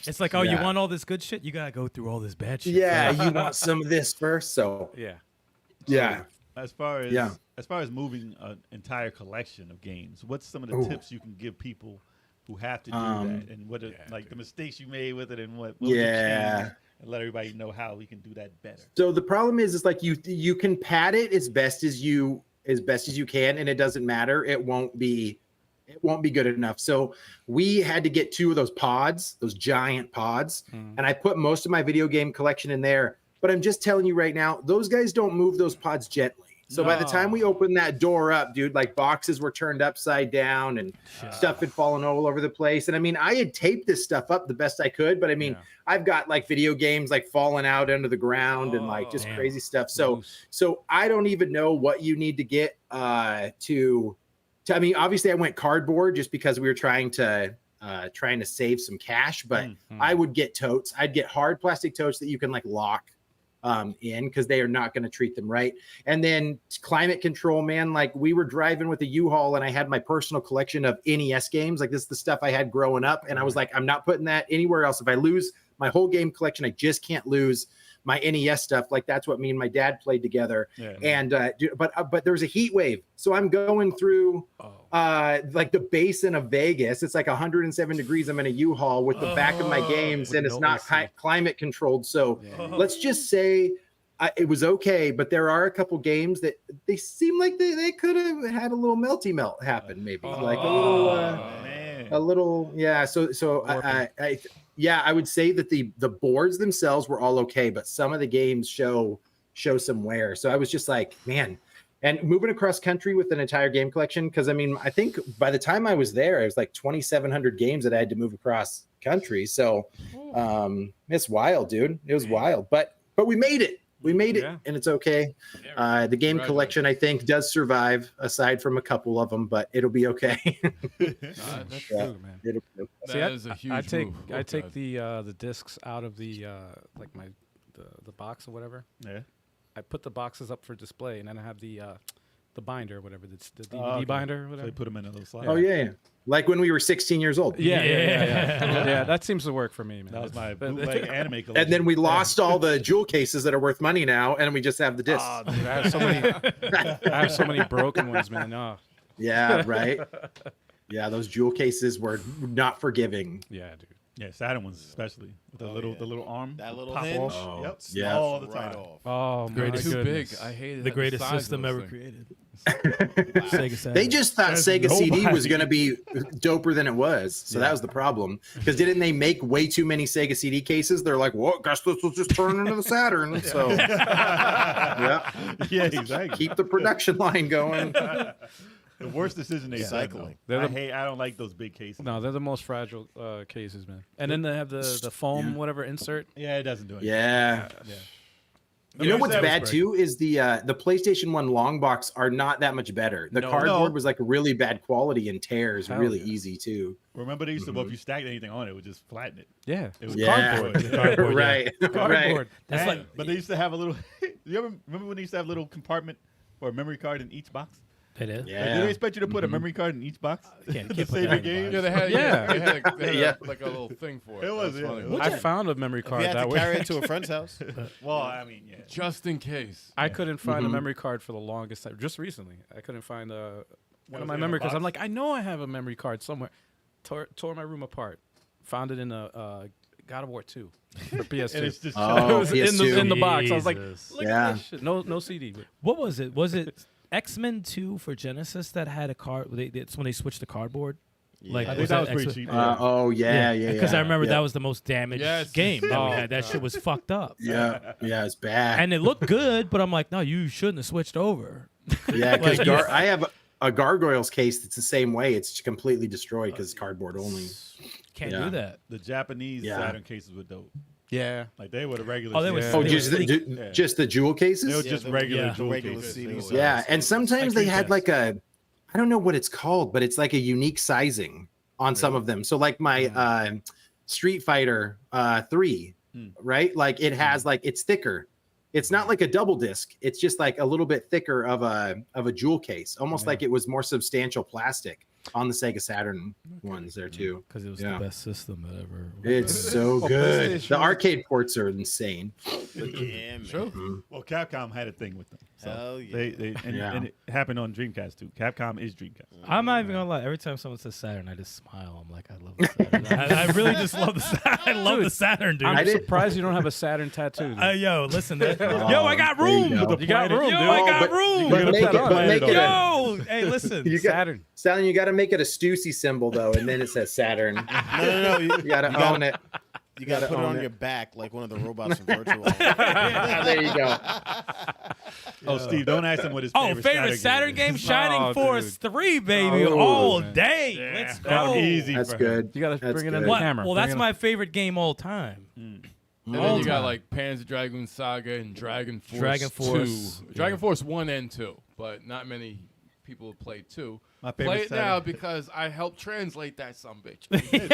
it's like, oh, you want all this good shit? You gotta go through all this bad shit. Yeah, you want some of this first. So yeah. As far as moving an entire collection of games, what's some of the tips you can give people who have to do that, and what like the mistakes you made with it, and what you change, and let everybody know how we can do that better. So the problem is like you can pad it as best as you can, and it doesn't matter. It won't be good enough. So we had to get 2 of those pods, those giant pods, and I put most of my video game collection in there. But I'm just telling you right now, those guys don't move those pods gently. So by the time we opened that door up, dude, like boxes were turned upside down and stuff had fallen all over the place. And I mean, I had taped this stuff up the best I could, but I mean, I've got like video games like falling out under the ground and like just crazy stuff. So I don't even know what you need to get I mean, obviously I went cardboard just because we were trying to save some cash, but I would get totes. I'd get hard plastic totes that you can like lock in, because they are not going to treat them right. And then climate control, man, like we were driving with a U-Haul and I had my personal collection of NES games. Like this is the stuff I had growing up. And I was like, I'm not putting that anywhere else. If I lose my whole game collection, I just can't lose my NES stuff. Like that's what me and my dad played together. And but there was a heat wave, so I'm going through like the basin of Vegas. It's like 107 degrees. I'm in a U-Haul with the back of my games, and it's not climate controlled. So let's just say it was okay, but there are a couple games that they seem like they could have had a little melty melt happen, maybe like a little I would say that the boards themselves were all okay, but some of the games show some wear. So I was just like, man, and moving across country with an entire game collection, because I mean, I think by the time I was there, it was like 2,700 games that I had to move across country. So it's wild, dude. It was wild, but we made it. We made it, and it's okay. The game collection, I think, does survive, aside from a couple of them, but it'll be okay. That's true, man. It'll be okay. That is a huge move. I take the discs out of the like the box or whatever. Yeah. I put the boxes up for display, and then I have the binder, whatever, the DVD binder, or whatever. So you put them in a little slide. Oh yeah, like when we were 16 years old. Yeah, that seems to work for me, man. That was my bootleg anime collection. And then we lost all the jewel cases that are worth money now, and we just have the discs. Oh, dude, I have so many broken ones, man. Oh. Yeah, right. Yeah, those jewel cases were not forgiving. Yeah, dude. Yeah, Saturn ones especially with the little arm, That little pop hinge. off. Oh, Yep, yeah. all the Right time. off. Oh, my Greatest- Too goodness. big. I hated The the greatest size of system those ever things. created. Sega Saturn. They just thought There's Sega CD nobody. was going to be doper than it was. So that was the problem. Because didn't they make way too many Sega CD cases? They're like, well, guess this will just turn into the Saturn. So, yeah, Yeah, exactly. keep the production line going. The worst decision they said. Recycling. though. They're the- I don't like those big cases. No, they're the most fragile cases, man. And then they have the foam, whatever, insert. Yeah, it doesn't do anything. Yeah. Yeah. You know what's That was bad great. too is the PlayStation 1 long box are not that much better. The No. cardboard No. was like really bad quality and tears Hell really yeah. easy too. Remember they used to, well, if you stacked anything on it, it would just flatten it. Yeah. It was Yeah. cardboard. Cardboard, yeah. right. right. Cardboard. That's And- like but they used to have a little. You ever remember when they used to have a little compartment for a memory card in each box? it is. Like, Yeah. did they expect you to put a memory card in each box? Can't to put save that your in the game? Yeah, they had. Yeah. They had Yeah. like a little thing for it. It was, That yeah. funny. It was. I found a memory If card you had that to way. carry it to a friend's house. Well, I mean, yeah. Just in case. I couldn't find a Mhm. memory card for the longest time. Just recently, I couldn't find one Was of it my in a memory cards. I'm box? like, I know I have a memory card somewhere. Tore my room apart. Found it in a God of War 2 for PS2. And it's just Oh, it was in PS2. the box. I was like, Jesus. look Yeah. at this shit. No CD. But What was it? Was it X-Men 2 for Genesis that had a card? It's when they switched the cardboard. Like, I think was that was pretty X-Men? cheap. Oh yeah. Because I remember yeah. that was the most damaged Yes. game that Oh, we had. That shit was fucked up. Yeah, it's bad. And it looked good, but I'm like, no, you shouldn't have switched over. Yeah, because Like, I have a Gargoyles case that's the same way. It's completely destroyed because it's cardboard only. Can't Yeah. do that. The Japanese Yeah. Saturn cases were dope. yeah. Like they were the regular. Oh, they were CDs. sick. Oh, They just were the, sleek. Yeah. just the jewel cases. They were Yeah, just the regular yeah. jewel regular cases. CDs. Yeah, and sometimes Like they had Dreamcast. like I don't know what it's called, but it's like a unique sizing on some of them. So like my Street Fighter 3, right? Like it has like it's thicker. It's not like a double disc. It's just like a little bit thicker of a jewel case, almost like it was more substantial plastic on the Sega Saturn ones there too. Because it was Yeah. the best system that ever. It's so good. The arcade ports are insane. Yeah, man. Sure. Well, Capcom had a thing with them. So Hell yeah. and it happened on Dreamcast too. Capcom is Dreamcast. I'm not even gonna lie. Every time someone says Saturn, I just smile. I'm like, I love the Saturn. I really just love the Saturn. I love the Saturn, dude. I'm did- surprised you don't have a Saturn tattoo. dude. Yo, listen. Yo, I got there you room. go. You got room, Yo, dude. I got but- room. But make it, put that on. but make it a, Yo, hey, listen. you got, Saturn. Stallion, you got to make it a Stussy symbol though, and then it says Saturn. No. You got to own it. You gotta gotta put it own on it. your back like one of the robots from Virtual. There you go. Oh, Steve, don't ask him what his Oh, favorite, favorite Saturn game, Shining Oh, Force 3, baby, Oh, all man. day. Let's That go. was easy. That's for him. good. You gotta That's bring it in good. the What? camera. Well, Bring that's it my favorite game all time. And All then you got time. like Panzer Dragoon Saga and Dragon Force. Dragon Force, 2. Dragon Force 1 and 2, but not many people have played 2. My Play favorite it now Saturn. because I helped translate that sumbitch. He did.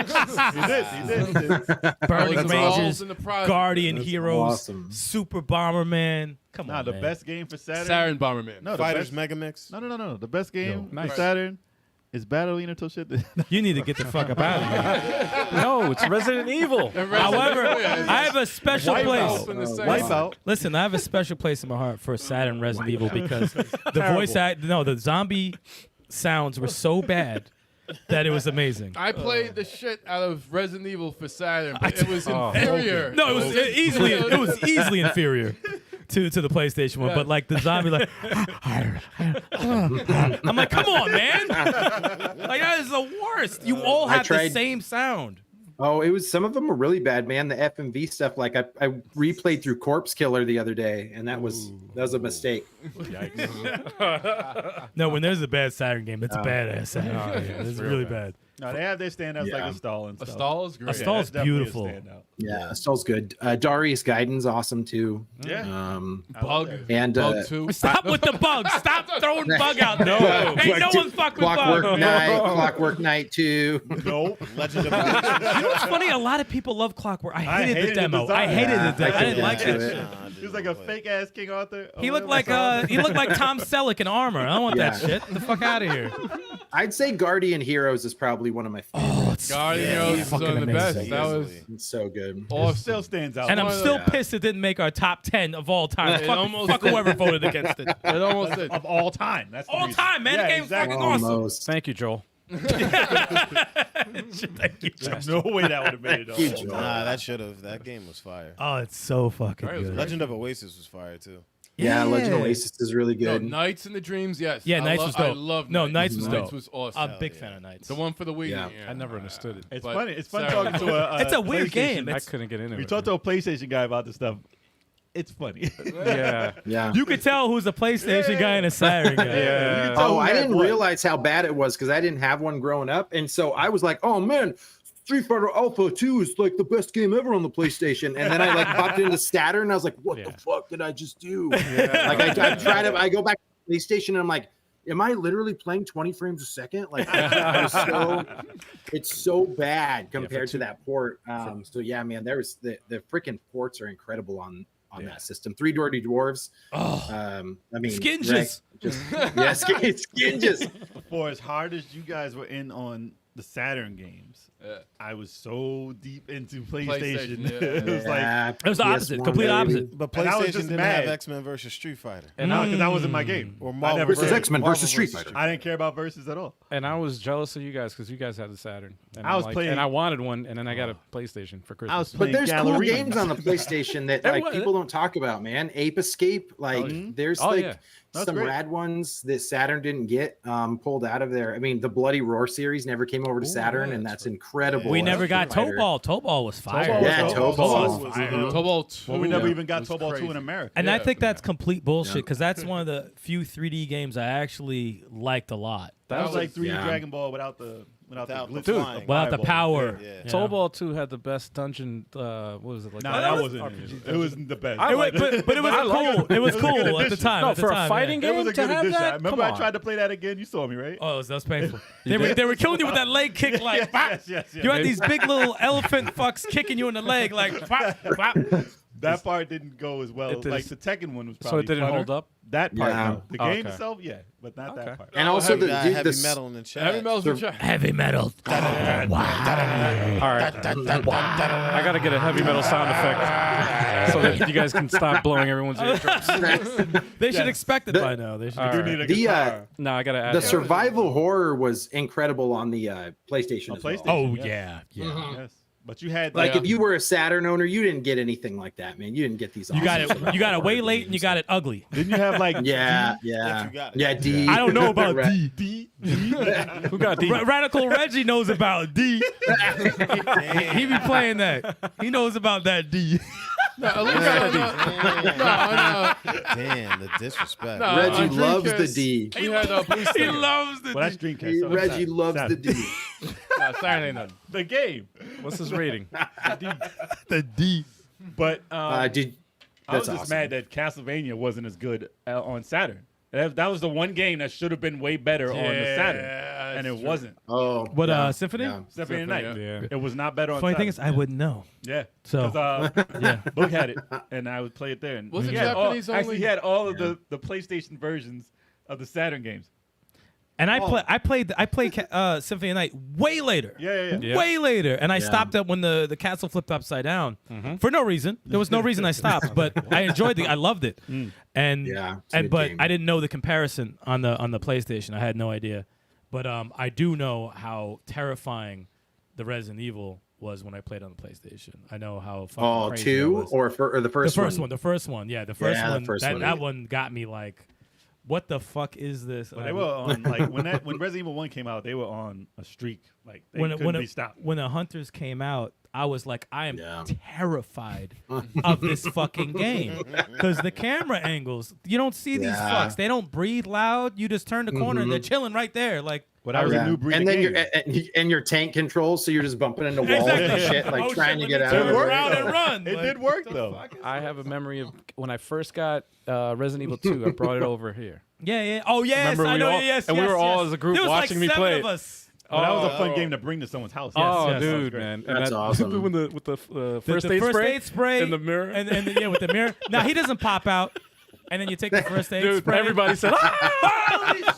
Burning That's Rangers, all in the project. Guardian That's Heroes, awesome. Super Bomberman. Come Nah, on, the man. best game for Saturn. Saturn Bomberman. No, the Fighters best, Mega Mix. no. The best game for nice. Saturn is Battle Arena till shit. You need to get the fuck up out of here. No, it's Resident Evil. However, I have a special Wipeout. place. In the same- Wipeout. Listen, I have a special place in my heart for Saturn Resident Evil because the zombie sounds were so bad that it was amazing. I played the shit out of Resident Evil for Saturn, but it was inferior. No, it was easily inferior to the PlayStation one. But like the zombie, like I'm like, come on, man! Like that is the worst. You all I have the tried- same sound. Oh, it was some of them were really bad, man. The FMV stuff, like I replayed through Corpse Killer the other day, and that was a mistake. No, when there's a bad Saturn game, it's a badass Saturn game. It's really bad. No, they have their standouts Yeah. like a stall and A stuff. stall is great. A stall- Stall's that's definitely a beautiful. standout. Yeah, Estelle good. Darius Gaiden's awesome too. Yeah. Bug. And Bug 2. Stop with the bug. Stop throwing bug out there. Ain't no one fuck with Clockwork bug. Night, Clockwork Night 2. Nope. Legend of You know what's funny? A lot of people love Clockwork. I hated the hated the demo. I design. hated Yeah, the demo. I I didn't could like get that into shit. it. He was like a fake ass King Arthur. He looked like Tom Selleck in armor. I don't want that Yeah. shit. Get the fuck out of here. I'd say Guardian Heroes is probably one of my favorites. Oh, it's Guardian Yeah, Heroes he's is fucking one of the best. amazing. That was It's so good. It still stands out. and I'm one of still the- pissed it didn't make our top 10 of all time. It Fuck, almost fuck did. whoever voted against it. it almost did. of all time. That's the All reason. time, man. The game's exactly. fucking awesome. Almost. Thank you, Joel. There's no way that would have made it. Thank you, all. Joel. Nah, that should have. That game was fire. Oh, it's so fucking Right, it was good. Legend of Oasis was fire too. Yeah, Legend of Oasis is really No, good. Nights in the Dreams, yes. Yeah, I Knights was dope. I love No, Nights. Knights was Nights dope. was awesome. I'm a big fan of Knights. The one for the Wii. Yeah. I never understood it. It's But funny. It's fun Sarah- talking to a. It's a weird PlayStation- game. I It's- couldn't get into We it. talked to a PlayStation guy about this stuff. It's funny. Yeah. Yeah. You could tell who's a PlayStation guy and a Saturn guy. Yeah. tell Oh, who I had didn't what. realize how bad it was because I didn't have one growing up, and so I was like, "Oh man, Street Fighter Alpha 2 is like the best game ever on the PlayStation." And then I like popped into Saturn, and I was like, "What the fuck did I just do?" Like I try to, I go back to PlayStation, and I'm like, "Am I literally playing 20 frames a second?" Like, it's so bad compared to that port. So yeah, man, there's the freaking ports are incredible on that system. Three Dirty Dwarves. I mean, Skinges. Skinges. For as hard as you guys were in on the Saturn games, I was so deep into PlayStation. PlayStation, yeah. It was like, It was the opposite, PS1, complete baby. opposite. But And I was PlayStation just didn't mad. have X-Men versus Street Fighter. And because that wasn't my game. Or I Marvel never versus played- X-Men Marvel versus Street Fighter. I didn't care about versus at all. And I was jealous of you guys because you guys had the Saturn. And I I'm was like, playing- and I wanted one, and then I got a PlayStation for Christmas. I was But playing there's cool Gallery. games on the PlayStation that There like was. people don't talk about, man. Ape Escape, like there's Oh, like yeah. That's some great. rad ones that Saturn didn't get pulled out of there. I mean, the Bloody Roar series never came over to Saturn, and that's incredible. We as never a got fighter. Toe Ball. Toe Ball was fire. Toe Ball Yeah, was- Toe Ball. was- Cobalt 2. Well, we never Yeah. even got It was Toe Ball 2 in crazy. America. And I Yeah. think that's complete bullshit because that's one of the few 3D games I actually liked a lot. That was like was- 3D yeah. Dragon Ball without the Without glitch. the Dude, flying. Without the Fireball. power. Yeah. you Toe know? Ball 2 had the best dungeon. What was it like? Nah, that wasn't. It wasn't the best. I It like was, but it was I like cool. It was It was a cool good at the addition. time. No, at the for a time, fighting yeah. It was a to good have addition. that? Remember, Come I on. tried to play that again. You saw me, right? Oh, that was painful. They were killing you with that leg kick, like yes, yes. you had these big little elephant fucks kicking you in the leg, like bop, bop. That part didn't go as well. It did- Like the Tekken one was So probably it didn't funner. hold up? That part, Yeah. no. The Oh, game okay. itself, yeah, but not Okay. that part. And also We got the heavy the metal in the chat. Heavy Metal's in chat. Heavy metal. All right. I got to get a heavy metal sound effect so that you guys can stop blowing everyone's eardrums. They should expect it by now. They should. All You right. need a The, guitar. No, I got to add the that. survival horror was incredible on the PlayStation as well. PlayStation. Oh Yes. yeah. Yes. But you had Like if you were a Saturn owner, you didn't get anything like that, man. You didn't get these. You got awesome it. You got it way survival late, and you games. got it ugly. didn't you have like Yeah, If yeah, you got it. yeah. D. I don't know about Right. D. Who got D? Radical Reggie knows about D. He be playing that. He knows about that D. No, at least Damn, the disrespect. No, Reggie on loves the Dreamcast, D. We had police He sticker. loves the Well, that's D. Dreamcast. so it's Reggie not- loves not- the D. No, Saturday ain't nothing. The game. What's his rating? The D. But Did I was that's just awesome. mad that Castlevania wasn't as good on Saturn. That was the one game that should have been way better on the Saturn, and it wasn't. Oh, What yeah, Symphony? yeah. Symphony of the Night. yeah. It was not better on Funny Saturn. thing is, I wouldn't know. Yeah. So 'Cause, yeah. Book had it, and I would play it there. And Was it he had all- Japanese Actually, only? he had all of the PlayStation versions of the Saturn games. And I played Symphony of the Night way later. Yeah. Yeah. Way later, and I Yeah. stopped it when the castle flipped upside down for no reason. There was no reason I stopped, but I enjoyed I loved it, and Yeah, it's a good but game. I didn't know the comparison on the PlayStation. I had no idea, but I do know how terrifying the Resident Evil was when I played on the PlayStation. I know how fucking Oh, crazy two it was. or the first the first one, yeah, the first Yeah, the one. first that one. that one got me like, what the fuck is this? But they were on like when Resident Evil 1 came out, they were on a streak. Like they couldn't be stopped. When the Hunters came out, I was like, I am Yeah. terrified of this fucking game because the camera angles, you don't see these Yeah. fucks. They don't breathe loud. You just turn the corner and they're chilling right there. Like, But that was Yeah. a new breed and of then game. and your tank controls, so you're just bumping into walls and shit, like Oh, trying shit, to let get me out turn of it. around and run. It Like, did work though. I have a memory of when I first got Resident Evil 2. I brought it over here. yeah. Oh, yes. Remember I we know. all- Yes. and we yes, were all yes. as a group there was watching me like play 7 it. of us. Well, that was a fun game to bring to someone's house. Oh, yes. dude, That was man. That's that, awesome. With the first the aid first spray aid spray in the mirror. and yeah, with the mirror. Now he doesn't pop out, and then you take the first aid Dude, spray. everybody said, Holy shit!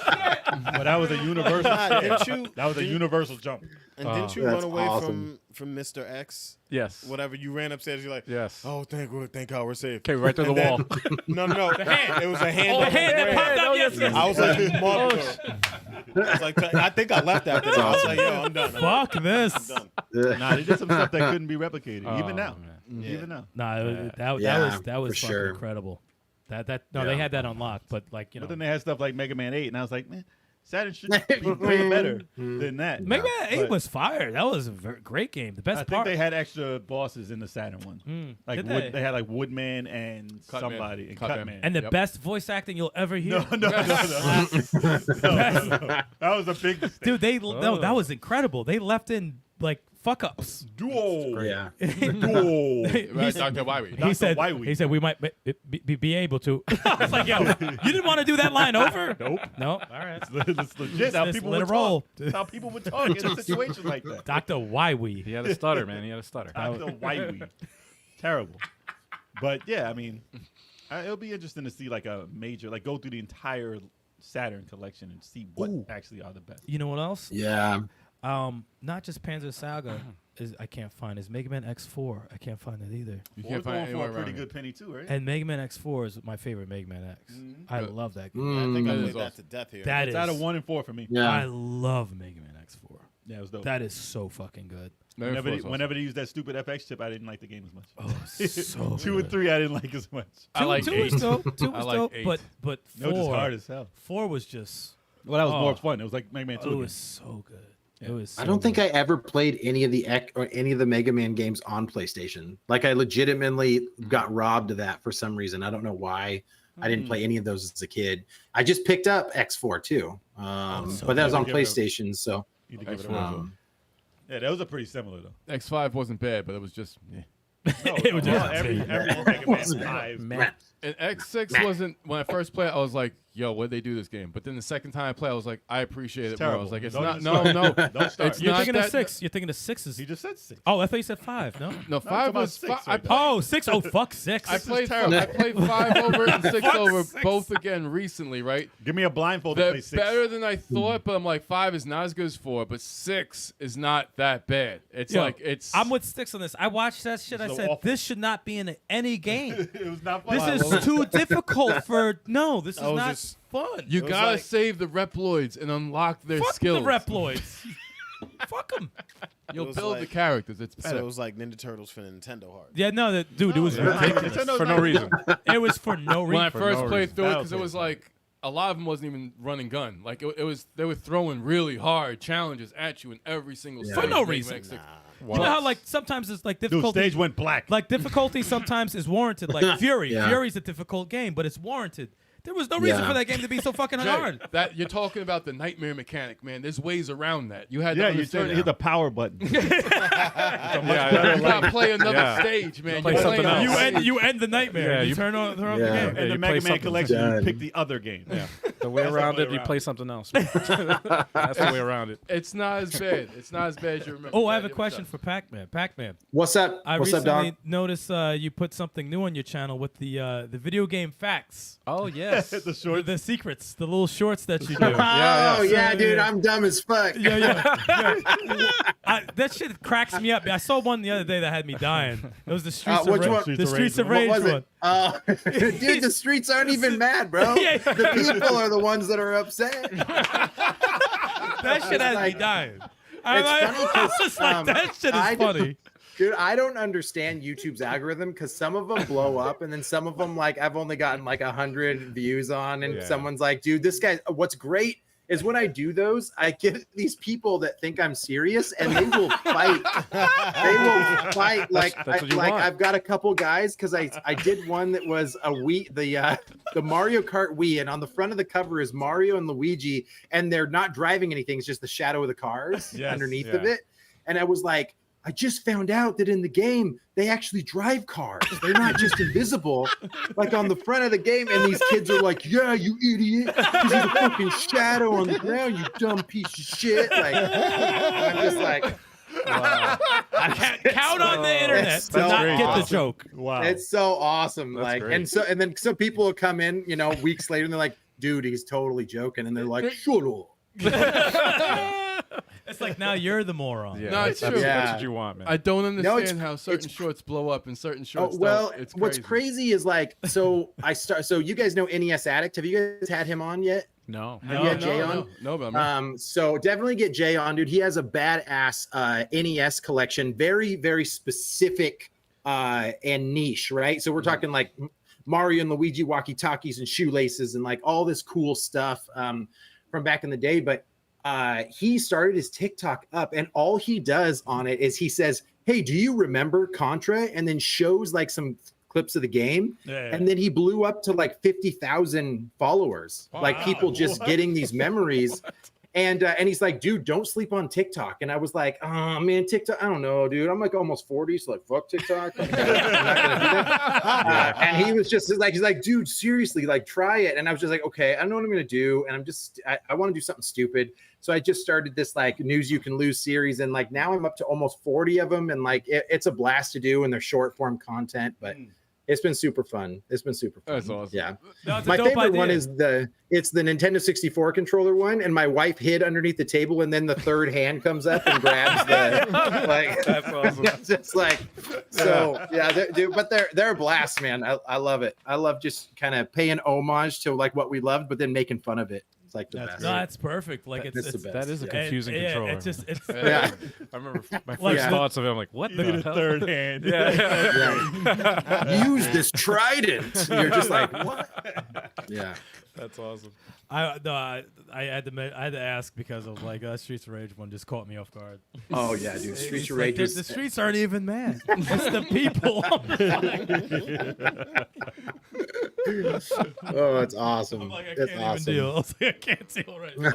But that was a universal. Didn't you? That was a universal jump. And didn't you That's run away awesome. from Mr. X? yes. Whatever, you ran upstairs. You're like, Yes. oh, thank God, we're safe. Okay, right through the wall. No, the hand. It was a hand. Oh, the hand that popped out. Yes, yes. I was like, mother. was like, I think I left after that. I was like, yo, I'm done. Fuck this. I'm done. Nah, they did some stuff that couldn't be replicated, Oh, even now. man. Even now. Nah, that Yeah, was for fucking sure. incredible. They had that unlocked, but like But then they had stuff like Mega Man 8, and I was like, man, Saturn should be way better than that. Mega Man 8 But was fire. That was a great game. The best I think part. they had extra bosses in the Saturn one. Like Did they had like Woodman and Cutman. somebody and Cutman. Cutman. and the Yep. best voice acting you'll ever hear. No. That was a big mistake. Dude, that was incredible. They left in like fuck ups. Duo. Yeah. Duo. Right, Dr. Wiley. He Dr. said, Wiley. he said we might be able to. I was like, yo, you didn't want to do that line over? Nope. No. All right. It's legit how Just people let would it roll. talk. That's how people would talk in a situation like that. Dr. Wiley. He had a stutter, man. He had a stutter. Dr. Wiley. Terrible. But yeah, I mean, it'll be interesting to see like a major, like go through the entire Saturn collection and see what actually are the best. You know what else? Yeah. Not just Panzer Saga I can't find. Is Mega Man X4. I can't find that either. You We're can't find going for anywhere a pretty around good penny too, right? And Mega Man X4 is my favorite Mega Man X. I Good. love that game. I think I That played is that awesome. to death here. That It's is out of 1 and 4 for me. Yeah. I love Mega Man X4. Yeah, it was dope. That is so fucking good. Whenever they used that stupid FX chip, I didn't like the game as much. Oh, so 2 and 3, I didn't like as much. I like two 8. was dope. Two I was like dope. 8. But It was just 4, hard as hell. 4 was just. Well, that was more Oh. fun. It was like Mega Man 2. It was so good. It was. So I don't think good. I ever played any of the Mega Man games on PlayStation. Like I legitimately got robbed of that for some reason. I don't know why. I didn't play any of those as a kid. I just picked up X4 too, so but that was on good. PlayStation. So You need to give it a X4. whirl. Yeah, that was a pretty similar though. X5 wasn't bad, but it was just. No, It was just- every Mega Man 5. Man. And X6 wasn't when I first played. I was like, "Yo, what'd they do this game?" But then the second time I played, I was like, "I appreciate it more." I was terrible. like, "It's Don't not. even No, start. no. Don't start. It's You're not thinking that, of 6. You're thinking of 6 is. He just said 6. Oh, I thought you said 5. No. No, talking 5 about was. 6 I right now. Oh, 6. Oh, fuck 6. I played. terrible. I played 5 over and 6 Fuck over 6. both again recently, right? Give me a blindfold to They're play 6. better than I thought, but I'm like 5 is not as good as 4, but 6 is not that bad. It's Yo, like it's. I'm with Sticks on this. I watched that shit. I so said, awful. this should not be in any game. It was not fun. This is too difficult for. No, this is I was not just- fun. You was gotta like- save the Reploids and unlock their Fuck skills. the Reploids. Fuck them. You'll It was build the like- characters. It's So better. it was like Ninja Turtles for Nintendo hard. Yeah, no, dude, it was ridiculous. Nintendo's For no not- reason. It was for no when I reason. first no played reason. through it, That'll because it take was time. like a lot of them wasn't even running gun. Like it was, they were throwing really hard challenges at you in every single stage. For no of Mega reason. Man X6. You know how like sometimes it's like Dude, difficulty. stage went black. Like difficulty sometimes is warranted. Like Fury. Yeah. Fury's a difficult game, but it's warranted. There was no reason Yeah. for that game to be so fucking Jay, hard. that you're talking about the nightmare mechanic, man. There's ways around that. You had to Yeah, you understand. hit the power button. Yeah, You gotta play another Yeah. stage, man. Play You're something playing else. You end the nightmare. Yeah, you you- turn on the Yeah. game. In you the play Mega Man something. collection, you Done. pick the other game. Yeah. The way around it, you play something else. That's the way around it. It's not as bad. It's not as bad as you remember. Oh, I have a Yeah, question for Pac-Man. Pac-Man, what's up? I What's up, recently dog? noticed you put something new on your channel with the video game facts, Oh yes. The short. the secrets, the little shorts that you do. Oh yeah, dude, yeah. I'm dumb as fuck. Yeah. That shit cracks me up. I saw one the other day that had me dying. It was the Streets Which of one? Rage. The Streets of What Rage was one. it? Dude, the streets aren't even mad, bro. Yeah. The people are the ones that are upset. That shit has me like- dying. It's I'm funny 'cause, just like, that shit I is don't- funny. Dude, I don't understand YouTube's algorithm because some of them blow up and then some of them, like, I've only gotten like 100 views on, and Yeah. someone's like, dude, this guy, what's great is when I do those, I get these people that think I'm serious and they will fight. They will fight. Like, That's what you like want. I've got a couple guys because I did one that was a Wii, the Mario Kart Wii, and on the front of the cover is Mario and Luigi, and they're not driving anything. It's just the shadow of the cars Yes, underneath of yeah. it. And I was like, I just found out that in the game they actually drive cars. They're not just invisible, like on the front of the game. And these kids are like, "Yeah, you idiot! Because there's a fucking shadow on the ground, you dumb piece of shit!" Like, I'm just like, Count on the internet It's to so not get the awesome. joke. Wow. it's so awesome. That's Like, great. and then some people will come in, weeks later, and they're like, "Dude, he's totally joking," and they're like, "Shut up." It's like now you're the moron. Yeah, No, it's that's, true. that's Yeah. what you want, man. I don't understand it's- how certain it's- shorts blow up and certain Oh, shorts well, don't. It's what's crazy. crazy is like, so you guys know NES Addict. Have you guys had him on yet? No. Have you had Jay on? No, but I'm So definitely get Jay on, dude. He has a badass NES collection, very, very specific and niche, right? So we're talking like Mario and Luigi walkie-talkies and shoelaces and like all this cool stuff from back in the day. But he started his TikTok up, and all he does on it is he says, "Hey, do you remember Contra?" And then shows like some clips of the game. Yeah. And then he blew up to like 50,000 followers, like people just getting these memories. And he's like, dude, don't sleep on TikTok. And I was like, oh man, TikTok, I don't know, dude. I'm like almost 40, so like, fuck TikTok. I'm not gonna do that. And he was just like, he's like, dude, seriously, like try it. And I was just like, okay, I know what I'm gonna do. And I want to do something stupid. So I just started this like news you can lose series, and like now I'm up to almost 40 of them, and like it's a blast to do, and they're short form content, but it's been super fun. It's been super fun. That's awesome. Yeah. No, it's a My dope favorite idea. one is the Nintendo 64 controller one, and my wife hid underneath the table, and then the third hand comes up and grabs the like. That's awesome. It's just like so. Yeah, dude. But they're a blast, man. I love it. I love just kind of paying homage to like what we loved, but then making fun of it. It's like the best. No, that's perfect. Like That's it's the best. That is a Yeah. confusing yeah, controller. It's just it's Yeah. I remember my first Yeah. thoughts of it. I'm like, what the hell? third hand. Yeah. Use this trident. You're just like what? Yeah. That's awesome. I had to ask because of like Streets of Rage one just caught me off guard. Oh yeah, dude. Streets It's of like, Rage. the streets aren't even mad. It's the people. Oh, it's awesome. I'm like, I It's can't awesome. even deal. I was like, I can't deal right now.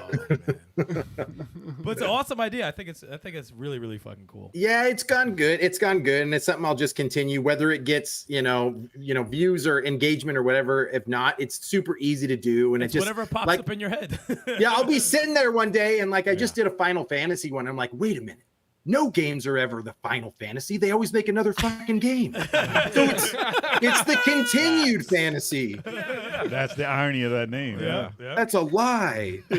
But it's an awesome idea. I think it's really, really fucking cool. Yeah, it's gone good. It's gone good, and it's something I'll just continue. Whether it gets views or engagement or whatever. If not, it's super easy to do, and It's it just whatever pops like, up in your head. yeah, I'll be sitting there one day, and like I just did a Final Fantasy one. I'm like, wait a minute. No games are ever the Final Fantasy. They always make another fucking game. So it's the continued fantasy. That's the irony of that name. Yeah. That's a lie. They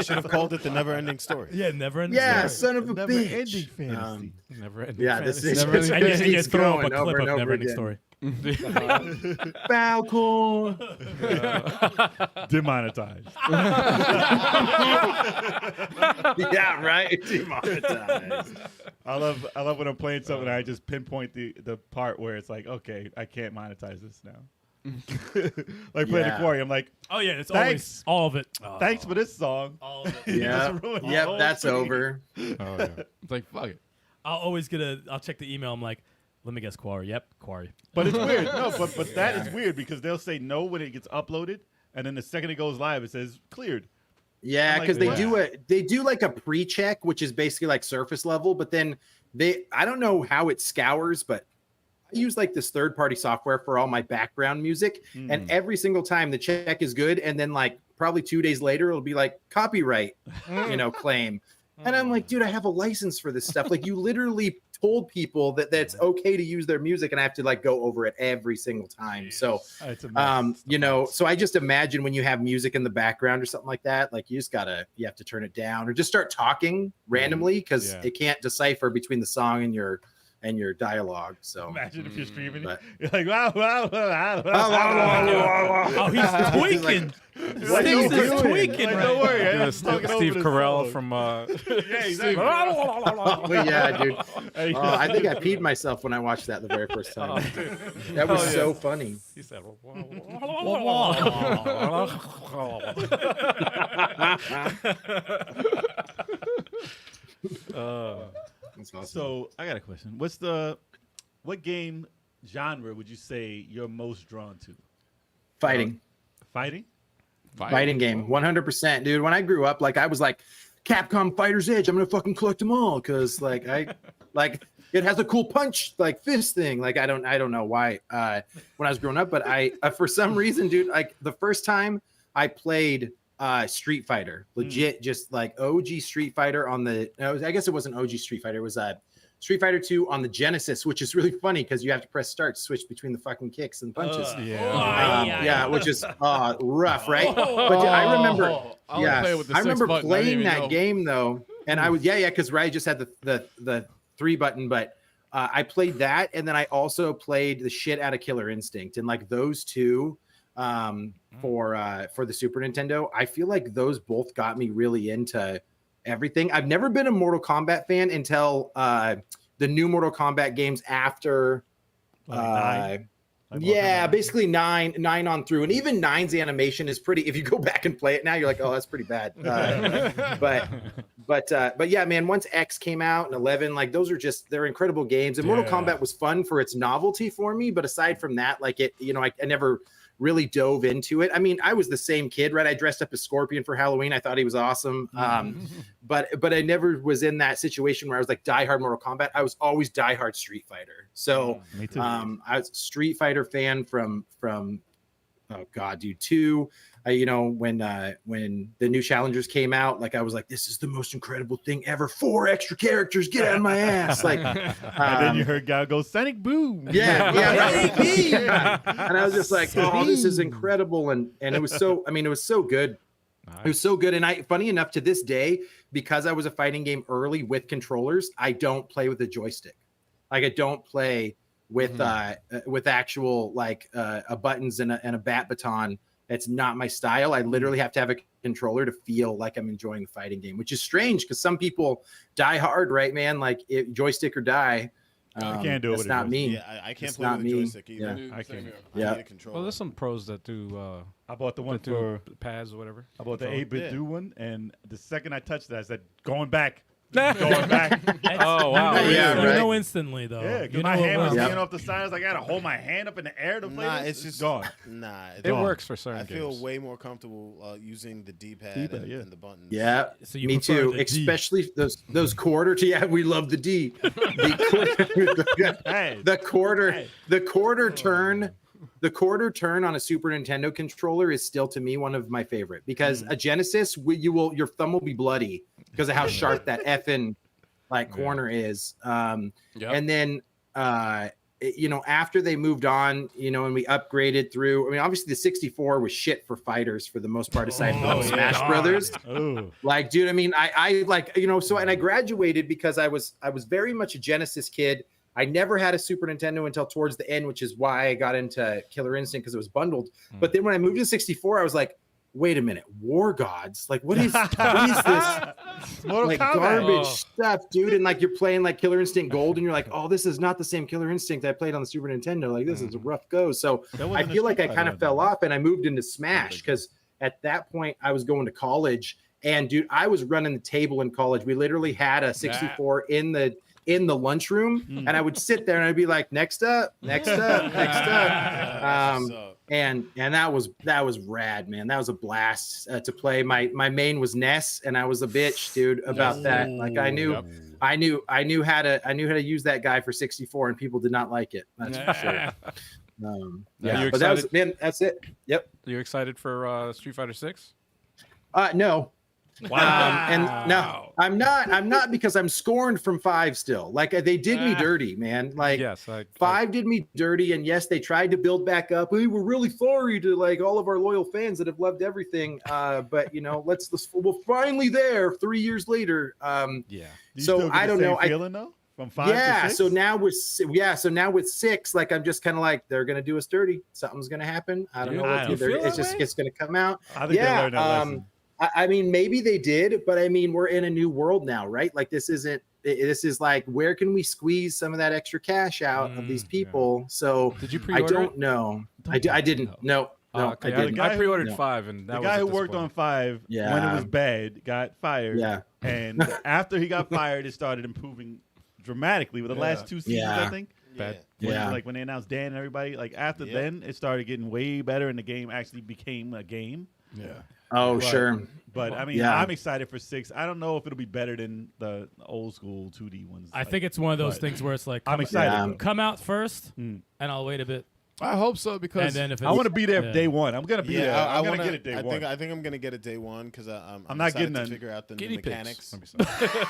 should have called it the never-ending story. Yeah, never ending. Yeah, story. son of a Never bitch. ending fantasy. Never ending. Yeah, this is Never just And you keeps throw up a going over clip and of over never ending again. story. Falcon. Demonetized. Yeah, right. Demonetized. I love when I'm playing something and I just pinpoint the part where it's like, okay, I can't monetize this now. Like playing Yeah. the quarry, I'm like, Oh yeah, it's Thanks. always all of it. Oh, thanks for this song. all of it. Yeah. Just ruined the Yep, whole that's thing. over. Oh, yeah. It's like, fuck it. I'll always I'll check the email. I'm like, let me guess, Quarry. Yep, Quarry. But it's weird. No, but that is weird because they'll say no when it gets uploaded, and then the second it goes live, it says cleared. Yeah, I'm like, because what? they do like a pre-check, which is basically like surface level, but then I don't know how it scours, but I use like this third-party software for all my background music, and every single time the check is good, and then like probably 2 days later it'll be like copyright, claim. And I'm like, dude, I have a license for this stuff. Like, you literally told people that that's okay to use their music, and I have to like go over it every single time. So, It's a mess. so I just imagine when you have music in the background or something like that, like you have to turn it down or just start talking randomly because Yeah. it can't decipher between the song and your dialogue. So, Imagine if you're streaming, but- you're like, wow, wow, wow, wow. Oh, he's tweaking. Like, Sticks don't is worry. tweaking Like, right don't worry. Yeah, I'm talking over Steve the Carell song. from Yeah, exactly. but yeah, dude. Hey, I think I peed myself when I watched that the very first time. That was so funny. He said, That's awesome. So I got a question. What game genre would you say you're most drawn to? Fighting. Fighting? Fighting game, 100%, dude. When I grew up, like I was like, Capcom Fighter's Edge, I'm gonna fucking collect them all because like it has a cool punch like fist thing. Like I don't know why when I was growing up, but I for some reason, dude, like the first time I played Street Fighter, legit, just like OG Street Fighter on the. I guess it wasn't OG Street Fighter. It was Street Fighter 2 on the Genesis, which is really funny because you have to press start to switch between the fucking kicks and punches. Which is rough, right? But dude, I remember, I wanna play with the I six remember button. I didn't playing even that know. game though, and I was because Ray just had the 3 button, but I played that, and then I also played the shit out of Killer Instinct, and like those two for the Super Nintendo. I feel like those both got me really into everything. I've never been a Mortal Kombat fan until the new Mortal Kombat games after basically 9 on through, and even 9's animation is pretty. If you go back and play it now, you're like, oh, that's pretty bad. But yeah, man, once X came out and 11, like those are they're incredible games. And Mortal Kombat was fun for its novelty for me, but aside from that, like I never really dove into it. I mean, I was the same kid, right? I dressed up as Scorpion for Halloween. I thought he was awesome. But I never was in that situation where I was like diehard Mortal Kombat. I was always diehard Street Fighter. So Me too. I was a Street Fighter fan from oh god, dude, 2. When the new challengers came out, like I was like, this is the most incredible thing ever. 4 extra characters, get out of my ass. Like, and then you heard guy go Sonic Boom. Yeah. And I was just like, oh, this is incredible. And it was so, it was so good. Nice. It was so good. And funny enough, to this day, because I was a fighting game early with controllers, I don't play with a joystick. Like I don't play with actual buttons and a bat baton. It's not my style. I literally have to have a controller to feel like I'm enjoying the fighting game, which is strange because some people die hard, right, man? Like joystick or die. I can't do it. It's not me. Yeah, I can't It's play not with a me. joystick either. Yeah. I can't. Yeah. I need a controller. Well, there's some pros that do. I bought the one that do for pads or whatever. I bought the Control. 8-bit Yeah. do one, and the second I touched it, I said, going back. Going back. Oh wow! Yeah, You right. know instantly though. Yeah, You because my know hand was it Yeah. hanging off the side. I was like, I gotta hold my hand up in the air to play Nah, this. it's just gone. Nah, It Gone. works for certain I feel games. way more comfortable using the D-pad, D-pad, and, yeah. and the buttons. Yeah, So you me prefer too. the D. Especially those quarter. Yeah, we love the D. Hey, The quarter turn. The quarter turn on a Super Nintendo controller is still to me one of my favorite because a Genesis, your thumb will be bloody because of how sharp that effing corner is. Yep. And then after they moved on, and we upgraded through. I mean, obviously the 64 was shit for fighters for the most part, aside from Smash Brothers. oh, Like, dude, I mean, I and I graduated because I was very much a Genesis kid. I never had a Super Nintendo until towards the end, which is why I got into Killer Instinct because it was bundled. But then when I moved to 64, I was like, wait a minute, War Gods? Like, what is this? Mortal Like Kombat. garbage stuff, dude. And like you're playing like Killer Instinct Gold, and you're like, oh, this is not the same Killer Instinct I played on the Super Nintendo. Like, this is a rough go. So That I wasn't a feel like I Street kind Fighter of fell one, off, and I moved into Smash because at that point I was going to college, and dude, I was running the table in college. We literally had a 64 in the lunchroom, and I would sit there and I'd be like, next up. That's what's up. And that was rad, man. That was a blast to play. My main was Ness, and I was a bitch, dude, about that. Like I knew how to use that guy for 64, and people did not like it. That's for sure. Are you but that was excited? man. That's it. Yep. You excited for Street Fighter 6? No. Wow. And no, I'm not because I'm scorned from 5 still. Like they did me dirty, man. Like Yes, 5 did me dirty, and yes, they tried to build back up. We were really sorry to like all of our loyal fans that have loved everything. But we're finally there 3 years later. Yeah. Do you So, still get I the don't same know. Feeling though, from 5 Yeah. to 6? So now with 6, like I'm just kind of like they're gonna do us dirty. Something's gonna happen. I don't know. I don't feel It's gonna come out. I think they learned that lesson. I mean, maybe they did, but I mean, we're in a new world now, right? Like this is like, where can we squeeze some of that extra cash out of these people? So Did you I pre-order don't it? know. I didn't. No, Okay. I didn't. I pre-ordered No. 5, and that The was guy a who worked on disappointment. 5 when it Yeah. was bad got fired. Yeah. And after he got fired, it started improving dramatically with the last 2 seasons, Yeah. I think. Bad. Yeah. Like when they announced Dan and everybody, like after then, it started getting way better, and the game actually became a game. Yeah. Oh, But- sure. But I mean, Yeah. I'm excited for 6. I don't know if it'll be better than the old school 2D ones. I think it's one of those but things where it's like, I'm excited. Yeah. though. come out first, Mm. and I'll wait a bit, I hope so and because then if it's, I want to be there yeah. day one. I'm gonna be there. I I'm gonna wanna- get it day one. I think I'm gonna get it day one because I'm I'm not excited getting to a figure out the guinea pigs. mechanics.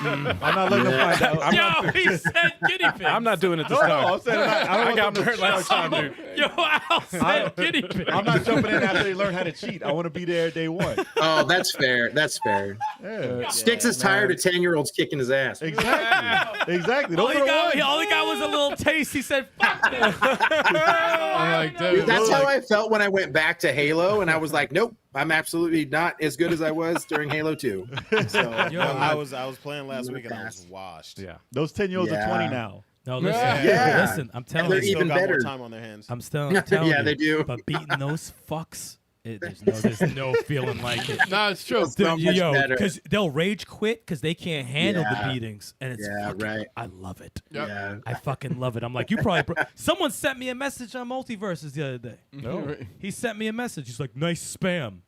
I'm not letting them find out. Yo, he said guinea pig. I'm not doing it this No, time. I'm saying I I don't got want them burnt to last time, dude. Yo, Al said guinea pig. I'm not jumping in after they learn how to cheat. I want to be there day one. Oh, that's fair. That's fair. Yeah. Sticks is tired of 10-year-olds kicking his ass. Exactly. Exactly. All Those he are the got, ones. all he got was a little taste. He said, "Fuck this." I'm like, Dude, dude, that's how I felt when I went back to Halo, and I was like, nope, I'm absolutely not as good as I was during Halo 2. So Yo, I was playing last Really week and I was fast. washed. Yeah. Those 10-year-olds are Yeah. 20 now. No, listen. Yeah. Listen, I'm And telling they're you. Still even got more better. time on their hands. I'm telling you. Yeah, they do. But beating those fucks, there's no feeling like it. no, it's true. So much better. Because they'll rage quit because they can't handle Yeah. the beatings, and it's Yeah, fucking, right. I love it. Yep. Yeah. I fucking love it. I'm like, you probably. Someone sent me a message on MultiVersus the other day. No. He sent me a message. He's like, nice spam.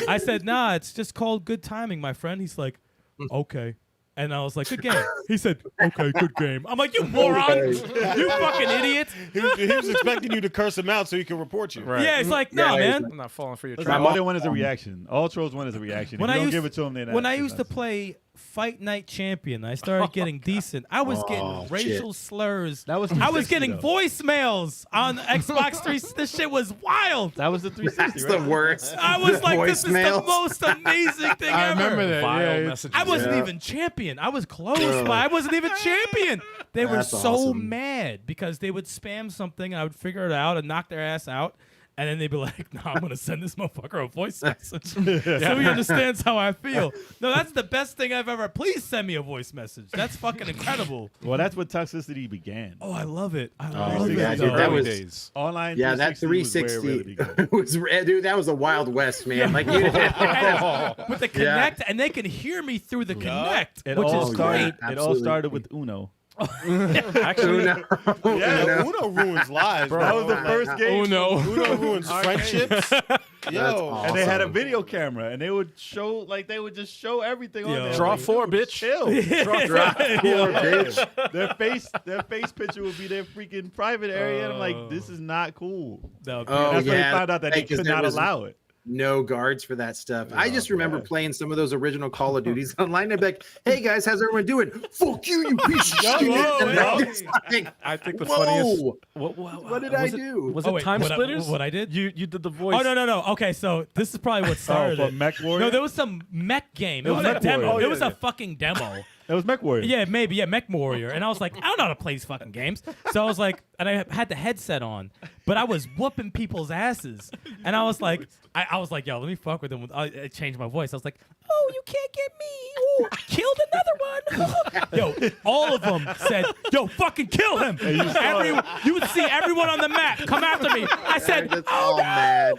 I said, nah, it's just called good timing, my friend. He's like, okay. And I was like, good game. He said, okay, good game. I'm like, you moron. You fucking idiot. He was expecting you to curse him out so he could report you. Right. Yeah, it's like, Yeah, no, he's man. I'm not falling for your Listen, trap. all they want is a reaction. All trolls want is a reaction. When If I you don't used- give it to them, they're not. When I used to play Fight Night Champion, I started getting decent. I was getting Oh, racial slurs. That was I was 360 getting though. voicemails on Xbox 3. This shit was wild. That was the 360, That's right? the worst. I was like, this is the Voicemails. most amazing thing I ever. remember that. Vile Yeah, messages. I wasn't Yeah. even champion. I was close, but I wasn't even champion. They were That's so awesome. mad because they would spam something and I would figure it out and knock their ass out. And then they'd be like, no, I'm going to send this motherfucker a voice message so he understands how I feel. No, that's the best thing I've ever. Please send me a voice message. That's fucking incredible. Well, that's what toxicity began. Oh, I love it. I love it. yeah, though. dude, that Early was- days. Online Yeah, that 360 was where it really 360 began. was dude. That was the Wild West, man. Like, you With the Connect, and they can hear me through the Connect, It which all is started. great. It all started with Uno. Actually, Uno. Yeah, Uno ruins lives, bro. That was the first game. Uno ruins friendships. Yo, And they had a Awesome. video camera, and they would show just show everything on Yo. there. Draw Like, four, dude, bitch. Chill. Their face picture would be their freaking private area, and I'm like, this is not cool. No, Oh, That's when they yeah. found out that they Because could there not was- allow it. No guards for that stuff. I just remember God. playing some of those original Call of Duties online. I'd be like, "Hey guys, how's everyone doing? Fuck you, you piece of shit!" whoa, And whoa. then it's like, I think the whoa, funniest. what did I was it- do? Was Oh, it wait, Time what I- Splitters? what I did? You did the voice. Oh no. Okay, so this is probably what Oh, started for it. Mech Warrior? No, there was some mech game. It was was a Mech demo. Warrior. It Oh, was yeah, a fucking demo. That was Mech Warrior. Yeah, maybe. Yeah, Mech Warrior. And I was like, I don't know how to play these fucking games. So I was like, and I had the headset on, but I was whooping people's asses. And I was like, I was like, yo, let me fuck with them. I changed my voice. I was like, oh, you can't get me. Ooh, killed another one. Yo, all of them said, yo, fucking kill him. You would see everyone on the map come after me. I said, That's oh, all no. mad.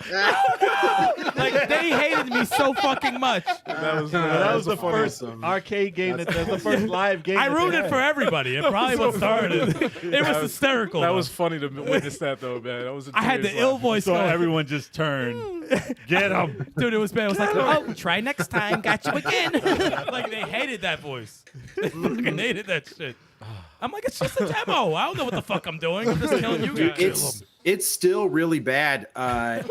Like, they hated me so fucking much. That was the first arcade game. That's the first live game. I that they rooted had. for everybody. It probably what started. It was hysterical. That though. was funny to witness that though, man. That was. I had the ill voice So going. everyone just turned. Get him. Dude, it was bad. It was like, oh, try next time. Got you again. Like, they hated that voice. They fucking hated that shit. I'm like, it's just a demo. I don't know what the fuck I'm doing. I'm just killing you guys. It's still really bad.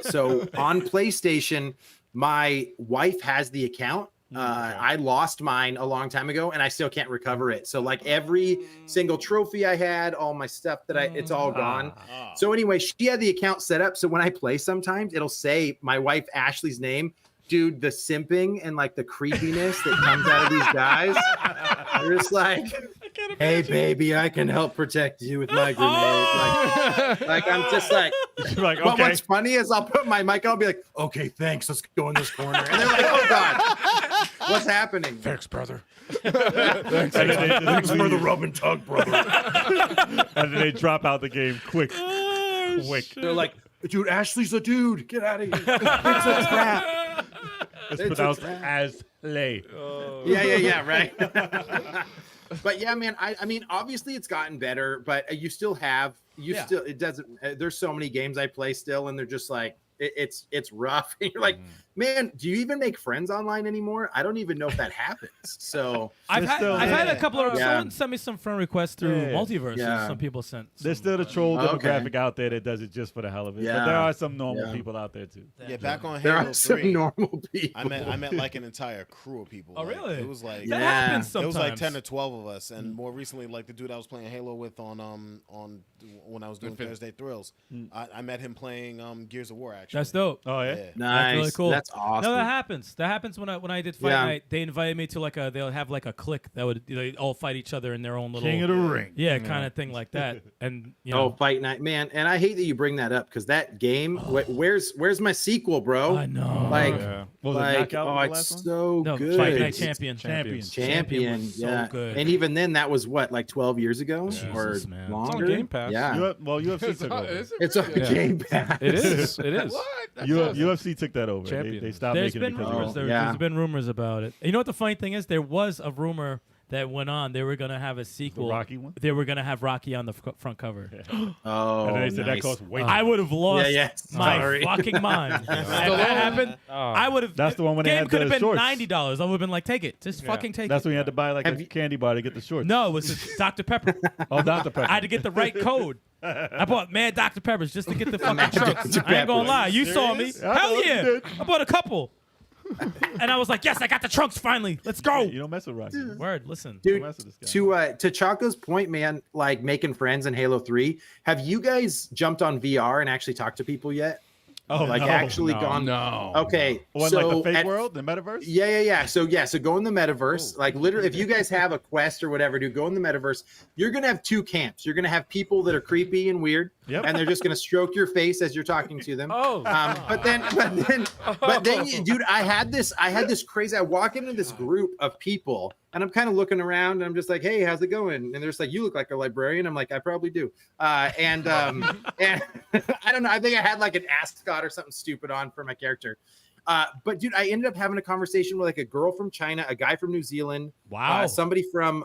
So on PlayStation, my wife has the account. I lost mine a long time ago, and I still can't recover it. So like every single trophy I had, all my stuff it's all gone. So anyway, she had the account set up. So when I play, sometimes it'll say my wife Ashley's name. Dude, the simping and like the creepiness that comes out of these guys. They're just like, hey baby, I can help protect you with my grenade. Like I'm just like, You're like, but okay. what's funny is I'll put my mic on, I'll be like, okay, thanks, let's go in this corner. And they're like, oh God, what's happening? Thanks, brother. And then they just Thanks for the leave. rub and tug, brother. And then they drop out the game quick. Quick. They're like, dude, Ashley's a dude. Get out of here. It's a trap. It's It's a pronounced trap. as lay. Yeah, right. But yeah, man, I mean, obviously it's gotten better, but you still have, it doesn't, there's so many games I play still, and they're just like, it's rough. And you're like, man, do you even make friends online anymore? I don't even know if that happens. So I've had a couple of Yeah. someone sent me some friend requests through Yeah. MultiVersus. Yeah. Some people sent. There's some, still the troll Okay. demographic out there that does it just for the hell of it. But Yeah. there are some normal Yeah. people out there too. Yeah, back on there Halo are some 3, normal people. I met like an entire crew of people. Oh, Like, really? It was like That Yeah. happens it sometimes. was like 10 or 12 of us, and more recently, like the dude I was playing Halo with on when I was doing Infinite. Thursday Thrills, I met him playing Gears of War actually. actually. That's dope. Oh yeah. Yeah. Nice. really cool. That's awesome. No, that happens. That happens when I did Fight Yeah. Night. They invited me to they'll have like a clique that would they all fight each other in their own little King of the Ring. yeah, kind of thing like that. And you Oh, know, Fight Night, man! And I hate that you bring that up because that game. Where's my sequel, bro? I know. Like, What was it, like, Knockout oh, was the it's last one? so no, good. Fight Night Champion. Champion, was so yeah. good. And even then, that was what, like 12 years ago or Jesus, man. It's on longer. Game Pass. Yeah, UFC took over. it's on Yeah. Game Pass. It is. It is. What? That's UFC took that over. They Champions. stopped There's making it been because rumors. of There's been rumors about it. You know what the funny thing is? There was a rumor that went on. They were gonna have a the sequel. Rocky one. They were gonna have Rocky on the front cover. Oh, And then they said that nice. cost way. I would have lost yeah. my Sorry. fucking mind. If that happened, I would have. That's the one when they game had could the have been shorts. $90. I would have been like, take it, just fucking take That's it. when you had to buy like Have a you- candy bar to get the shorts. No, it was Dr Pepper. Oh, Dr. Pepper. I had to get the right code. I bought Mad Dr Peppers just to get the fucking Mad trunks. Dr. I ain't gonna Pepper. lie, you saw me. I know Hell you yeah, did. I bought a couple. And I was like, yes, I got the trunks finally. Let's go. You don't mess with Rocky. Word, listen. Dude, Don't mess with this guy. to Chaco's point, man, like making friends in Halo 3, have you guys jumped on VR and actually talked to people yet? Oh, Like no. actually no. gone? No. Okay. What, so like the fake at- world, the metaverse? Yeah. So go in the metaverse. Like literally, if you guys have a quest or whatever, dude, go in the metaverse. You're gonna have two camps. You're gonna have people that are creepy and weird, Yep. and they're just gonna stroke your face as you're talking to them. Oh. But then, dude, I had this crazy. I walk into this group of people, and I'm kind of looking around, and I'm just like, "Hey, how's it going?" And they're just like, "You look like a librarian." I'm like, "I probably do." And I don't know. I think I had like an ascot or something stupid on for my character. But dude, I ended up having a conversation with like a girl from China, a guy from New Zealand, somebody from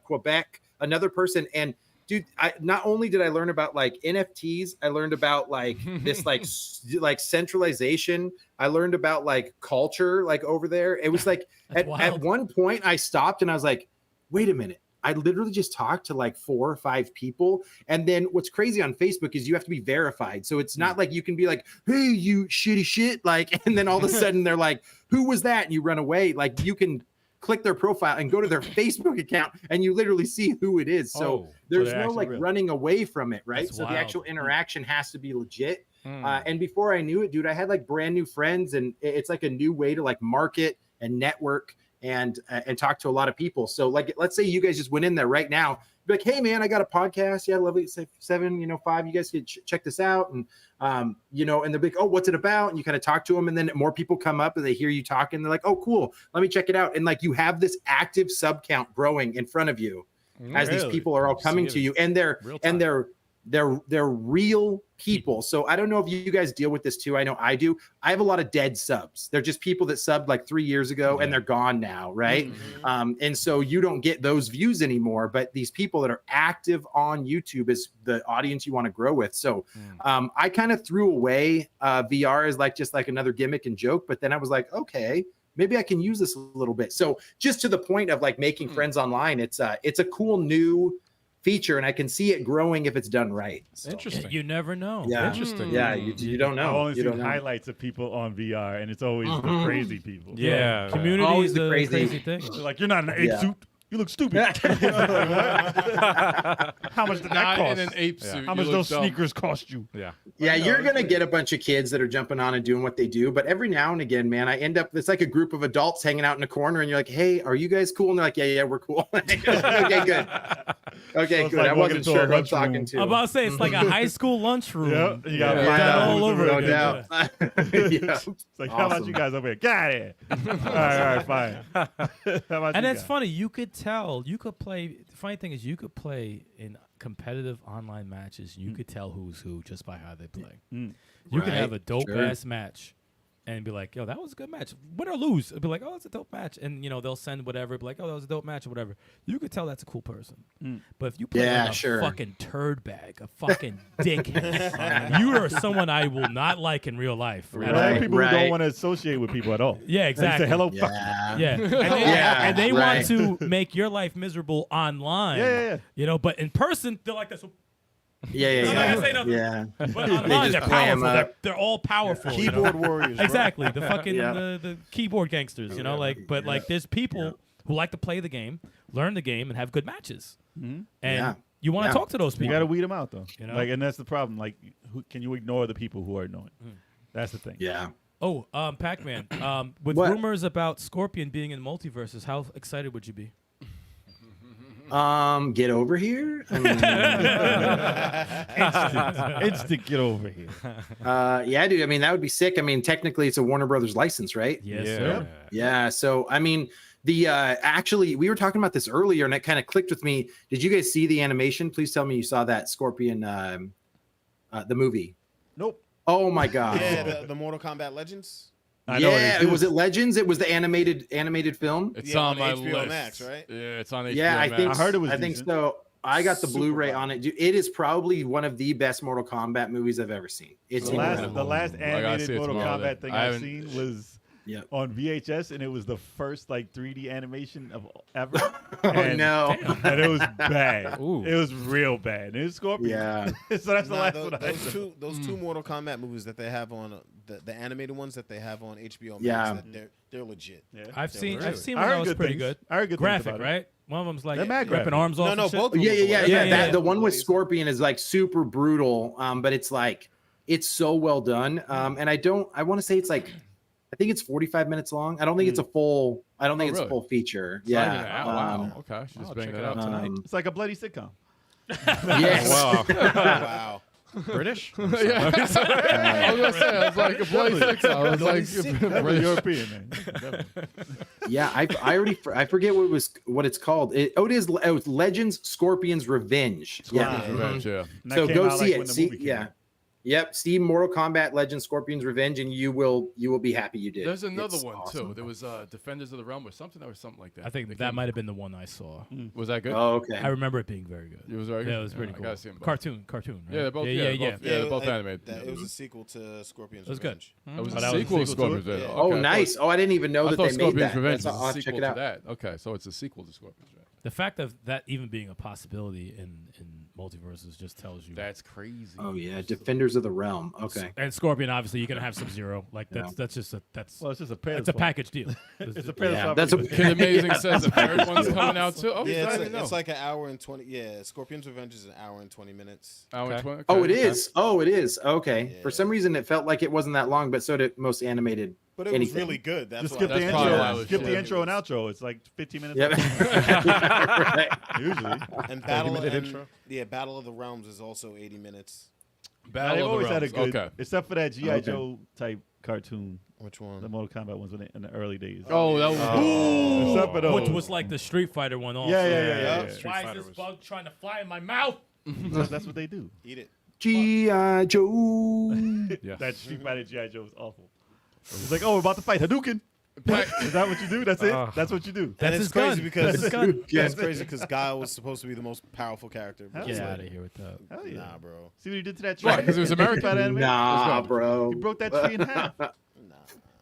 Quebec, another person, and dude, not only did I learn about like NFTs, I learned about like this like centralization. I learned about like culture like over there. It was like at one point I stopped and I was like, wait a minute. I literally just talked to like 4 or 5 people. And then what's crazy on Facebook is you have to be verified. So it's not like you can be like, hey, you shitty shit. Like, and then all of a sudden they're like, who was that? And you run away. Like you can click their profile and go to their Facebook account and you literally see who it is. So there's they're no like actually real. running away from it. Right. That's So wild. the actual interaction has to be legit. And before I knew it, dude, I had like brand new friends and it's like a new way to like market and network and talk to a lot of people. So like, let's say you guys just went in there right now, be like, hey man, I got a podcast. Yeah, lovely 7, 5. You guys could check this out. And and they're like, oh, what's it about? And you kind of talk to them, and then more people come up and they hear you talking. They're like, oh, cool. Let me check it out. And like, you have this active sub count growing in front of you as these people are all coming to you, and they're real people. So I don't know if you guys deal with this too. I know I do. I have a lot of dead subs. They're just people that subbed like 3 years ago and they're gone now, right? And so you don't get those views anymore. But these people that are active on YouTube is the audience you want to grow with. So I kind of threw away VR as like just like another gimmick and joke. But then I was like, okay, maybe I can use this a little bit. So just to the point of like making friends online, it's a cool new feature, and I can see it growing if it's done right. So, Interesting. You never know. yeah, Interesting. Yeah, you don't know. I've only You seen don't know. highlights of people on VR, and it's always the crazy people. Yeah. Community Always is the the crazy- crazy thing. They're like, you're not in an ape Yeah. suit. You look stupid. How much did that Not cost? in an ape suit. How you much look those dumb. sneakers cost you? Yeah. Yeah, you're gonna get a bunch of kids that are jumping on and doing what they do, but every now and again, man, I end up it's like a group of adults hanging out in a corner, and you're like, "Hey, are you guys cool?" And they're like, "Yeah, we're cool." Okay, good. Okay, it's good. like I walking wasn't into a sure who I'm lunchroom. talking to. I'm about to say it's like a high school lunchroom. Yeah, you got to Yeah. find out All who's the over real again. dude. doubt. Yeah. It's like, how about Awesome. you guys over here? Get out of here. All right, fine. How about And you it's guys? funny, you could tell, you could play. The funny thing is, you could play in competitive online matches. You could tell who's who just by how they play. You could Right, have a dope sure. ass match and be like, yo, that was a good match. Win or lose, it'd be like, oh, it's a dope match. And, they'll send whatever, be like, oh, that was a dope match or whatever. You could tell that's a cool person. But if you play Yeah, like a sure. fucking turd bag, a fucking dickhead, you are someone I will not like in real life. A at lot all. of people who Right. don't want to associate with people at all. Yeah, They exactly. say, hello, fuck you. Yeah. Yeah, and they, Yeah, and they right. want to make your life miserable online. Yeah. But in person, they're like this. Yeah, I'm not gonna say yeah, nothing. yeah. But online, they're just play 'em powerful. up. They're all powerful. you know? Keyboard warriors. bro. Exactly, the fucking Yeah. the keyboard gangsters. But like there's people who like to play the game, learn the game, and have good matches. And Yeah. You want to talk to those people. You got to weed them out, though. You know? Like, and that's the problem. Like, can you ignore the people who are annoying? That's the thing. Yeah. Oh, Pac-Man. With What? rumors about Scorpion being in MultiVersus, how excited would you be? Get over here. I mean, Instant get over here. yeah, dude. I mean, that would be sick. I mean, technically, it's a Warner Brothers license, right? Yes, Yeah. sir. Yeah. So, I mean, the actually, we were talking about this earlier, and it kind of clicked with me. Did you guys see the animation? Please tell me you saw that Scorpion, the movie. Nope. Oh my god. Yeah, the Mortal Kombat Legends. I know Yeah, it is. was it Legends? It was the animated film. It's Yeah, on on my HBO list. Max, right? Yeah, it's on HBO Yeah, I Max. think I heard it was I think decent. so. I got the Super Blu-ray violent. on it. Dude, it is probably one of the best Mortal Kombat movies I've ever seen. It's The last incredible. I gotta animated see it Mortal tomorrow Kombat then. thing I I've haven't- seen was Yep. on VHS, and it was the first like 3D animation of ever. Oh and, no. and it was bad. Ooh. It was real bad. It was Scorpion. Yeah. So that's the Nah, last those, one I those saw. two two Mortal Kombat movies that they have on the animated ones that they have on HBO Max, Yeah. that they're legit. Yeah. I've Yeah, seen really. I've seen I one heard that was good pretty things. good. I heard good things Graphic, about it. right? One of them's like They're mad ripping graphic. arms off. No, and shit. both of them. Yeah. Yeah, That, yeah. the one with Blazing. Scorpion is like super brutal, but it's like it's so well done. And I want to say it's like I think it's 45 minutes long. I don't think it's a full. I don't think it's really? a full feature. It's not even Yeah. out. Wow. Okay, I should just bang check that it out out tonight. It's like a bloody sitcom. Yes. Wow. Wow. British? yeah. I was gonna say, I was like a bloody six. I was like, Definitely European, man. Definitely. Yeah, I forget what it's called. It was Legends Scorpion's Revenge. Yeah. Revenge, yeah. And that So came go out, see like, it. when the See, movie came yeah. out. Yep, Steam Mortal Kombat Legends Scorpion's Revenge, and you will be happy you did. There's another It's one awesome. too. There was Defenders of the Realm or something like that. I think They that came- might have been the one I saw. Was that good? Oh, okay. I remember it being very good. It was very good. Yeah, it was pretty I cool. gotta see 'em both. Cartoon, right? Yeah, they're both. Yeah, Yeah, yeah. Both, yeah, they're both animated. It was a sequel to Scorpion's It was good. Revenge. That was Oh, a that was a sequel to sequel to it? Scorpion's Revenge. Yeah. Okay, Oh, I thought- nice. Oh, I didn't even know I that thought they made Scorpion's that. Revenge That's- was I'll a check sequel it to out. that. Okay, so it's a sequel to Scorpion's Revenge. The fact of that even being a possibility in MultiVersus just tells you. That's crazy. Oh yeah, Defenders of the Realm. Okay. And Scorpion, obviously, you're gonna have Sub-Zero. Like that's just a Well, it's just a pair. it's a package deal. It's a pair. Yeah, that's a- Kid Amazing says the third one's coming out too. Oh, Yeah, I didn't know. it's like an hour and 20. Yeah, Scorpion's Revenge is an hour and 20 minutes. Hour and 20? Oh, Okay, it okay. is. Oh, it is. Okay. Yeah. For some reason, it felt like it wasn't that long, but so did most animated. But it Anything. was really good. That's Just why. skip the That's probably why I intro. was Skip the sure. intro and outro. It's like 15 minutes. Yep. Right. Usually. And Battle minute and, intro. yeah, Battle of the Realms is also 80 minutes. Battle They've of the always had a Realms. good, Okay. except for that G.I. Okay. Joe type cartoon, Which the one? Mortal Kombat ones in the early days. Oh, that was. Except for those. which was like the Street Fighter one. Also. Yeah. Street Why Fighter is this was- bug trying to fly in my mouth? That's what they do. Eat it. G.I. Joe. Yeah. That Street Fighter G.I. Joe was awful. It's like, oh, we're about to fight Hadouken. Is that what you do? That's it? That's what you do. That's and his it's crazy gun. because That's his gun. It's crazy because Guile was supposed to be the most powerful character. but Hell Get it's yeah. out like, of here with that. Hell yeah. Nah, bro. See what you did to that tree? Right, 'cause it was American. Street Fighter anime? Nah, bro. He broke that tree in half. Nah.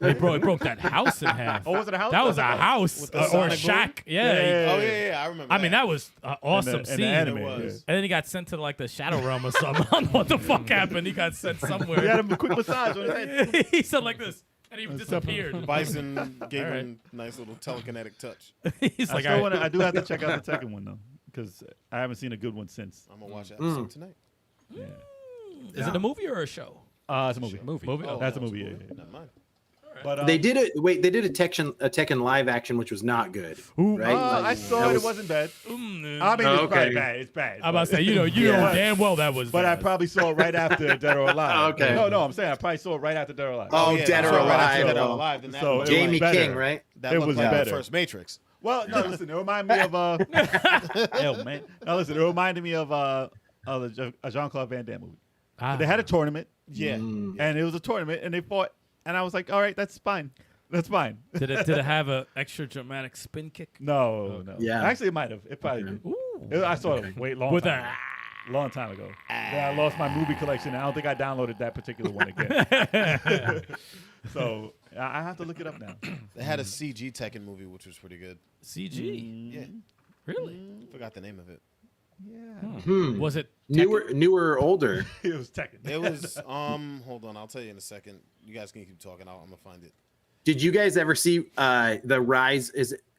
It broke that house in half. Oh, was it a house? That was a house With the or a sonic boom? shack. Yeah. Yeah. Oh yeah, I remember. I mean, that was an awesome in the scene. anime, It was. yeah. And then he got sent to like the Shadow Realm or something. I don't know what the fuck happened. He got sent somewhere. He had a quick massage on his head. He said like this, and he disappeared. Bison gave All right. him a nice little telekinetic touch. He's like, all right. I do have to check out the second one though, because I haven't seen a good one since. I'm gonna watch that episode tonight. Yeah. Is it a movie or a show? It's a movie. Movie. Oh, That's a that was movie. cool. Yeah. Not mine. But They did a Tekken live action, which was not good. Right? I saw That it. was- It wasn't bad. Mm, I mean, it's okay. probably bad. It's bad. I'm about to say, you know Yeah. damn well that was. But I bad. probably saw it right after Dead or Alive. Okay. No, I'm saying I probably saw it right after Dead or Alive. Oh, Dead or so right after Alive. Dead or Oh. Alive. Then that So looked it was Jamie better. King, right? that it looked was like better. the first Matrix. Well, no, listen, it reminded me of hell, man. No, listen, it reminded me of a Jean-Claude Van Damme movie. Ah. They had a tournament, Yeah. Mm. and it was a tournament, and they fought, and I was like, all right, that's fine. That's fine. Did it have an extra dramatic spin kick? No. Yeah. Actually, it might have. It probably did. Ooh. I saw it long With time a ago. Long time ago. Then I lost my movie collection, and I don't think I downloaded that particular one again. So I have to look it up now. They had a CG Tekken movie, which was pretty good. CG. Yeah. Really? Forgot the name of it. Yeah. Was it Newer, older. It was Tekken. It was hold on, I'll tell you in a second. You guys can keep talking. I'm gonna find it. Did you guys ever see the rise?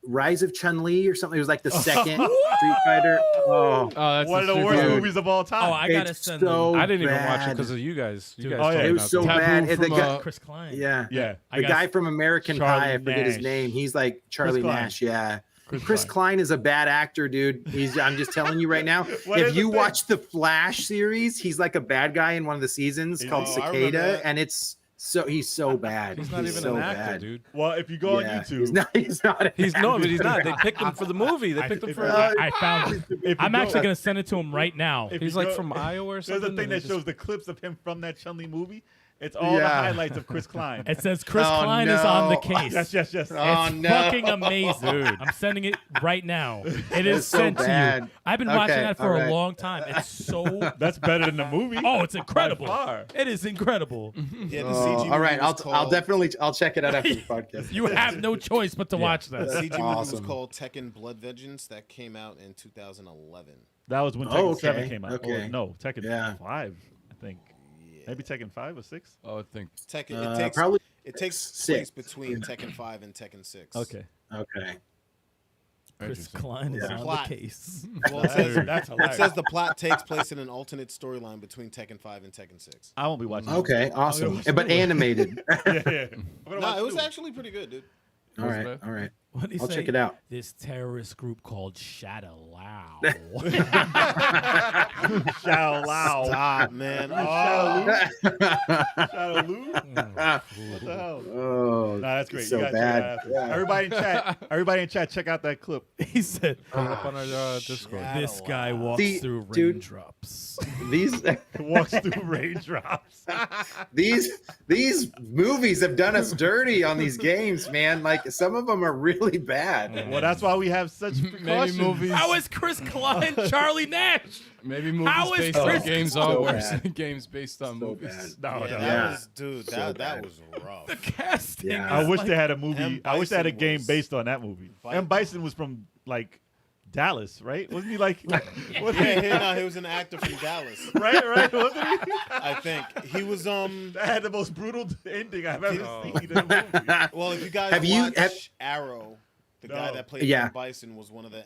Rise of Chun-Li or something. It was like the second Street Fighter. Oh, that's One of the super worst weird. movies of all time. Oh, I gotta it's send so them. I didn't even watch it bad. because of you guys. You Dude, guys oh, yeah. told me It was about so that. Taboo bad. And the from, guy, Chris Klein. yeah. Yeah. I The got- guy from American Charlie Pie, I forget his Nash. name. He's like Charlie Klein. Nash. Yeah. Chris Chris Klein. Klein is a bad actor, dude. I'm just telling you right now. What is If the you thing? watch the Flash series, he's like a bad guy in one of the seasons Yeah. called Oh, I remember Cicada, that. and he's so bad. He's not even so an actor, bad. dude. Well, if you go Yeah, on YouTube, He's not. He's not. an He's no, actor. but he's not. They picked him for the movie. They picked him for. I found it. if you I'm go- actually gonna send it to him right now. if He's you like go- from Iowa or There's something. a thing and that he shows just- the clips of him from that Chun-Li movie. It's all the Yeah. highlights of Chris Klein. It says Chris Oh, Klein is on the no. case. Yes. Oh, It's no. fucking amazing. I'm sending it right now. It is It's so sent to you. bad. I've been watching Okay, that for all a right. long time. It's so. That's better than the movie. Oh, it's incredible. By far. It is incredible. Yeah, the Oh, CG all right, movie was I'll called- definitely check it out after the podcast. You have no choice but to watch The this. CG movie was awesome. called Tekken Blood Vengeance that came out in 2011. That was when Tekken Oh, 7 okay, came out. okay. Or, no, Tekken Yeah. 5, I think. Maybe Tekken 5 or 6? Oh, I think. Tekken. Probably It takes six. place between Tekken 5 and Tekken 6. Okay. okay. Chris Interesting. Klein is Yeah. on Plot. the case. Well, it says, That's it hilarious. says the plot takes place in an alternate storyline between Tekken 5 and Tekken 6. I won't be watching that. Okay, awesome. watch the But new one. animated. Yeah. I'm gonna No, watch it was two. actually pretty good, dude. all right, all right. What do you I'll say? check it out. This terrorist group called Shadow Lao. Shao Lao. Stop, man. Shadow Oh, Lu? Shadow Lu? What the hell? Oh, Nah, that's great. so you gotta bad. check it out after. Everybody in chat, check out that clip. He said, Put it up on our Discord. "This guy walks See, through dude. raindrops." These Walks through raindrops. these movies have done us dirty on these games, man. Like some of them are really bad. Well, that's why we have such Maybe precautions. movies. How is Chris Klein Charlie Nash? Maybe movies How is based on Chris games so are worse bad. than games based on So movies. bad. No, yeah, no. that Yeah. was, dude, So that bad. was rough. The casting. Yeah. I is wish like- they had a movie. M. I wish they had a Bison game was- based on that movie. Bison. M. Bison was from like Dallas, right? Wasn't he like? wasn't Yeah, he? no, he was an actor from Dallas. Right, wasn't he? I think he was. That had the most brutal ending I've ever seen in a movie. Well, if you guys Have you- watch Arrow, the guy No. that played Yeah. M. Bison was one of the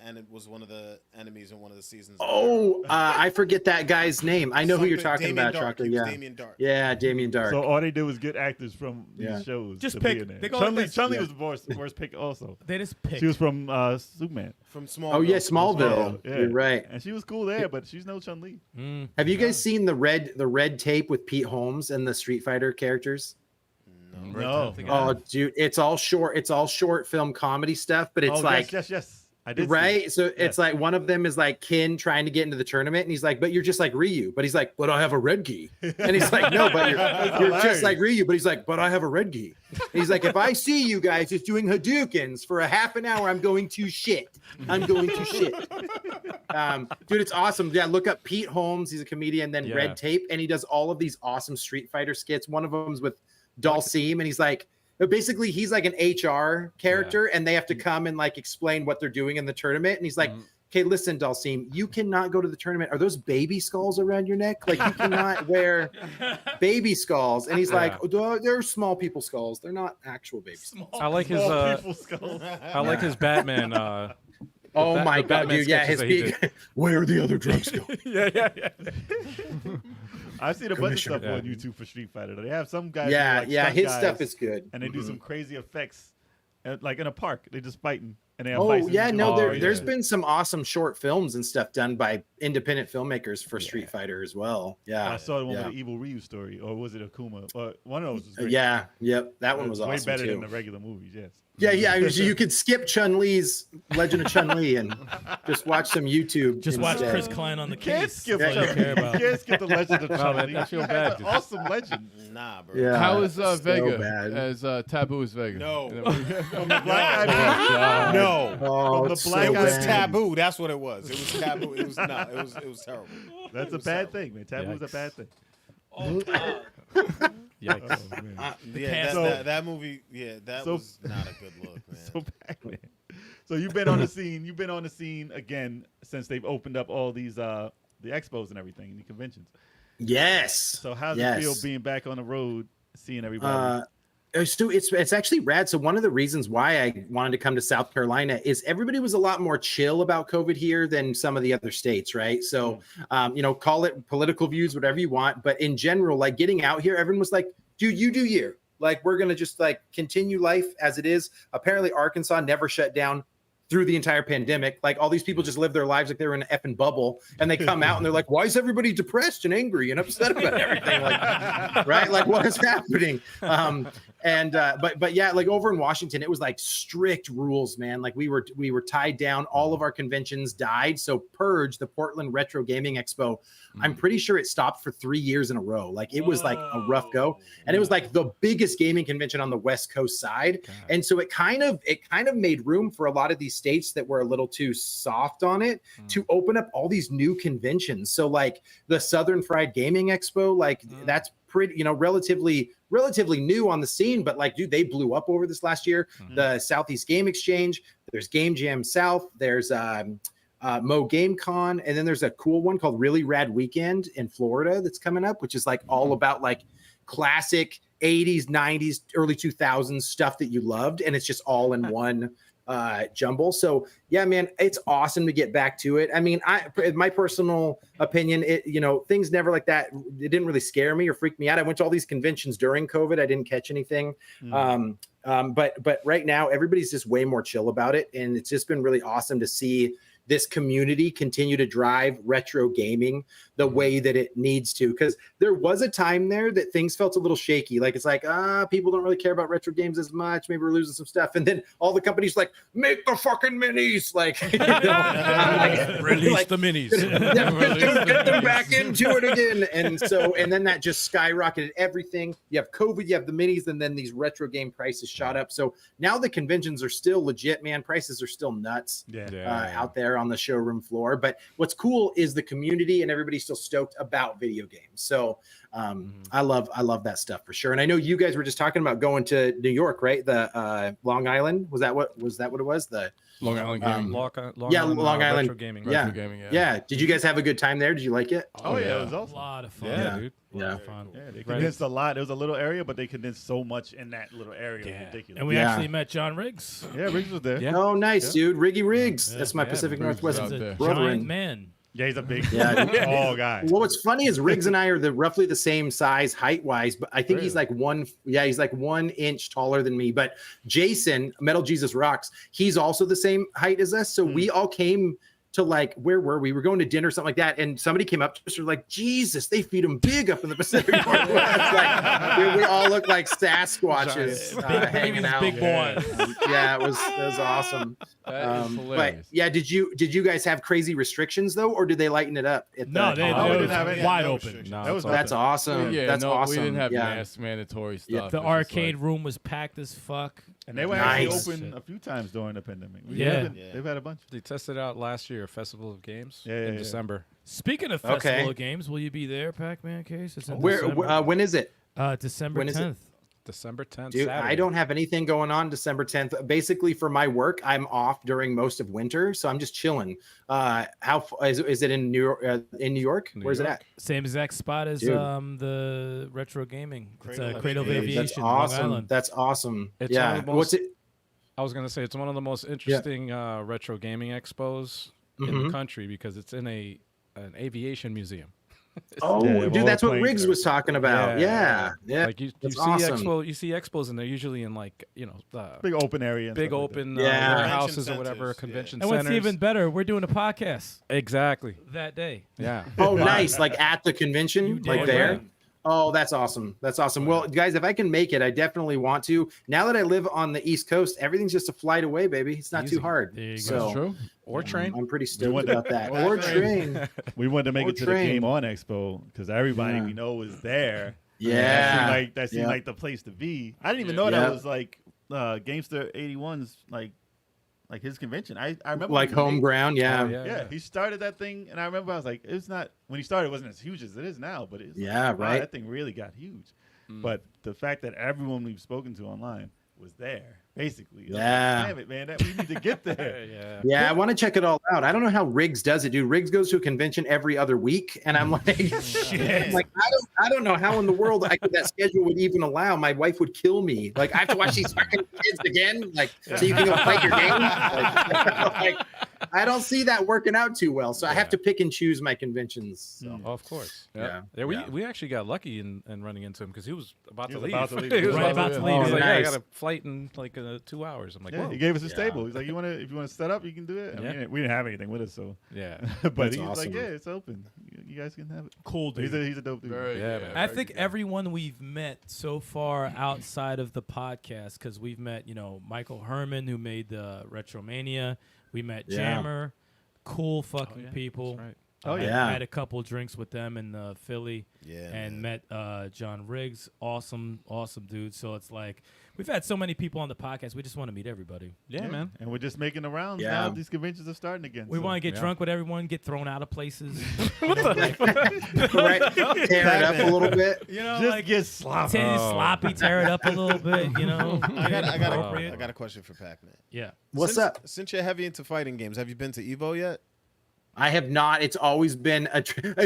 enemies in one of the seasons. of Oh, I forget that guy's name. I know who you're talking Damien about, Dark. Chocolate. He was Yeah, Damien Dark. yeah, Damien Dark. So all they did was get actors from Yeah. these shows. Just to pick- Be in there. they go like Chun-Li, this. Chun-Li Yeah. was the worst pick also. They just picked. She was from Superman, From Smallville. Oh yeah, Smallville. Yeah. You're right. and she was cool there, but she's no Chun-Li. Have you guys seen the red tape with Pete Holmes and the Street Fighter characters? No. Oh, dude, it's all short film comedy stuff, but it's Oh, like yes. I did see right. it. So Yes. it's like one of them is like Kin trying to get into the tournament, and he's like, "But you're just like Ryu." But he's like, "But I have a red gi." And he's like, "No, but you're just hilarious. like Ryu." But he's like, "But I have a red gi." And he's like, "If I see you guys just doing Hadoukens for a half an hour, I'm going to shit. I'm going to shit." Dude, it's awesome. Yeah, look up Pete Holmes. He's a comedian. Then Yeah. Red Tape, and he does all of these awesome Street Fighter skits. One of them's with Dalsim, and he's like. But basically, he's like an HR character, and they have to come and like explain what they're doing in the tournament. And he's like, "Okay, listen, Dalsim, you cannot go to the tournament. Are those baby skulls around your neck? Like you cannot wear baby skulls." And he's like, "Oh, they're small people skulls. They're not actual baby skulls." I like his. Small people skulls. I like his Batman. Oh Ba- my the god, Batman dude! Yeah, sketches his that he big. Where are the other drugs going? yeah. I've seen a bunch of stuff Commissioner. on YouTube for Street Fighter. They have some guys. Yeah, who are like yeah, stunt his guys, stuff is good. and they do some crazy effects, like in a park. They just fighting, and they have Oh bisons yeah, doing no, all crazy there's shit. been some awesome short films and stuff done by independent filmmakers for Street Fighter as well. Yeah, I saw the one yeah. with the evil Ryu story, or was it Akuma? One of those was great. Yeah, yep, that one was way awesome better too. than the regular movies. Yes. Yeah, you could skip Chun-Li's Legend of Chun-Li and just watch some YouTube. Just watch instead. Chris Klein on the Can't case. skip That's all you care about. Can't skip the Legend of man, Chun-Li. I feel That's bad, an dude. awesome legend. Nah, bro. Yeah, How is so Vega bad. as Taboo as Vega? No. From the Black Eyed Peas. No. Oh, From the it's Black so It was Eyed bad. taboo. That's what it was. It was taboo. It was it was terrible. That's a bad thing, man. Taboo's a Yikes. bad thing. Yikes. Oh, man. Yeah, So- that movie. Yeah, that so- was not a good look, man. So bad, man. So you've been on the scene. You've been on the scene again since they've opened up all these the expos and everything, and the conventions. Yes. So how's yes. it feel being back on the road, seeing everybody? Stu, it's actually rad. So one of the reasons why I wanted to come to South Carolina is everybody was a lot more chill about COVID here than some of the other states, right? So, call it political views, whatever you want. But in general, like getting out here, everyone was like, dude, you do you. Like, we're going to just like continue life as it is. Apparently, Arkansas never shut down through the entire pandemic. Like all these people just live their lives like they're in an effing bubble, and they come out and they're like, why is everybody depressed and angry and upset about everything? Like, right? Like what is happening? But yeah, like over in Washington, it was like strict rules, man. Like we were tied down. All of our conventions died. So Purge, the Portland Retro Gaming Expo, I'm pretty sure it stopped for 3 years in a row. Like it was like a rough go. And it was like the biggest gaming convention on the West Coast side. And so it kind of made room for a lot of these states that were a little too soft on it to open up all these new conventions. So like the Southern Fried Gaming Expo, like that's pretty, relatively new on the scene, but like, dude, they blew up over this last year. The Southeast Game Exchange, there's Game Jam South, there's Mo Game Con, and then there's a cool one called Really Rad Weekend in Florida that's coming up, which is like all about like classic 80s, 90s, early 2000s stuff that you loved, and it's just all in one jumble. So yeah, man, it's awesome to get back to it. I mean, my personal opinion, things never like that. It didn't really scare me or freak me out. I went to all these conventions during COVID. I didn't catch anything. But right now everybody's just way more chill about it. And it's just been really awesome to see this community continue to drive retro gaming the way that it needs to. Because there was a time there that things felt a little shaky. Like it's like, people don't really care about retro games as much. Maybe we're losing some stuff. And then all the companies like, make the fucking minis. Like, release the minis. Get them back into it again. And then that just skyrocketed everything. You have COVID, you have the minis, and then these retro game prices shot up. So now the conventions are still legit, man. Prices are still nuts out there on the showroom floor. But what's cool is the community and everybody's still stoked about video games. So I love that stuff for sure. And I know you guys were just talking about going to New York, right? The Long Island, was that what it was? The Long Island Gaming. Long Island Retro Gaming. Retro Gaming, yeah. Did you guys have a good time there? Did you like it? Oh yeah, it was awesome. A lot of fun. Yeah, dude. Yeah. Fun. Yeah, they condensed a lot. It was a little area, but they condensed so much in that little area. It was ridiculous. And we actually met John Riggs. Yeah, Riggs was there. Yeah. Oh, nice, dude. Riggy Riggs. That's my Pacific Riggs Northwest was out there. brother. Giant man. Yeah, he's a big, tall guy. Well, what's funny is Riggs and I are roughly the same size height wise, but I think he's like 1 inch taller than me. But Jason, Metal Jesus Rocks, he's also the same height as us. So we all came to like, where were we? We were going to dinner or something like that. And somebody came up to us and was like, Jesus, they feed them big up in the Pacific Northwest. Like, dude, we all look like Sasquatches hanging out. Big boy. Yeah, it was awesome. That is But hilarious. yeah, did you guys have crazy restrictions though, or did they lighten it up? No, they didn't have any. wide No open. restrictions. No, That was That's awesome. Yeah, That's awesome. We didn't have yeah. mask mandatory stuff. The It's just arcade like- room was packed as fuck. And they were Nice. actually open a few times during the pandemic. Yeah. They've had a bunch. They tested out last year, Festival of Games Yeah, in yeah. December. Speaking of Festival of Games, will you be there, Pacmancase? It's in December. When is it? December when is it? 10th. December 10th. Dude, Saturday. I don't have anything going on December 10th. Basically, for my work, I'm off during most of winter, so I'm just chilling. Is it in New York? Where's it at? Same exact spot as Dude. The retro gaming. It's Cradle Cradle of Aviation. Aviation. That's Long awesome. Island. That's awesome. It's yeah. one of the What's most- it? I was gonna say it's one of the most interesting retro gaming expos in the country because it's in an aviation museum. Oh, Yeah, dude, all that's what planes Riggs are- was talking about. Yeah. Like you That's see awesome. you see expos and they're usually in like the Big open area. And big stuff like that. open Yeah. warehouses Convention or whatever centers, convention And centers. what's even better, we're doing a podcast Exactly. that day. Yeah. Oh, nice. Like at the convention, like damn there. right. Oh, that's awesome. That's awesome. Well, guys, if I can make it, I definitely want to. Now that I live on the East Coast, everything's just a flight away, baby. It's not Easy. too hard. There you go. So That's true. Or train. I'm pretty stoked went- about that. Or Or train. train. We wanted to make Or it to train. the Game On Expo because everybody Yeah. we know was there. Yeah. That seemed Yeah. like the place to be. I didn't even know Yeah. that was like Gamester 81's like his convention. I remember Like when home he- ground. Yeah. Oh, yeah. Yeah, he started that thing, and I remember I was like, it's not when he started, it wasn't as huge as it is now, but it's Yeah, like, wow, right. that thing really got huge. But the fact that everyone we've spoken to online was there, basically. Yeah. Damn it, man. We need to get there. Yeah. Yeah, I want to check it all out. I don't know how Riggs does it, dude. Riggs goes to a convention every other week, and I'm like, I'm like, I don't know how in the world that schedule would even allow. My wife would kill me. Like, I have to watch these fucking kids again, like, so you can go play your game. Like, I don't see that working out too well, so I have to pick and choose my conventions. So. Oh, of course. Yeah. We actually got lucky in running into him because he was about to leave. about to leave. He was Right, about to leave. He's like, Nice. I got a flight in like 2 hours. I'm like, Yeah, whoa. he gave us his Yeah. table. He's like, if you want to set up, you can do it. And Yeah. we didn't have anything with us, so. Yeah. But That's he's awesome. like, yeah, it's open. You guys can have it. Cool, dude. He's a dope dude. Yeah, man. I think everyone we've met so far outside of the podcast, because we've met, Michael Herman, who made the Retromania. We met Yeah. Jammer. Cool fucking people. That's right. Oh, yeah. Yeah. Had a couple drinks with them in Philly. Yeah, And man. met John Riggs. Awesome dude. So it's like, we've had so many people on the podcast. We just want to meet everybody. Yeah, man. And we're just making the rounds Yeah. now. These conventions are starting again. We so. want to get yeah. drunk with everyone, get thrown out of places. Right? Tear it up a little bit. Just like get sloppy. sloppy, tear it up a little bit, I got Appropriate. a question for Pac-Man. Yeah. What's Since- up? Since you're heavy into fighting games, have you been to Evo yet? I have not. It's always been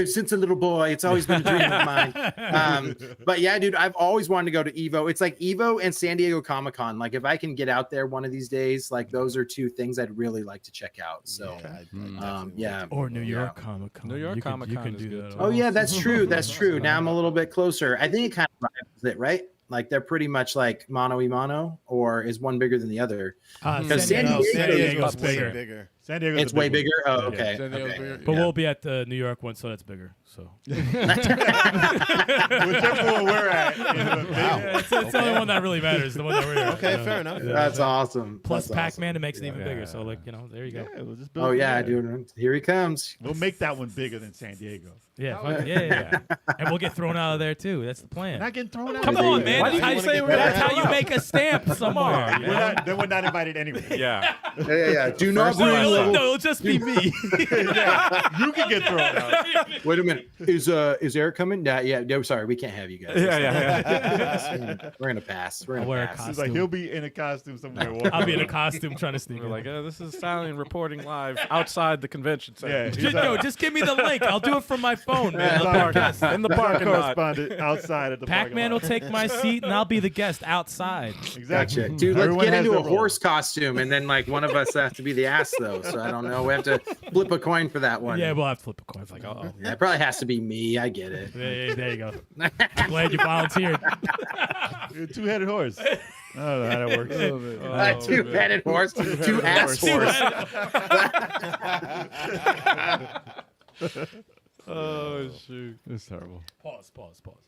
since a little boy. It's always been a dream of mine. But yeah, dude, I've always wanted to go to Evo. It's like Evo and San Diego Comic-Con. Like, if I can get out there one of these days, like, those are two things I'd really like to check out. So, I definitely yeah. want to. Or New York Comic-Con. New York You Comic-Con can is do good, that. too. oh yeah, that's true. That's true. Now I'm a little bit closer. I think it kind of rivals it, right? Like, they're pretty much like mano y mano, or is one bigger than the other? Because San Diego's San Diego's way bigger. bigger. San Diego's It's a big way one. bigger. Oh, Yeah. okay. San Diego's Okay. bigger. But Yeah. we'll be at the New York one, so that's bigger. So Whichever one we're at. yeah, it's the only one that really matters. The one that we're at. Okay, fair enough. That's awesome. Plus That's Pac-Man, it makes it even Yeah. bigger. So there you go. Yeah, we'll just build Oh from yeah, there. dude. Here he comes. We'll make that one bigger than San Diego. Yeah, yeah. And we'll get thrown out of there too. That's the plan. Not getting thrown out. Come There on, you man. go. Why do That's you how wanna get that's thrown how you out? make a stamp somewhere. We're not, then we're not invited anyway. Yeah. Yeah. Do not First bring line. level. No, it'll just be me. Yeah, you can get thrown out. Wait a minute. Is Eric coming? Yeah. No, sorry, we can't have you guys. We're gonna pass. We're I'll gonna wear a pass. costume. He's like, he'll be in a costume somewhere. walking I'll be in a around. costume trying to sneak We're in. like, this is Stallion reporting live outside the convention center. Yeah, Just, no, just give me the link. I'll do it from my phone, man. He's I'll our- do it. In the he's our parking lot. correspondent outside at the Pac-Man will parking take my seat, and I'll be the guest outside. lot. Exactly. Gotcha. Dude, let's Everyone get has into a their role. horse costume, and then like one of us has to be the ass, though. So I don't know. We have to flip a coin for that one. Yeah, we'll have to flip a coin. It's like, oh, Yeah, it probably has to be me. I get it. there you go. Glad you volunteered. You're a two-headed horse. I don't know how that works. A two-headed horse, two ass horse. Oh shoot. It's terrible. Pause.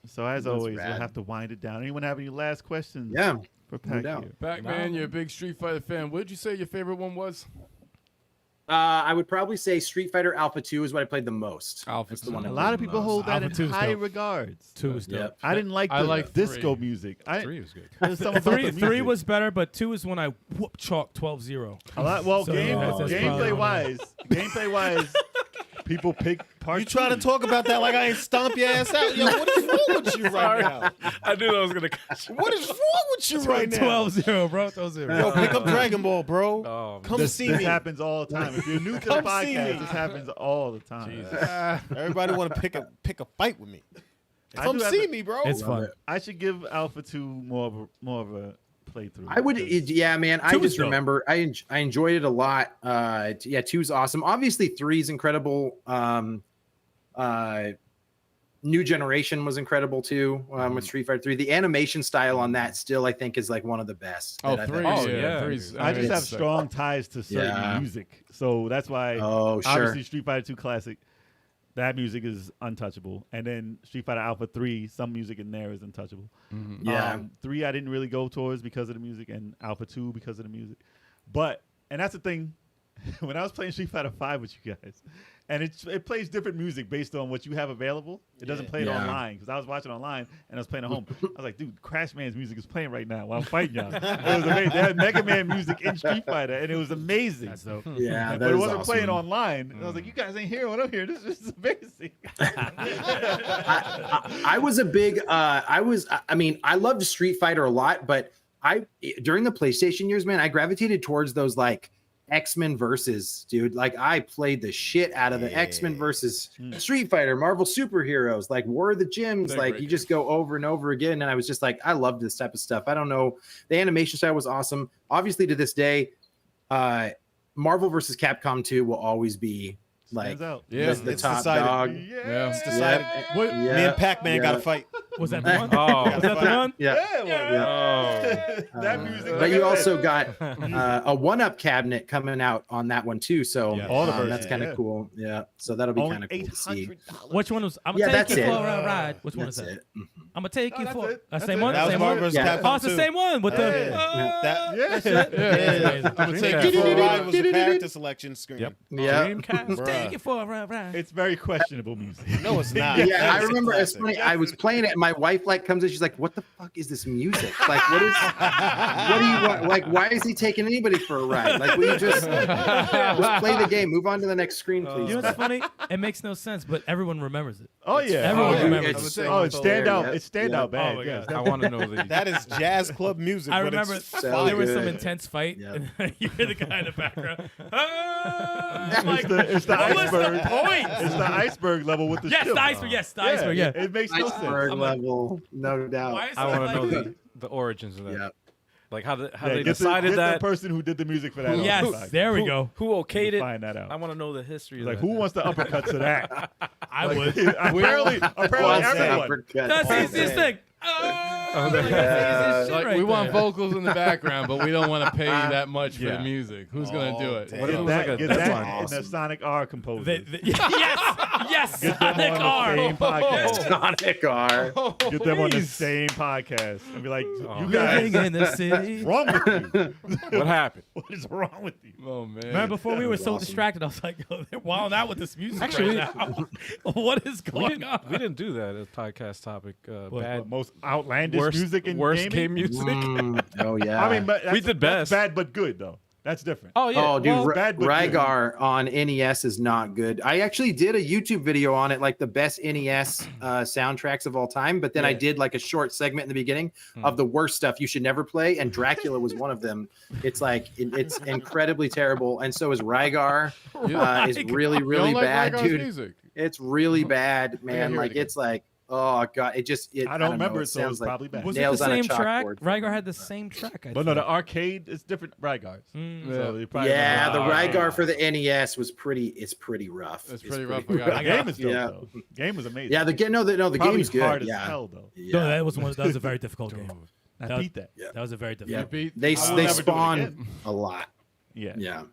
So as always, rad. we'll have to wind it down. Anyone have any last questions? Yeah. For No Pac doubt. here? Pac-Man, you're a big Street Fighter fan. What did you say your favorite one was? I would probably say Street Fighter Alpha 2 is what I played the most. Alpha That's the one I A played lot of the people most. hold that Alpha in 2's high dope. regards. 2 is dope. Yep. I didn't like I the like disco 3. music. 3 was good. There's something about the Three music. was better, but 2 is when I whoop chalk 12-0. a lot. Well, So, that's gameplay probably- wise, people pick part. You trying to two. talk about that like I ain't stomp your ass out? Yo, what is wrong with you right now? I knew that was gonna catch. What is wrong with you right now? 12-0, bro. 12-0. Yo, pick up Dragon Ball, bro. Oh, Come see This me. happens all the time. If you're new to the Come see podcast, me. this happens all the time. Everybody want to pick a fight with me. I Come do have see to- me, bro. It's fun. I should give Alpha 2 more of a playthrough. I would, because- yeah, man. I 2 is just dope. remember I enjoyed it a lot. Yeah, 2's awesome. Obviously, 3's incredible. New Generation was incredible too. With Street Fighter 3, the animation style on that still I think is like one of the best. Oh, that I've 3. ever Oh, seen. yeah. Three's- I just have it's- strong ties to certain Yeah. music, so that's why. Oh, sure. Obviously, Street Fighter 2 Classic, that music is untouchable, and then Street Fighter Alpha 3, some music in there is untouchable. Yeah. 3 I didn't really go towards because of the music, and Alpha 2 because of the music. And that's the thing, when I was playing Street Fighter 5 with you guys, and it plays different music based on what you have available. It doesn't play it Yeah. online, because I was watching online and I was playing at home. I was like, dude, Crash Man's music is playing right now while I'm fighting y'all. It was amazing. They had Mega Man music in Street Fighter, and it was amazing. That's dope. Yeah, that But it is wasn't awesome. playing online. And I was like, you guys ain't hearing what I'm hearing. This is amazing. I was a big I mean I loved Street Fighter a lot, but during the PlayStation years, man, I gravitated towards those like X-Men versus, dude. Like I played the shit out of the X-Men versus Street Fighter, Marvel superheroes, like War of the Gyms. They're like great you just go over and over again. And I was just like, I loved this type of stuff. I don't know. The animation style was awesome. Obviously, to this day, Marvel versus Capcom 2 will always be like Stands out. Yeah, the it's top decided. dog. Yeah. It's decided. What, Me and Pac-Man got to fight. was that the one? Oh. Was that the one? Yeah. That music. But you also got a one-up cabinet coming out on that one too, so Yeah. All the that's versions, kind of yeah. cool. Yeah, so that'll be Only kind of cool to see. $800. Which one was? I'm Yeah, gonna that's take you it. for a ride. Which one is That's that? it. I'm gonna take Oh, you that's for it. That's same it. one. That was Same Marvel one. vs. Yeah. Capcom Oh, it's the 2. same one with the. That, Yeah. That's it. yeah. I'm gonna take you for a ride was a character selection screen. Yep. Yeah. Dreamcast, take you for a ride. It's very questionable music. No, it's not. Yeah, That I is a remember it's classic. funny. I was playing it, and my wife like comes in. She's like, "What the fuck is this music? Like, what do you want? Like, why is he taking anybody for a ride? Like, will you just play the game? Move on to the next screen, please." You know what's funny? It makes no sense, but everyone remembers it. Oh yeah. Everyone oh, remembers it's it. Oh, it's stand out. Yeah. It's stand Yeah. out bad. Oh my yes. God. I want to know the. That is jazz club music. I but remember it's so there was some good. intense fight, Yeah. and you hear the guy in the background. Ah! I'm like, It's the what was iceberg. the point? It's the iceberg level with the Yes, ship. the iceberg. Yes, the iceberg. Yeah. It makes no Iceberg sense. level, no doubt. Why is I it want to like- know the origins of that. Yeah. Like how Yeah, they get decided the that. person who did the music for that. on the Yes, side. there we go. Who okayed it? Find that out. I want to know the history. Like of who that. wants the uppercut to that? I would. apparently What's the everyone. uppercut? That's the easiest thing. Oh, like, that's the easiest shit Like, right we want there. vocals in the background, but we don't want to pay you that much for Yeah. the music. Who's gonna do it? damn. What if it Get was like that, a get deadline? that in the Sonic R composer. Yes, Get them Sonic on R. the same podcast. Sonic R. Get them on the Please. same podcast and be like, you Living guys, in the city. what's wrong with you? What happened? What is wrong with you? Oh man. Remember before we were was so awesome. distracted, I was like, "Yo, they're wilding out with this music Actually, right now. What is We going didn't. on?" We didn't do that as podcast topic. Bad. Most outlandish Worst, music in worst gaming? game music. Oh yeah. I mean, but that's, did that's best. bad but good though. That's different. Oh yeah. Oh, dude, well, bad but good. Rygar on NES is not good. I actually did a YouTube video on it, like the best NES soundtracks of all time. But then I did like a short segment in the beginning of the worst stuff you should never play, and Dracula was one of them. It's like it's incredibly terrible, and so is Rygar. Is really You really don't like bad, Rygar's dude. music? It's really bad, man. hear it Like again. it's like oh god, I don't remember know, it, so it's sounds like probably bad. Was it nails the on a same track? chalkboard. Rygar had the same track. I But no, the think. arcade is different Rygars. So you probably yeah, the remember Rygar for the NES was pretty. It's pretty rough. It's It's pretty rough. The I got game is dope Yeah. though. Game was amazing. Yeah, the Probably game's good. hard as Yeah. hell though. Yeah. No, that was a very difficult game. I That- beat that. That was a very Yeah. difficult. beat. They I will they never do it spawn again. a lot. Yeah. Yeah.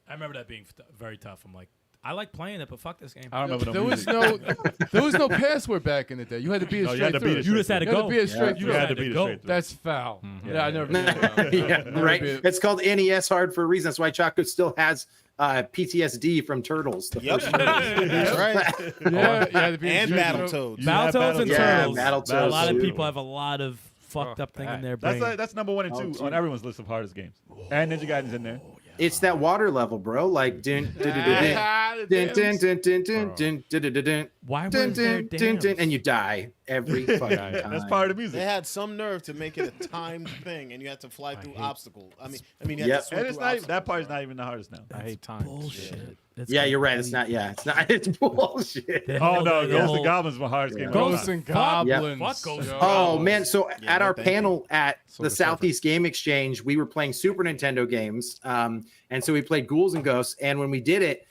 I remember that being very tough. I'm like, I like playing it, but fuck this game. I don't remember There no was music. no password back in the day. You had to beat it No, you straight had to through. beat it You just had to You had go. to beat it straight You through. had to beat it go. straight through. That's foul. Mm-hmm. Yeah, I never did that. Yeah, Never right. beat it. It's called NES hard for a reason. That's why Choco still has PTSD from Turtles. The Yep. first Turtles. That's right. Yeah, you had to beat it And straight Battletoads. through. You had Battletoads and Yeah, Turtles. Battletoads, A lot of too. people have a lot of fucked up thing in their brain. That's number 1 and 2 Oh, on two. everyone's list of hardest games. And Ninja Gaiden's in there. It's that water level, bro. Like dun dun dun dun Ah, the dun dun damn- dun dun dun dun dun dun dun Why dun was there dun dun dun, dams? and you die every fucking time. That's part of the They music. had some nerve to make it a timed thing, and you had to fly through obstacles. I mean, you Yep. had to swim And it's through not obstacles. that part is not even the hardest now. I hate time. Bullshit. It's Yeah, you're right. complete- It's not. Yeah, it's not. It's bullshit. the Oh whole- no, the Ghosts whole- and Goblins was the hardest game. of all Ghosts time. and Goblins. Fuck Ghosts and Yo. Oh man! So Yeah, at no our thank you. panel at So the the Southeast Game Exchange, we were playing Super Nintendo games, and so we played Ghouls and Ghosts. And when we did it,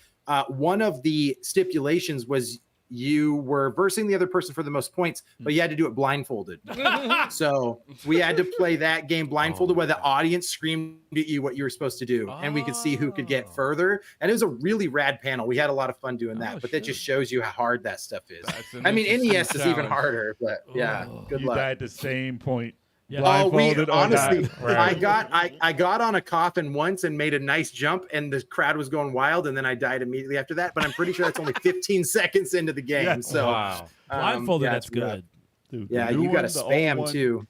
one of the stipulations was you were versing the other person for the most points, but you had to do it blindfolded. So we had to play that game blindfolded, where the audience screamed at you what you were supposed to do, and we could see who could get further. And it was a really rad panel. We had a lot of fun doing that, but that just shows you how hard that stuff is. That's an I mean, interesting NES is even challenge. harder, but yeah, good You luck. died at the same point. Yeah. Oh, we Blindfolded or honestly, not. Right. I got on a coffin once and made a nice jump, and the crowd was going wild, and then I died immediately after that. But I'm pretty sure that's only 15 seconds into the game. Yeah. So Wow. Blindfolded, yeah, that's it's rough. good. Dude, Yeah, the new you got to one, the old spam one, too.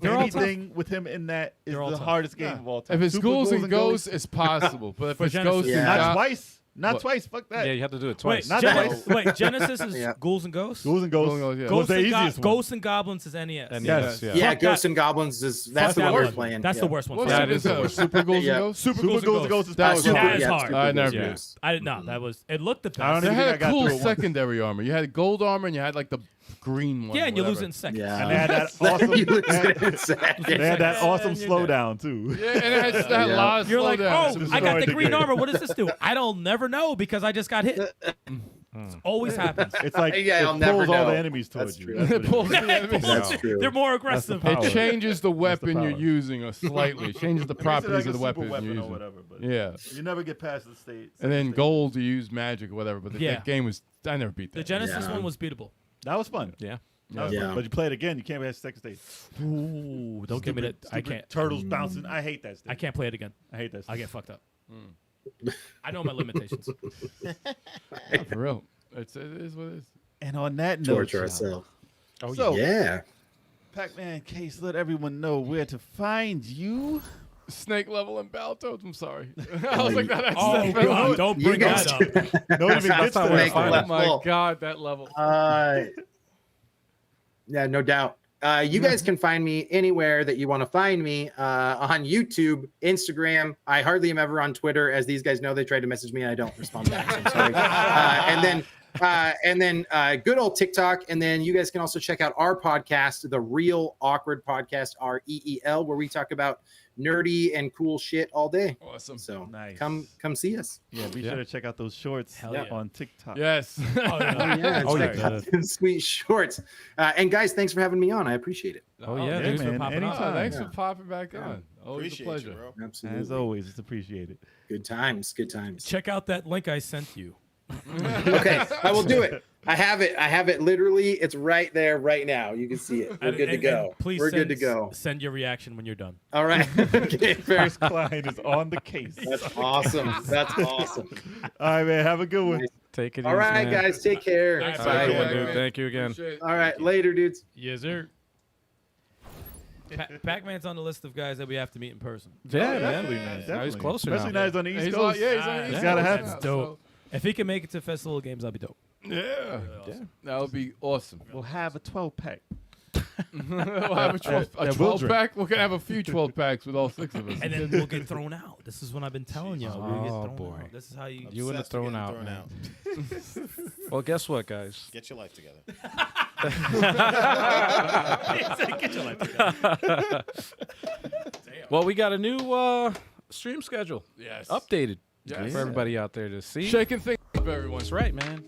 They're all Anything with him in that is They're all the tough. hardest game of all time. If it's Super Ghouls and Ghouls, Ghosts, it's possible. But if For it's Genesis. Ghosts Yeah. and not Goblins, twice. Not What? twice. Fuck that. Yeah, you have to do it Wait, twice. Not Genesis, twice. wait, Genesis is Yeah. Ghouls and Ghosts? Ghouls and Ghosts. Ghouls, yeah. was Ghosts, the and easiest one. Ghosts and Goblins is NES. And Yes. yeah. Yeah, Fuck Ghosts that. and Goblins is Fuck that's the that one we're one. playing. That's yeah. the worst one. What's Yeah, it? it is the worst. Super Ghouls Yeah. and Ghosts? Super Super Ghouls Ghouls and and Ghosts. Ghosts is That was powerful. that is yeah, hard. Super I never Yeah. beat it. I did not. That was. It looked the I don't best. They even think I had got cool through it once. secondary armor. You had gold armor and you had like the green one. Yeah, and you lose whatever. it in seconds. Yeah. And they had that awesome. You lose they had- it in seconds. they had that awesome And you're slowdown too. Yeah, and it had that Yeah. lot of You're like, slowdowns. oh, Just I got destroyed the the green game. armor. What does this do? I don't never know because I just got hit. It always happens. It's like Yeah, I'll it never pulls all know. the enemies towards That's you. true. That's what it Pulls is. the enemies. That's true. They're more aggressive. power. It changes the weapon you're power. using slightly. It changes the It makes it properties like of the a super weapon you're or using. whatever. But Yeah. you never get past the state. And then state. gold, you use magic or whatever. But Yeah. that game was, I never beat that. The Genesis Yeah. one was beatable. That was fun. Yeah. That was Yeah. fun. But you play it again, you can't pass the second stage. Ooh, don't give me that. I Stupid can't. Turtles bouncing. I hate that stage. I can't play it again. I hate that stage. I get fucked up. I know my limitations. For real. It is what it is. And on that note, Torture y'all, ourselves. Oh, so Yeah. Pacmancase, let everyone know where to find you. Snake level and Battletoads. I'm sorry. I was like, that's Oh, that God, don't You bring guys that up. No one even gets to not that. where Snake to find level. Oh my God, that level. Yeah, no doubt. You guys can find me anywhere that you want to find me on YouTube, Instagram. I hardly am ever on Twitter, as these guys know. They tried to message me and I don't respond back. So I'm sorry. And then good old TikTok. And then you guys can also check out our podcast, the Real Awkward Podcast, REEL, where we talk about nerdy and cool shit all day. Awesome. So Nice. come see us. Yeah, be Yeah. sure to check out those shorts Hell yeah. on TikTok. Yes. Oh, yeah. Yeah, Oh, check yeah. out them sweet shorts. And guys, thanks for having me on. I appreciate it. Oh, yeah, Yeah, dude. man. popping up. Anytime. Thanks for popping back on. Always Appreciate a pleasure. you, bro. Absolutely. As always, it's appreciated. Good times. Good times. Check out that link I sent you. Okay, I will do it. I have it literally. It's right there right now. You can see it. We're And- good to and- go. and Please We're send, good to go. Send your reaction when you're done. All right. Okay, fair. Chris Klein is on the case. That's awesome. That's awesome. All right, man. Have a good one. Take it All easy, right, man. guys. Take care. Thanks, Have a Bye. good one, Yeah, dude. man. Thank you again. Appreciate it. All right, later, dudes. Yes, sir. Pac-Man's on the list of guys that we have to meet in person. Yeah, man. Definitely, man. Now he's Definitely. closer Especially now. now he's on the East He's Coast. on, yeah, he's on the Ah, East It's gotta Coast happen. now, That's dope. If he can make it to Festival of Games, I'll be dope. so- Yeah. That would be awesome. We'll have a 12-pack. We'll have a 12, that will drink. pack. We're gonna have a few 12 packs with all 6 of us. And then we'll get thrown out. This is what I've been telling y'all. We'll get Oh, thrown boy. out. This is how you. You wouldn't have Obsessed with thrown getting out, thrown man. Well, guess what, guys? Get your life together. Get your life together. Well, we got a new stream schedule yes. updated Yes. for everybody out there to see. Shaking things up, everyone. That's right, man.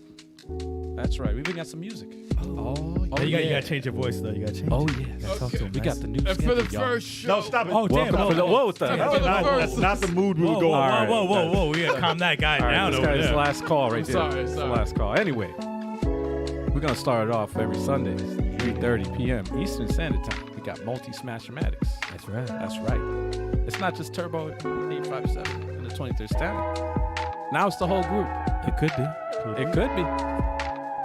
That's right. We even got some music. Oh, you gotta change your voice though. You gotta change. Oh it. yeah. Talk to him, We man. got the new And for the schedule, y'all. first show. No, stop it. Oh damn! Welcome for the Whoa, what the Time hell? for the Not- first. that's not the mood we whoa, were going whoa, on. whoa, whoa, whoa! We gotta calm that guy All right, down this over guy's there. last call right there. sorry, It's the sorry. last call. Anyway, we're gonna start it off every Sunday, 3:30 p.m. Eastern Standard Time. We got multi-smashermatics. That's right. That's right. It's not just Turbo 857 in the 23rd Standard. Now it's the whole group. It could be. It could be.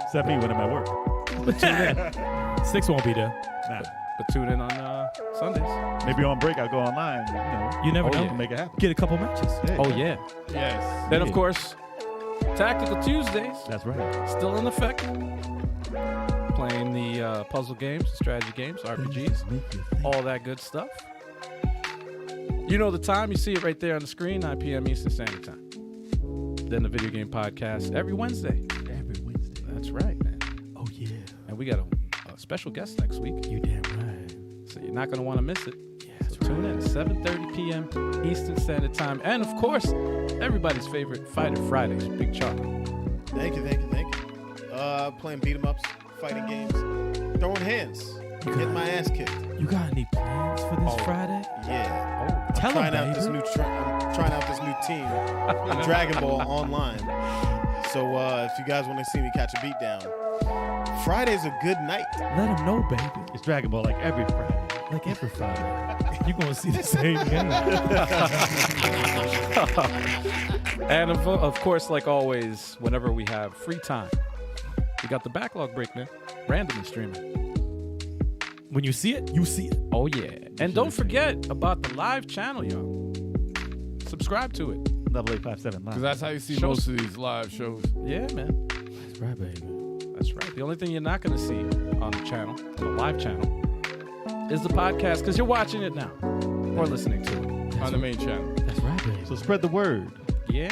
Except me when I'm at work. But tune in. 6 won't be there. Nah. But tune in on Sundays. Maybe on break I'll go online. You never Oh, know. yeah. Make it happen. Get a couple matches. Oh yeah. Yes. Then of course, Tactical Tuesdays That's right. still in effect. Playing the puzzle games, strategy games, RPGs, all that good stuff. You know the time. You see it right there on the screen, 9 p.m. Eastern Standard Time. Then the video game podcast every Wednesday. Every Wednesday. That's right, man. Oh yeah. And we got a special guest next week, You damn right. so you're not going to want to miss it. Yeah, So tune in, 7:30 p.m. Eastern Standard Time. And of course, everybody's favorite Fighter Fridays, Big Chocolate. Thank you. Playing beat 'em ups, fighting games, throwing hands, getting my ass kicked. You got any plans for this Oh. Friday? Yeah. Tell trying him, out this baby. new I'm trying out this new team in Dragon Ball Online. So if you guys want to see me catch a beat down, Friday's a good night. Let him know, baby. It's Dragon Ball like every Friday. Like every Friday. You're gonna see the same game. And of course, like always, whenever we have free time, we got the backlog break, man. Randomly streaming. When you see it, you see it. Oh yeah. And don't forget about the live channel, y'all. Subscribe to it. Level 857 live. Because that's how you see Shows- most of these live shows. Yeah, man. That's right, baby. That's right. The only thing you're not going to see on the channel, on the live channel, is the podcast because you're watching it now or listening to it. On the main channel. That's right, baby. So spread the word. Yeah.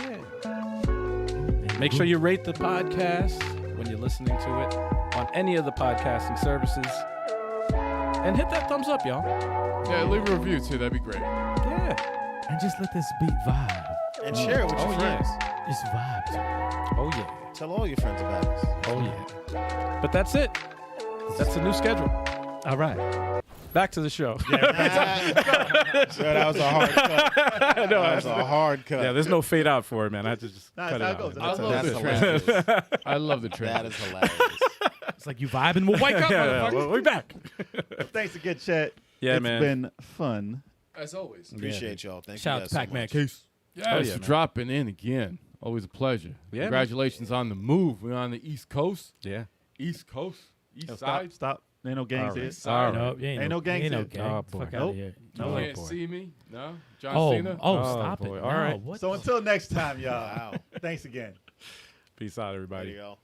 Make sure you rate the podcast when you're listening to it on any of the podcasting services. And hit that thumbs up, y'all. Yeah, leave a review too. That'd be great. Yeah. And just let this beat vibe. And share it with your friends. Just vibe. to it. Oh, yeah. Tell all your friends about us. Oh, yeah. But that's it. That's the new schedule. All right. Back to the show. So that was a hard cut. That was a hard cut. Yeah, there's no fade out for it, man. I had to just Nah, cut it that's how out. it goes. I love That's the hilarious. transition. I love the That transition. is hilarious. It's like you vibing. We'll wake up, Yeah, motherfucker. well, we're back. Thanks again, Chet. Yeah, It's man. been fun. As always. Appreciate y'all. Thank Shout you out to guys so much. Pacmancase. Yes, yeah, for man. dropping in again. Always a pleasure. Yeah, man. Congratulations on the move. We're on the East Coast. Yeah. East Coast. East Stop. side. Stop. Ain't no gangs All right. here. Side. No, Ain't no gangs Ain't no here. gang. Oh, Get the boy. fuck out Nope. of here. You No. can't see me. No. John Oh, Cena. stop boy. it. All No, right. what So the until next time, y'all. Wow. Thanks again. Peace out, There everybody. you go.